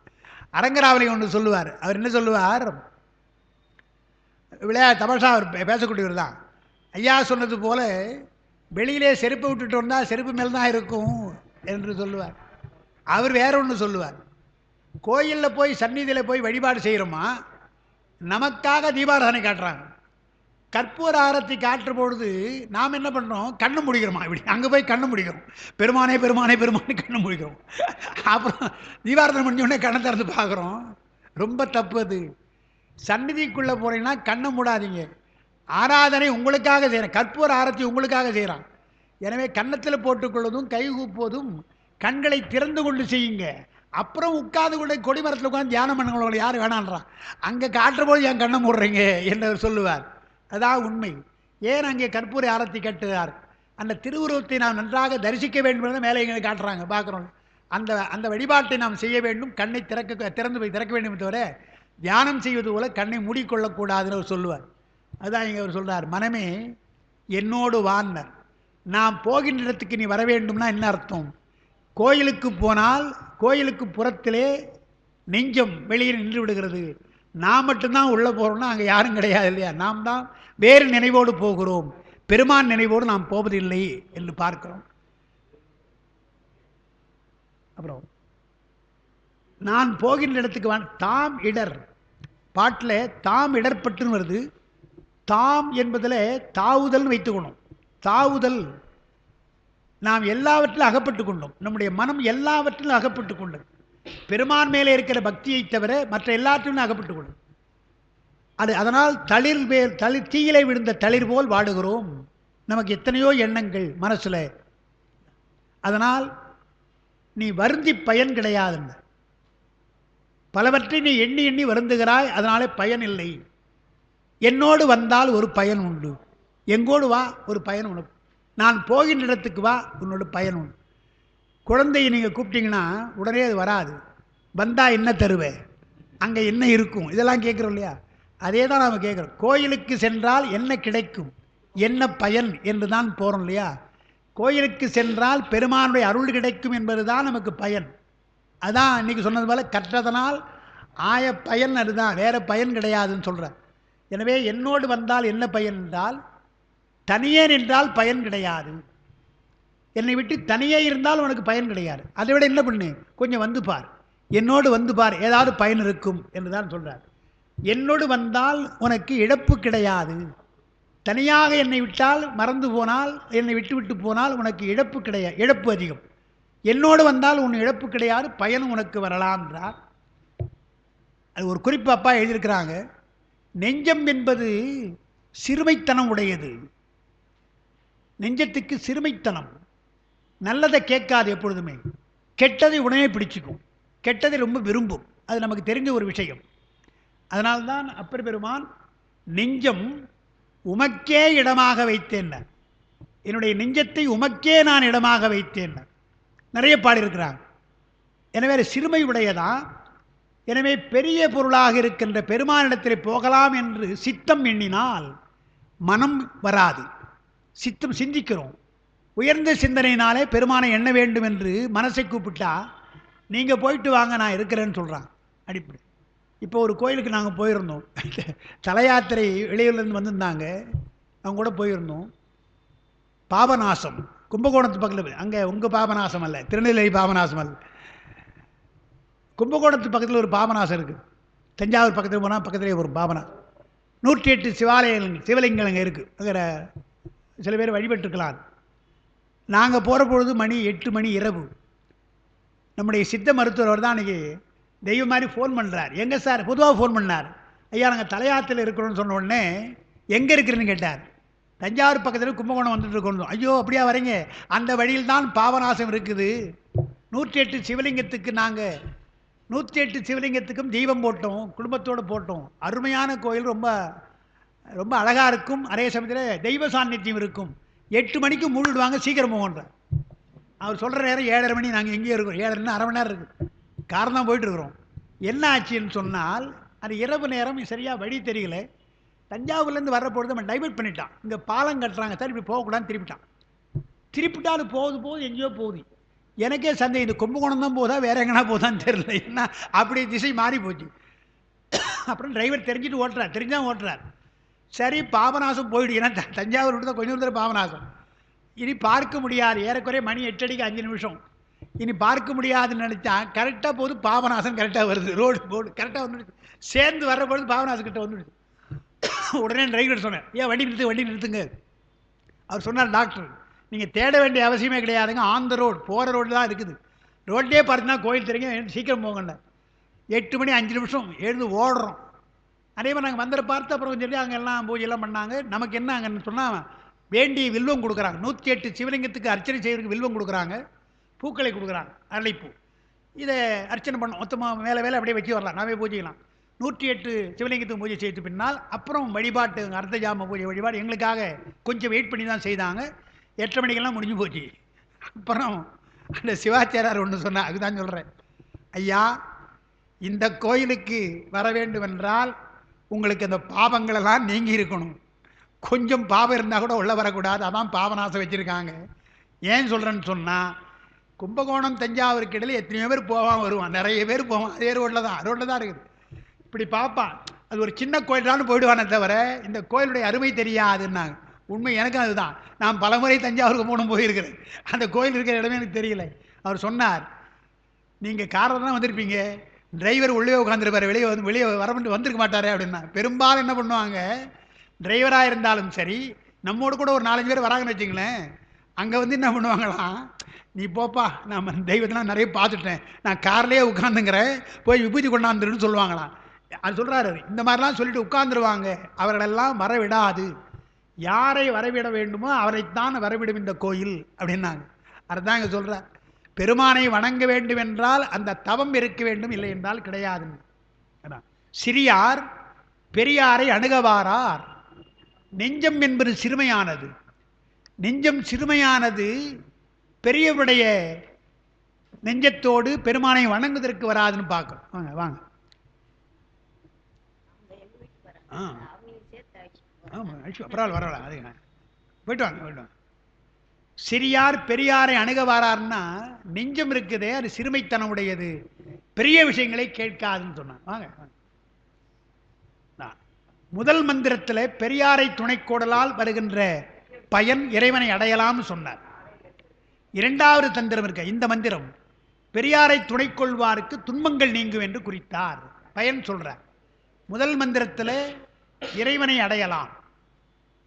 அரங்கராமலிங்கம் ஒன்று சொல்லுவார். அவர் என்ன சொல்லுவார், தமாஷா அவர் பேசக்கூடியவர் தான். ஐயா சொன்னது போல வெளியிலே செருப்பை விட்டுட்டு வந்தால் செருப்பு மேல் தான் இருக்கும் என்று சொல்லுவார். அவர் வேற ஒன்று சொல்லுவார், கோயிலில் போய் சந்நிதியில் போய் வழிபாடு செய்கிறோமா, நமக்காக தீபாராதனை காட்டுறாங்க, கற்பூர ஆரத்தி காட்டுற பொழுது நாம் என்ன பண்ணுறோம், கண்ணு முடிக்கிறோமா, இப்படி அங்கே போய் கண்ணு முடிக்கிறோம், பெருமானே பெருமானே பெருமானே கண்ணு முடிக்கிறோம். அப்புறம் தீபாராதனை முடிஞ்சோடனே கண்ணை திறந்து பார்க்குறோம். ரொம்ப தப்பு அது. சந்நிதிக்குள்ளே போனீங்கன்னா கண்ணை மூடாதீங்க. ஆராதனை உங்களுக்காக செய்கிறேன், கற்பூர ஆரத்தி உங்களுக்காக செய்கிறான். எனவே கன்னத்தில் போட்டுக்கொள்வதும் கை கூப்புவதும் கண்களை திறந்து கொண்டு செய்யுங்க. அப்புறம் உட்காந்து கொண்டு கொடிமரத்தில் உட்காந்து தியானம் பண்ணுங்களோட யார் வேணான்றான். அங்கே காட்டுற போது என் கண்ணை மூடுறீங்க என்று சொல்லுவார். அதான் உண்மை. ஏன் அங்கே கற்பூர ஆரத்தி கட்டுகிறார்? அந்த திருவுருவத்தை நாம் நன்றாக தரிசிக்க வேண்டும் என்று மேலே எங்களை காட்டுறாங்க, பார்க்குறோம். அந்த வழிபாட்டை நாம் செய்ய வேண்டும். கண்ணை திறந்து போய் திறக்க வேண்டும் தவிர தியானம் செய்வது போல கண்ணை மூடிக்கொள்ளக்கூடாதுன்னு அவர் சொல்லுவார். அதுதான் இங்கே அவர் சொல்கிறார், மனமே என்னோடு வான்னர். நாம் போகின்ற இடத்துக்கு நீ வர வேண்டும்னா என்ன அர்த்தம்? கோயிலுக்கு போனால் கோயிலுக்கு புறத்திலே நெஞ்சம் வெளியில் நின்று விடுகிறது. நாம் மட்டும்தான் உள்ளே போகிறோம்னா அங்கே யாரும் கிடையாது இல்லையா? நாம் தான் வேறு நினைவோடு போகிறோம், பெருமான் நினைவோடு நாம் போவதில்லை என்று பார்க்கிறோம். அப்புறம் நான் போகின்ற இடத்துக்கு தாம் இடர் பாட்டில் தாம் இடர்பட்டுன்னு வருது. தாம் என்பதில் தாவுதல் வைத்துக்கணும். தாவுதல், நாம் எல்லாவற்றிலும் அகப்பட்டு கொண்டோம். நம்முடைய மனம் எல்லாவற்றிலும் அகப்பட்டு கொண்டது. பெருமான் மேலே இருக்கிற பக்தியை தவிர மற்ற எல்லாற்றிலும் அகப்பட்டு கொண்டது. அதனால் தீயிலே விழுந்த தளிர் போல் வாடுகிறோம். நமக்கு எத்தனையோ எண்ணங்கள் மனசில். அதனால் நீ வருந்தி பயன் கிடையாதுன்னு, பலவற்றை நீ எண்ணி எண்ணி வருந்துகிறாய், அதனாலே பயன் இல்லை. என்னோடு வந்தால் ஒரு பயன் உண்டு. எங்கோடு வா, ஒரு பயன் உனக்கு. நான் போகின்ற இடத்துக்கு வா, உன்னோட பயன் உண்டு. குழந்தையை நீங்கள் கூப்பிட்டீங்கன்னா உடனே அது வராது. வந்தால் என்ன தருவே, அங்கே என்ன இருக்கும், இதெல்லாம் கேட்குறோம் இல்லையா? அதே தான் நாம் கேட்குறோம். கோயிலுக்கு சென்றால் என்ன கிடைக்கும், என்ன பயன் என்று தான் போகிறோம் இல்லையா? கோயிலுக்கு சென்றால் பெருமானுடைய அருள் கிடைக்கும் என்பது தான் நமக்கு பயன். அதான் இன்றைக்கி சொன்னது போல் கற்றதனால் ஆய பயன், அதுதான், வேறு பயன் கிடையாதுன்னு சொல்கிறார். எனவே என்னோடு வந்தால் என்ன பயன் என்றால், தனியே நின்றால் பயன் கிடையாது. என்னை விட்டு தனியே இருந்தால் உனக்கு பயன் கிடையாது. அதை விட என்ன பண்ணு, கொஞ்சம் வந்து பார், என்னோடு வந்து பார், ஏதாவது பயன் இருக்கும் என்று தான் சொல்கிறார். என்னோடு வந்தால் உனக்கு இழப்பு கிடையாது. தனியாக என்னை விட்டால், மறந்து போனால், என்னை விட்டு விட்டு போனால் உனக்கு இழப்பு கிடையாது, இழப்பு அதிகம். என்னோடு வந்தால் உன் இழப்பு கிடையாது, பயனும் உனக்கு வரலாம் என்றார். அது ஒரு குறிப்பு அப்பா எழுதியிருக்கிறாங்க. நெஞ்சம் என்பது சிறுமைத்தனம் உடையது. நெஞ்சத்துக்கு சிறுமைத்தனம், நல்லதை கேட்காது எப்பொழுதுமே, கெட்டதை உடனே பிடிச்சிக்கும், கெட்டதை ரொம்ப விரும்பும். அது நமக்கு தெரிஞ்ச ஒரு விஷயம். அதனால்தான் அப்பர் பெருமான் நெஞ்சம் உமக்கே இடமாக வைத்தேன், என்னுடைய நெஞ்சத்தை உமக்கே நான் இடமாக வைத்தேன் நிறைய பாடியிருக்கிறாங்க. எனவே சிறுமை உடையதான். எனவே பெரிய பொருளாக இருக்கின்ற பெருமானிடத்தில் போகலாம் என்று சித்தம் எண்ணினால் மனம் வராது. சித்தம் சிந்திக்கிறோம். உயர்ந்த சிந்தனையினாலே பெருமானை எண்ண வேண்டும் என்று மனசை கூப்பிட்டா, நீங்கள் போயிட்டு வாங்க நான் இருக்கிறேன்னு சொல்கிறான் அடிப்படை. இப்போ ஒரு கோயிலுக்கு நாங்கள் போயிருந்தோம், தல யாத்திரை வெளியூர்லேருந்து வந்திருந்தாங்க, அவங்க கூட போயிருந்தோம். பாபநாசம், கும்பகோணத்து பக்கத்தில், அங்கே உங்கள் பாபநாசம் அல்ல, திருநெல்வேலி பாபநாசம் அல்ல, கும்பகோணத்து பக்கத்தில் ஒரு பாபநாசம் இருக்குது. தஞ்சாவூர் பக்கத்தில் போனால் பக்கத்துலேயே ஒரு பாபநாசம். 108 சிவலிங்கங்கள் அங்கே இருக்குது. அங்கே சில பேர் வழிபட்டுருக்கலாம். நாங்கள் போகிற பொழுது மணி 8 மணி இரவு. நம்முடைய சித்த மருத்துவர் தான் அன்றைக்கி தெய்வம் மாதிரி ஃபோன் பண்ணுறார். எங்கே சார், பொதுவாக ஃபோன் பண்ணார். ஐயா நாங்கள் தலையாத்தில் இருக்கிறோன்னு சொன்ன உடனே எங்கே இருக்கிறேன்னு கேட்டார். தஞ்சாவூர் பக்கத்தில் கும்பகோணம் வந்துட்டு இருக்கணும். ஐயோ அப்படியா வரீங்க, அந்த வழியில் தான் பாபநாசம் இருக்குது. 108 சிவலிங்கத்துக்கு நாங்கள் 108 சிவலிங்கத்துக்கும் தீபம் போட்டோம், குடும்பத்தோடு போட்டோம். அருமையான கோயில், ரொம்ப ரொம்ப அழகாக இருக்கும். அதே சமயத்தில் தெய்வ சாநித்தியம் இருக்கும். 8 மணிக்கு மூடிடுவாங்க, சீக்கிரம் போகன்ற. அவர் சொல்கிற நேரம் 7:30 மணி. நாங்கள் எங்கேயும் இருக்கோம், 7:30 அரை மணி நேரம் இருக்குது. காரணம் தான் போயிட்டுருக்குறோம். என்ன ஆச்சுன்னு சொன்னால், அது இரவு நேரம், சரியாக வழி தெரியல. தஞ்சாவூர்லேருந்து வர்ற பொழுது நம்ம டைவெர்ட் பண்ணிட்டான். இங்கே பாலம் கட்டுறாங்க சார், இப்படி போகக்கூடாதுன்னு திருப்பிட்டான். திருப்பிட்டா அது போகுது எங்கேயோ போகுது. எனக்கே சந்தேகம், இந்த கும்பகோணம் தான் போதா வேற எங்கன்னா போதான்னு தெரியல. என்ன அப்படி திசை மாறி போச்சு. அப்புறம் டிரைவர் தெரிஞ்சுட்டு ஓட்டுறார், தெரிஞ்சால் ஓட்டுறார். சரி, பாபநாசம் போயிடு. ஏன்னா தஞ்சாவூர் விட்டு தான் கொஞ்சம் தூரம் பாபநாசம். இனி பார்க்க முடியாது, ஏறக்குறைய மணி 8 அடிக்கு 5 நிமிஷம். இனி பார்க்க முடியாதுன்னு நினச்சா கரெக்டாக போகுது, பாபநாசம் கரெக்டாக வருது. ரோடு போர்டு கரெக்டாக வந்துடுச்சு. சேர்ந்து வர்ற பொழுது பாபநாசம் கிட்ட வந்துடுச்சு. உடனே டிரைவர் சொன்னேன், ஏன் வண்டி நிறுத்துங்க. அவர் சொன்னார், டாக்டர் நீங்கள் தேட வேண்டிய அவசியமே கிடையாதுங்க, ஆன் த ரோடு, போகிற ரோடு தான் இருக்குது. ரோட்லேயே பார்த்தீங்கன்னா கோயில் தெரியும், சீக்கிரம் போங்கண்ண. 8 மணி 5 நிமிஷம் எழுந்து ஓடுறோம். அதே மாதிரி நாங்கள் மந்திர பார்த்து அப்புறம் சொல்லி அங்கே எல்லாம் பூஜையெல்லாம் பண்ணாங்க. நமக்கு என்ன அங்கன்னு சொன்னால், வேண்டிய வில்வம் கொடுக்குறாங்க. 108 சிவலிங்கத்துக்கு அர்ச்சனை செய்கிறதுக்கு வில்வம் கொடுக்குறாங்க, பூக்களை கொடுக்குறாங்க, அரளிப்பூ. இதை அர்ச்சனை பண்ணோம். மொத்தமாக மேலே அப்படியே வச்சு வரலாம், நாமே பூஜைக்கலாம். 108 சிவலிங்கத்துக்கு பூஜை செய்து பின்னால் அப்புறம் வழிபாட்டு அர்த்த ஜாம பூஜை வழிபாடு எங்களுக்காக கொஞ்சம் வெயிட் பண்ணி தான் செய்தாங்க. 8:30 மணிக்கெல்லாம் முடிஞ்சு போச்சு. அப்புறம் அந்த சிவாச்சாரியார் ஒன்று சொன்னார், அதுதான் சொல்கிறேன். ஐயா, இந்த கோயிலுக்கு வர வேண்டும் என்றால் உங்களுக்கு அந்த பாவங்களெல்லாம் நீங்கி இருக்கணும். கொஞ்சம் பாவம் இருந்தால் கூட உள்ள வரக்கூடாது. அதான் பாவநாசம் வச்சுருக்காங்க. ஏன் சொல்கிறேன்னு சொன்னால், கும்பகோணம் தஞ்சாவூருக்கு இடையில் எத்தனையோ பேர் போவான் வருவான், நிறைய பேர் போவான். அதே ரோட்டில் தான் இருக்குது. இப்படி பார்ப்பான், அது ஒரு சின்ன கோயிலான்னு போயிடுவானே தவிர இந்த கோயிலுடைய அருமை தெரியாதுன்னாங்க. உண்மை எனக்கும் அதுதான். நான் பலமுறை தஞ்சாவூருக்கு போகணும் போயிருக்கிறேன். அந்த கோயில் இருக்கிற இடமே எனக்கு தெரியல. அவர் சொன்னார், நீங்கள் காரில் தான் வந்திருப்பீங்க, டிரைவர் உள்ளே உட்காந்துருப்பார், வெளியே வரமுட்டு வந்திருக்க மாட்டாரே அப்படின்னா. பெரும்பாலும் என்ன பண்ணுவாங்க, டிரைவராக இருந்தாலும் சரி, நம்மோடு கூட ஒரு 4-5 பேர் வராங்கன்னு வச்சுங்களேன், அங்கே வந்து என்ன பண்ணுவாங்களாம், நீ போப்பா, நான் தெய்வத்தெலாம் நிறைய பார்த்துட்டேன், நான் கார்லேயே உட்காந்துங்கிறேன், போய் விபூதி கொண்டாந்துருன்னு சொல்லுவாங்களாம். அது சொல்கிறாரு, இந்த மாதிரிலாம் சொல்லிட்டு உட்காந்துருவாங்க. அவர்களெல்லாம் வரவிடாது. யாரை வரவிட வேண்டுமோ அவரைத்தான் வரவிடும் இந்த கோயில் அப்படின்னாங்க. அதுதான் இங்கே சொல்கிறார். பெருமானை வணங்க வேண்டும் என்றால் அந்த தவம் இருக்க வேண்டும், இல்லை என்றால் கிடையாது. சிறியார் பெரியாரை அணுகவாரார். நெஞ்சம் என்பது சிறுமையானது. நெஞ்சம் சிறுமையானது பெரியவருடைய நெஞ்சத்தோடு பெருமானை வணங்குவதற்கு வராதுன்னு பார்க்கும். வாங்க வாங்க. ஆமாம், அப்புறம் வரலாம். அது போயிட்டு வாங்க. சிறியார் பெரியாரை அணுக வாரார்னா நெஞ்சம் இருக்குதே, அது சிறுமைத்தனம் உடையது, பெரிய விஷயங்களை கேட்காதுன்னு சொன்னான். வாங்க. முதல் மந்திரத்தில் பெரியாரை துணைக்கோடலால் வருகின்ற பயன் இறைவனை அடையலாம்னு சொன்னார். 2வது தந்திரம் இருக்க இந்த மந்திரம் பெரியாரை துணை கொள்வாருக்கு துன்பங்கள் நீங்கும் என்று குறித்தார். பயன் சொல்றார். முதல் மந்திரத்தில் இறைவனை அடையலாம்,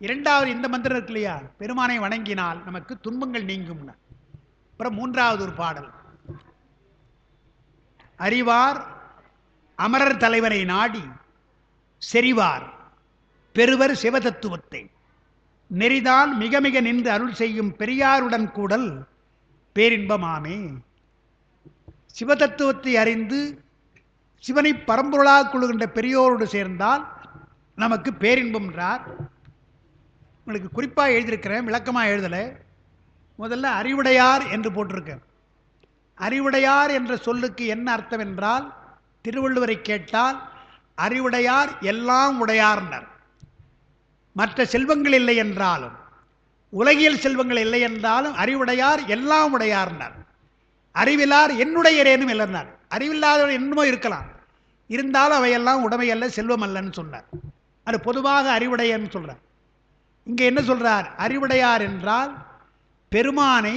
2வது இந்த மந்திரம் இருக்கு இல்லையா, பெருமானை வணங்கினால் நமக்கு துன்பங்கள் நீங்கும். அப்புறம் 3வது ஒரு பாடல், அறிவார் அமரர் தலைவரை நாடி செறிவார் பெருவர் சிவதத்துவத்தை நெறிதான் மிக மிக நின்று அருள் செய்யும் பெரியாருடன் கூடல் பேரின்பமாமே. சிவதத்துவத்தை அறிந்து சிவனை பரம்பொருளாக கொள்கின்ற பெரியோரோடு சேர்ந்தால் நமக்கு பேரின்பம் என்றார். உங்களுக்கு குறிப்பாக எழுதியிருக்கிறேன், விளக்கமாக எழுதலை. முதல்ல அறிவுடையார் என்று போட்டிருக்கேன். அறிவுடையார் என்ற சொல்லுக்கு என்ன அர்த்தம் என்றால், திருவள்ளுவரை கேட்டால் அறிவுடையார் எல்லாம் உடையார்னர். மற்ற செல்வங்கள் இல்லை என்றாலும், உலகியல் செல்வங்கள் இல்லை என்றாலும் அறிவுடையார் எல்லாம் உடையார்னர். அறிவிலார் என்னுடையரேனும் இல்லைனார். அறிவில்லாதவர் என்னமோ இருக்கலாம், இருந்தாலும் அவையெல்லாம் உடைமையல்ல, செல்வம் அல்லன்னு சொன்னார். அது பொதுவாக அறிவுடையன்னு சொல்றார். இங்கே என்ன சொல்றார், அறிவுடையார் என்றால் பெருமானை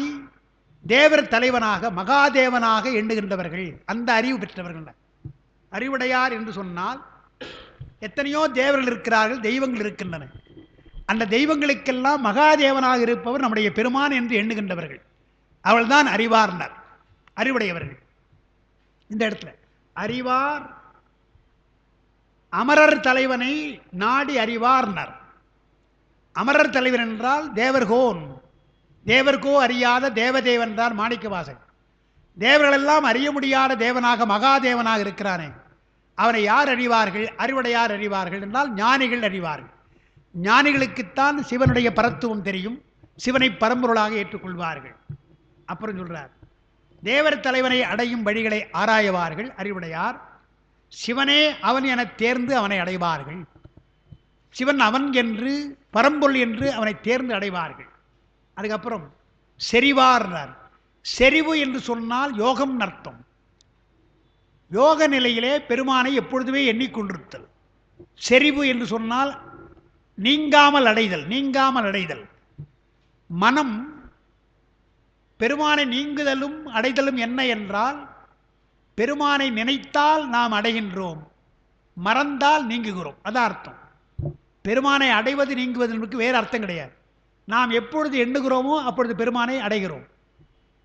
தேவர் தலைவனாக மகாதேவனாக எண்ணுகின்றவர்கள், அந்த அறிவு பெற்றவர்கள். அறிவுடையார் என்று சொன்னால் எத்தனையோ தேவர்கள் இருக்கிறார்கள், தெய்வங்கள் இருக்கின்றன. அந்த தெய்வங்களுக்கெல்லாம் மகாதேவனாக இருப்பவர் நம்முடைய பெருமான் என்று எண்ணுகின்றவர்கள், அவள்தான் அறிவார்னர், அறிவுடையவர்கள். இந்த இடத்துல அறிவார் அமரர் தலைவனை நாடி அறிவார்னர். அமரர் தலைவர் என்றால் தேவர்கோன், தேவர்கோ அறியாத தேவதேவன் என்றார் மாணிக்கவாசகர். தேவர்களெல்லாம் அறிய முடியாத தேவனாக மகாதேவனாக இருக்கிறானே, அவனை யார் அறிவார்கள்? அறிவுடையார் அறிவார்கள் என்றால் ஞானிகள் அறிவார்கள். ஞானிகளுக்குத்தான் சிவனுடைய பரத்துவம் தெரியும், சிவனை பரம்பொருளாக ஏற்றுக்கொள்வார்கள். அப்புறம் சொல்றார், தேவர் தலைவனை அடையும் வழிகளை ஆராயவார்கள் அறிவுடையார், சிவனே அவன் என தேர்ந்து அவனை அடைவார்கள். சிவன் அவன் என்று பரம்பொருள் என்று அவனை தேர்ந்து அடைவார்கள். அதுக்கப்புறம் செறிவார்னார். செறிவு என்று சொன்னால் யோகம் அர்த்தம். யோக நிலையிலே பெருமானை எப்பொழுதுமே எண்ணிக்கொண்டிருத்தல். செறிவு என்று சொன்னால் நீங்காமல் அடைதல். நீங்காமல் அடைதல் மனம் பெருமானை நீங்குதலும் அடைதலும் என்ன என்றால், பெருமானை நினைத்தால் நாம் அடைகின்றோம், மறந்தால் நீங்குகிறோம். அதான் அர்த்தம். பெருமானை அடைவது நீங்குவதற்கு வேறு அர்த்தம் கிடையாது. நாம் எப்பொழுது எண்ணுகிறோமோ அப்பொழுது பெருமானை அடைகிறோம்,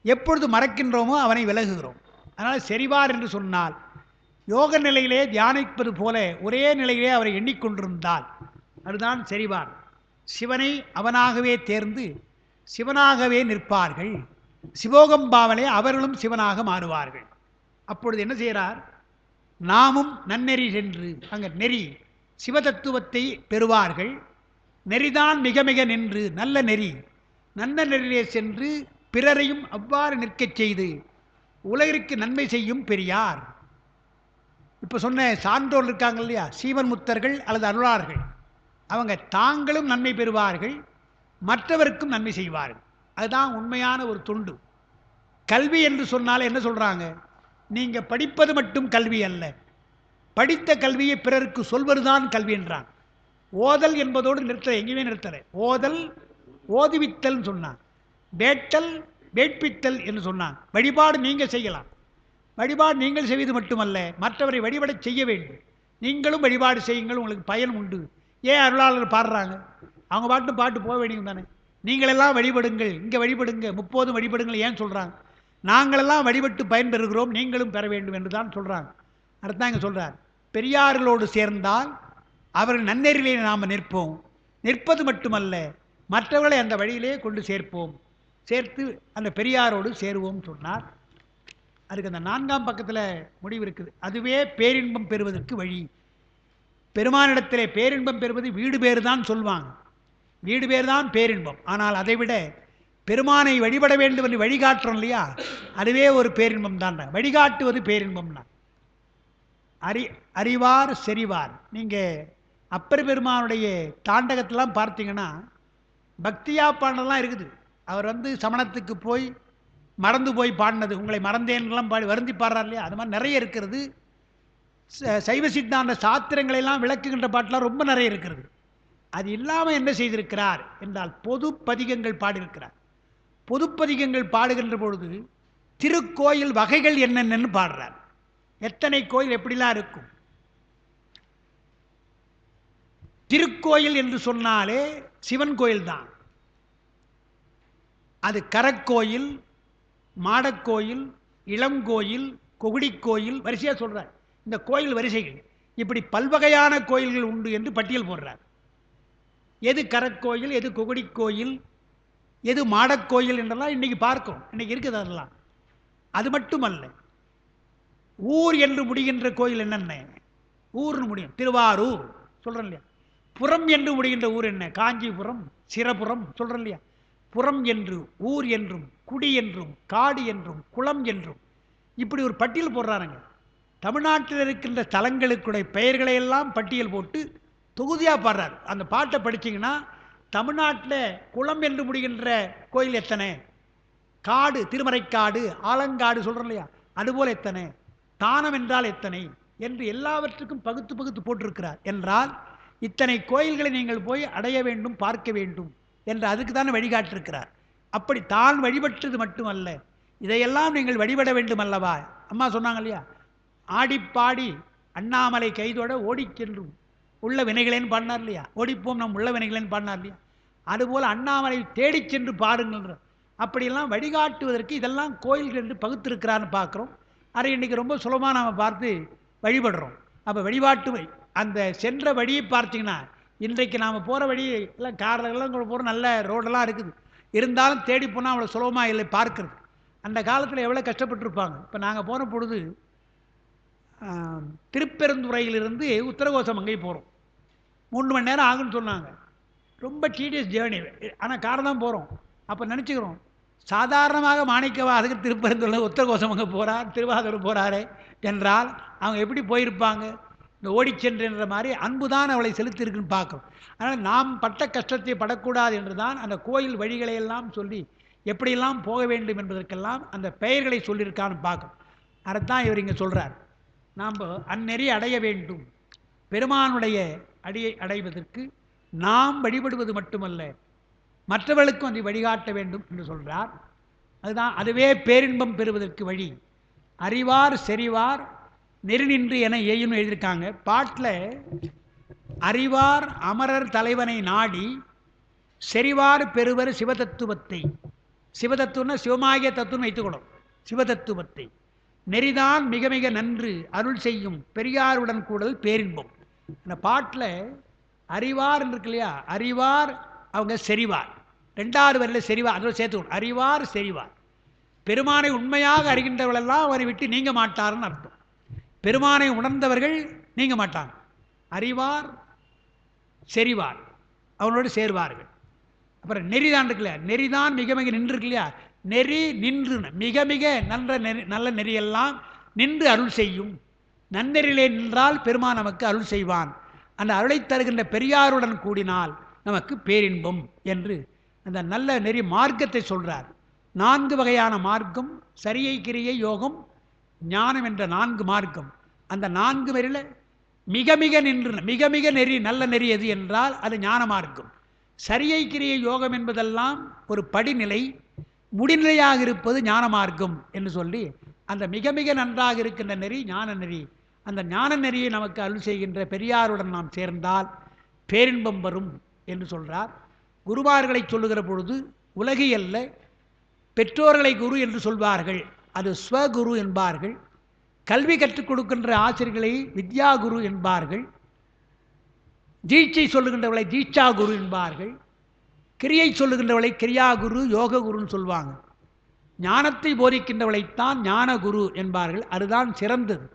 எப்பொழுது மறக்கின்றோமோ அவனை விலகுகிறோம். அதனால் செறிவார் என்று சொன்னால் யோக நிலையிலே தியானிப்பது போல ஒரே நிலையிலே அவரை எண்ணிக்கொண்டிருந்தால் அதுதான் செறிவார். சிவனை அவனாகவே தேர்ந்து சிவனாகவே நிற்பார்கள். சிவோகம் பாவனை அவர்களும் சிவனாக மாறுவார்கள். அப்பொழுது என்ன செய்கிறார்? நாமும் நன்னெறி சென்று அங்கே நெறி சிவதத்துவத்தை பெறுவார்கள். நெறிதான் மிக மிக நின்று நல்ல நெறி, நல்ல நெறியிலே சென்று பிறரையும் அவ்வாறு நிற்கச் செய்து உலகிற்கு நன்மை செய்யும் பெரியார். இப்போ சொன்ன சான்றோர் இருக்காங்க இல்லையா, சீவன் முத்தர்கள் அல்லது அருளார்கள், அவங்க தாங்களும் நன்மை பெறுவார்கள், மற்றவருக்கும் நன்மை செய்வார்கள். அதுதான் உண்மையான ஒரு தொண்டு. கல்வி என்று சொன்னாலே என்ன சொல்கிறாங்க? நீங்கள் படிப்பது மட்டும் கல்வி அல்ல, படித்த கல்வியை பிறருக்கு சொல்வதுதான் கல்வி என்றான். ஓதல் என்பதோடு நிறுத்தலை, எங்கேயுமே நிறுத்தலை. ஓதல் ஓதுவித்தல் சொன்னான், வேட்டல் வேட்பித்தல் என்று சொன்னான். வழிபாடு நீங்கள் செய்யலாம், வழிபாடு நீங்கள் செய்வது மட்டுமல்ல மற்றவரை வழிபட செய்ய வேண்டும். நீங்களும் வழிபாடு செய்யுங்கள், உங்களுக்கு பயன் உண்டு. ஏன் அருளாளர் பாடுறாங்க? அவங்க பாட்டு போக வேண்டியது தானே. நீங்களெல்லாம் வழிபடுங்கள், இங்கே வழிபடுங்க, முப்போதும் வழிபடுங்கள் ஏன் சொல்கிறாங்க? நாங்களெல்லாம் வழிபட்டு பயன்பெறுகிறோம், நீங்களும் பெற வேண்டும் என்று தான் சொல்கிறாங்க. அடுத்தான் இங்கே சொல்கிறார், பெரியார்களோடு சேர்ந்தால் அவர்கள் நன்னெறியிலே நாம் நிற்போம், நிற்பது மட்டுமல்ல மற்றவர்களை அந்த வழியிலே கொண்டு சேர்ப்போம், சேர்த்து அந்த பெரியாரோடு சேருவோம் சொன்னார். அதுக்கு அந்த 4ஆம் பக்கத்தில் முடிவு இருக்குது. அதுவே பேரின்பம் பெறுவதற்கு வழி. பெருமானிடத்திலே பேரின்பம் பெறுவது வீடு பேர் தான் சொல்வாங்க, வீடு பேர் தான் பேரின்பம். ஆனால் அதைவிட பெருமானை வழிபட வேண்டும் என்று வழிகாட்டுறோம் இல்லையா, அதுவே ஒரு பேரின்பம் தான். வழிகாட்டுவது பேரின்பம் தான். அறிவார் செறிவார். நீங்கள் அப்பர் பெருமானுடைய தாண்டகத்தெல்லாம் பார்த்தீங்கன்னா பக்தியா பாடலாம் இருக்குது. அவர் சமணத்துக்கு போய் மறந்து போய் பாடினது, உங்களை மறந்தேன்லாம் பாடி வருந்தி பாடுறார் இல்லையா, அது மாதிரி நிறைய இருக்கிறது. சைவ சித்தாந்த சாத்திரங்களெல்லாம் விளக்குகின்ற பாட்டெலாம் ரொம்ப நிறைய இருக்கிறது. அது இல்லாமல் என்ன செய்திருக்கிறார் என்றால் பொது பதிகங்கள் பாடியிருக்கிறார். பொதுப்பதிகங்கள் பாடுகின்ற பொழுது திருக்கோயில் வகைகள் என்னென்னு பாடுறார். எத்தனை கோயில் எப்படிலாம் இருக்கும். திருக்கோயில் என்று சொன்னாலே சிவன் கோயில் தான். அது கரக்கோயில், மாடக்கோயில், இளங்கோயில், கொகுடிக்கோயில், வரிசையாக சொல்றார். இந்த கோயில் வரிசைகள் இப்படி பல்வகையான கோயில்கள் உண்டு என்று பட்டியல் போடுறார். எது கரக்கோயில், எது கொகுடிக்கோயில், எது மாடக்கோயில் என்றெல்லாம் இன்னைக்கு பார்க்கிறோம். இன்னைக்கு இருக்குது அதெல்லாம். அது மட்டுமல்ல, ஊர் என்று முடிகின்ற கோயில் என்னென்ன? ஊர்னு முடியும், திருவாரூர் சொல்றேன் இல்லையா. புறம் என்று முடிகின்ற ஊர் என்ன? காஞ்சிபுரம், சிரபுரம் சொல்றேன் இல்லையா. புறம் என்று, ஊர் என்றும், குடி என்றும், காடு என்றும், குளம் என்றும் இப்படி ஒரு பட்டியல் போடுறாருங்க. தமிழ்நாட்டில் இருக்கின்ற தலங்களுக்குடைய பெயர்களை எல்லாம் பட்டியல் போட்டு தொகுதியாக பாடுறார். அந்த பாட்டை படிச்சிங்கன்னா தமிழ்நாட்டில் குளம் என்று முடிகின்ற கோயில் எத்தனை, காடு திருமறைக்காடு, ஆலங்காடு சொல்கிறோம் இல்லையா, அதுபோல் எத்தனை, தானம் என்றால் எத்தனை என்று எல்லாவற்றுக்கும் பகுத்து பகுத்து போட்டிருக்கிறார். என்றால் இத்தனை கோயில்களை நீங்கள் போய் அடைய வேண்டும், பார்க்க வேண்டும் என்று அதுக்கு தானே வழிகாட்டிருக்கிறார். அப்படி தான் வழிபட்டது மட்டுமல்ல, இதையெல்லாம் நீங்கள் வழிபட வேண்டும் அல்லவா. அம்மா சொன்னாங்க இல்லையா, ஆடிப்பாடி அண்ணாமலை கைதோட ஓடிச்சென்றும் உள்ள வினைகளேன்னு பாடினார் இல்லையா, ஓடிப்போம் நம் உள்ள வினைகளேன்னு பாடினார் இல்லையா. அதுபோல் அண்ணாமலை தேடி சென்று பாருங்கள்ன்ற அப்படியெல்லாம் வழிகாட்டுவதற்கு இதெல்லாம் கோயில்கள் என்று பகுத்திருக்கிறான்னு பார்க்குறோம். அதை இன்றைக்கி ரொம்ப சுலபமாக நாம் பார்த்து வழிபடுறோம். அப்போ வழிபாட்டு அந்த சென்ற வழியை பார்த்தீங்கன்னா இன்றைக்கு நாம் போகிற வழி எல்லாம் காரில் எல்லாம் போகிற நல்ல ரோடெல்லாம் இருக்குது. இருந்தாலும் தேடி போனால் அவ்வளோ சுலபமாக இல்லை பார்க்கறது. அந்த காலத்தில் எவ்வளோ கஷ்டப்பட்டுருப்பாங்க. இப்போ நாங்கள் போன பொழுது திருப்பெருந்துறையிலிருந்து உத்தரகோசம் அங்கே போகிறோம். 3 மணி நேரம் ஆகுன்னு சொன்னாங்க. ரொம்ப டீடியஸ் ஜேர்னி. ஆனால் காரம் தான் போகிறோம். அப்போ நினச்சிக்கிறோம், சாதாரணமாக மாணிக்கவாசகர் திருப்பெருந்துறையில் உத்தரகோசம் அங்கே போகிறார், திருவாதூர் போகிறாரே என்றால் அவங்க எப்படி போயிருப்பாங்க? இந்த ஓடிச்சென்ற மாதிரி அன்பு தான் அவளை செலுத்தியிருக்குன்னு பார்க்குறோம். அதனால் நாம் பட்ட கஷ்டத்தை படக்கூடாது என்று தான் அந்த கோயில் வழிகளையெல்லாம் சொல்லி எப்படியெல்லாம் போக வேண்டும் என்பதற்கெல்லாம் அந்த பெயர்களை சொல்லியிருக்கான்னு பார்க்கணும். அதைத்தான் இவர் இங்கே சொல்கிறார். நாம் அந்நெறி அடைய வேண்டும். பெருமானுடைய அடியை அடைவதற்கு நாம் வழிபடுவது மட்டுமல்ல, மற்றவர்களுக்கும் அதை வழிகாட்ட வேண்டும் என்று சொல்கிறார். அதுவே பேரின்பம் பெறுவதற்கு வழி. அறிவார் செறிவார் நெறி நின்று என ஏயும் எழுதியிருக்காங்க. பாட்டில் அறிவார் அமரர் தலைவனை நாடி செறிவார் பெறுவர் சிவதத்துவத்தை. சிவதத்துவம்னா சிவமாகிய தத்துவம் வைத்துக்கணும். சிவதத்துவத்தை நெறிதான் மிக மிக நன்று அருள் செய்யும் பெரியாருடன் கூடல் பேரின்பம். அந்த பாட்டில் அறிவார் இருக்கு இல்லையா, அறிவார் அவங்க செறிவார், 2வது வரையில் செறிவார், அதோட சேர்த்துக்கணும். அறிவார் செறிவார். பெருமானை உண்மையாக அறிகின்றவர்களெல்லாம் அவரை விட்டு நீங்க மாட்டார்னு அர்த்தம். பெருமானை உணர்ந்தவர்கள் நீங்க மாட்டாங்க. அறிவார் செறிவார், அவனோடு சேர்வார்கள். அப்புறம் நெறிதான் இருக்கு இல்லையா, நெறிதான் மிக மிக நின்று இருக்கு இல்லையா, நெறி நின்று மிக மிக நல்ல நெறியெல்லாம் நின்று அருள் செய்யும். நன்னெறியிலே நின்றால் பெருமான் நமக்கு அருள் செய்வான். அந்த அருளை தருகின்ற பெரியாருடன் கூடினால் நமக்கு பேரின்பம் என்று அந்த நல்ல நெறி மார்க்கத்தை சொல்றார். 4 வகையான மார்க்கம், சரியை கிரியை யோகம் ஞானம் என்ற 4 மார்க்கம். அந்த 4 வரையில் மிக மிக நின்று மிக மிக நெறி நல்ல நெறி எது என்றால் அது ஞான மார்க்கம். சரியை கிரியை யோகம் என்பதெல்லாம் ஒரு படிநிலை, முடிநிலையாக இருப்பது ஞான மார்க்கம் என்று சொல்லி அந்த மிக மிக நன்றாக இருக்கின்ற நெறி ஞான நெறி. அந்த ஞான நெறியை நமக்கு அருள் செய்கின்ற பெரியாருடன் நாம் சேர்ந்தால் பேரின்பம் வரும் என்று சொல்றார். குருமார்களை சொல்லுகிற பொழுது உலகியல்ல, பெற்றோர்களை குரு என்று சொல்வார்கள், அது ஸ்வகுரு என்பார்கள். கல்வி கற்றுக் கொடுக்கின்ற ஆசிரியர்களை வித்யா குரு என்பார்கள். தீட்சை சொல்லுகின்றவளை தீட்சா குரு என்பார்கள். கிரியை சொல்லுகின்றவளை கிரியா குரு யோக குருன்னு சொல்லுவாங்க. ஞானத்தை போதிக்கின்றவளைத்தான் ஞான குரு என்பார்கள். அதுதான் சிறந்தது.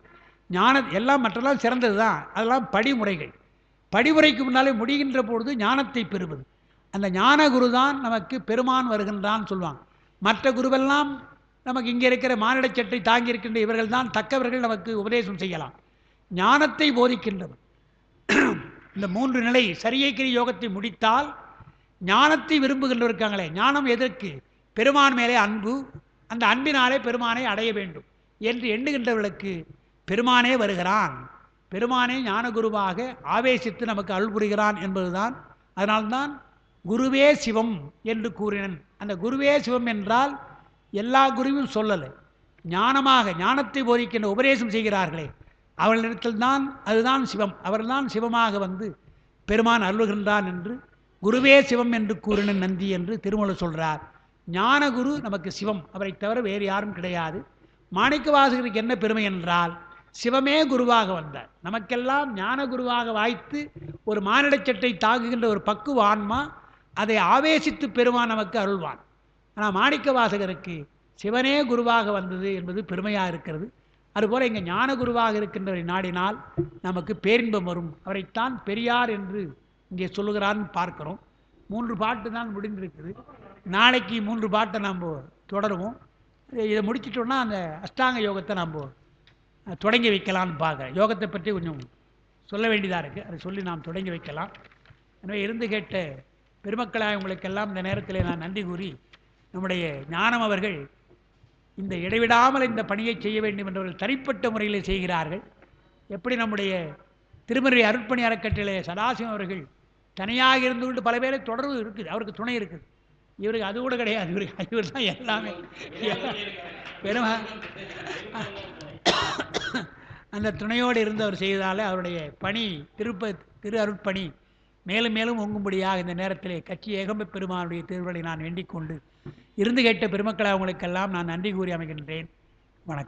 எல்லாம் மற்றெல்லாம் சிறந்தது தான், அதெல்லாம் படிமுறைகள். படிமுறைக்கு முன்னாலே முடிகின்ற பொழுது ஞானத்தை பெறுவது. அந்த ஞான குரு தான் நமக்கு பெருமான் வருகின்றான்னு சொல்லுவாங்க. மற்ற குருவெல்லாம் நமக்கு இங்கே இருக்கிற மானிட சட்டை தாங்கி இருக்கின்ற இவர்கள் தான் தக்கவர்கள், நமக்கு உபதேசம் செய்யலாம். ஞானத்தை போதிக்கின்றவர் இந்த 3 நிலை சரியை கிரி யோகத்தை முடித்தால் ஞானத்தை விரும்புகின்றவர் இருக்காங்களே. ஞானம் எதற்கு? பெருமான் மேலே அன்பு, அந்த அன்பினாலே பெருமானை அடைய வேண்டும் என்று எண்ணுகின்றவர்களுக்கு பெருமானே வருகிறான். பெருமானே ஞான குருவாக ஆவேசித்து நமக்கு அருள் புரிகிறான் என்பதுதான். அதனால்தான் குருவே சிவம் என்று கூறினன். அந்த குருவே சிவம் என்றால் எல்லா குருவும் சொல்லலை, ஞானமாக ஞானத்தை போதிக்கின்ற உபதேசம் செய்கிறார்களே அவர்களிடத்தில் தான் அதுதான் சிவம். அவர்தான் சிவமாக வந்து பெருமான் அருளுகின்றான் என்று குருவே சிவம் என்று கூறினன் நந்தி என்று திருமூலர் சொல்றார். ஞான குரு நமக்கு சிவம், அவரை தவிர வேறு யாரும் கிடையாது. மாணிக்கவாசகருக்கு என்ன பெருமை என்றால் சிவமே குருவாக வந்தார். நமக்கெல்லாம் ஞான குருவாக வாய்த்து ஒரு மானிட சட்டை தாங்குகின்ற ஒரு பக்குவ ஆன்மா, அதை ஆவேசித்து பெருமான் நமக்கு அருள்வான். ஆனால் மாணிக்கவாசகருக்கு சிவனே குருவாக வந்தது என்பது பெருமையாக இருக்கிறது. அதுபோல் இங்கே ஞான குருவாக இருக்கின்றவரை நாடினால் நமக்கு பேரின்பம் வரும். அவரைத்தான் பெரியார் என்று இங்கே சொல்லுகிறான்னு பார்க்கிறோம். 3 பாட்டு தான் முடிந்திருக்குது. நாளைக்கு 3 பாட்டை நாம் தொடருவோம். இதை முடிச்சிட்டோம்னா அந்த அஷ்டாங்க யோகத்தை நாம் தொடங்கி வைக்கலான்னு பார்க்க. யோகத்தை பற்றி கொஞ்சம் சொல்ல வேண்டியதாக இருக்குது, அதை சொல்லி நாம் தொடங்கி வைக்கலாம். எனவே இருந்து கேட்ட பெருமக்களாக உங்களுக்கெல்லாம் இந்த நேரத்தில் நான் நன்றி கூறி, நம்முடைய ஞானம் அவர்கள் இந்த இடைவிடாமல் இந்த பணியை செய்ய வேண்டும் என்றவர்கள் தனிப்பட்ட முறையில் செய்கிறார்கள். எப்படி நம்முடைய திருமறை அருட்பணி அறக்கட்டளை சதாசிவம் அவர்கள் தனியாக இருந்து கொண்டு பல பேரை தொடர்பு இருக்குது, அவருக்கு துணை இருக்குது. இவருக்கு அது கூட கிடையாது. இவர் தான் எல்லாமே. பெருமா அந்த துணையோடு இருந்து அவர் செய்ததால் அவருடைய பணி திரு அருட்பணி மேலும் மேலும் ஓங்கும்படியாக இந்த நேரத்திலே கட்சி ஏகம்ப பெருமானுடைய திருவுருளை நான் வேண்டிக் கொண்டு இருந்து கேட்ட பெருமக்களை அவங்களுக்கெல்லாம் நான் நன்றி கூறி அமைகின்றேன். வணக்கம்.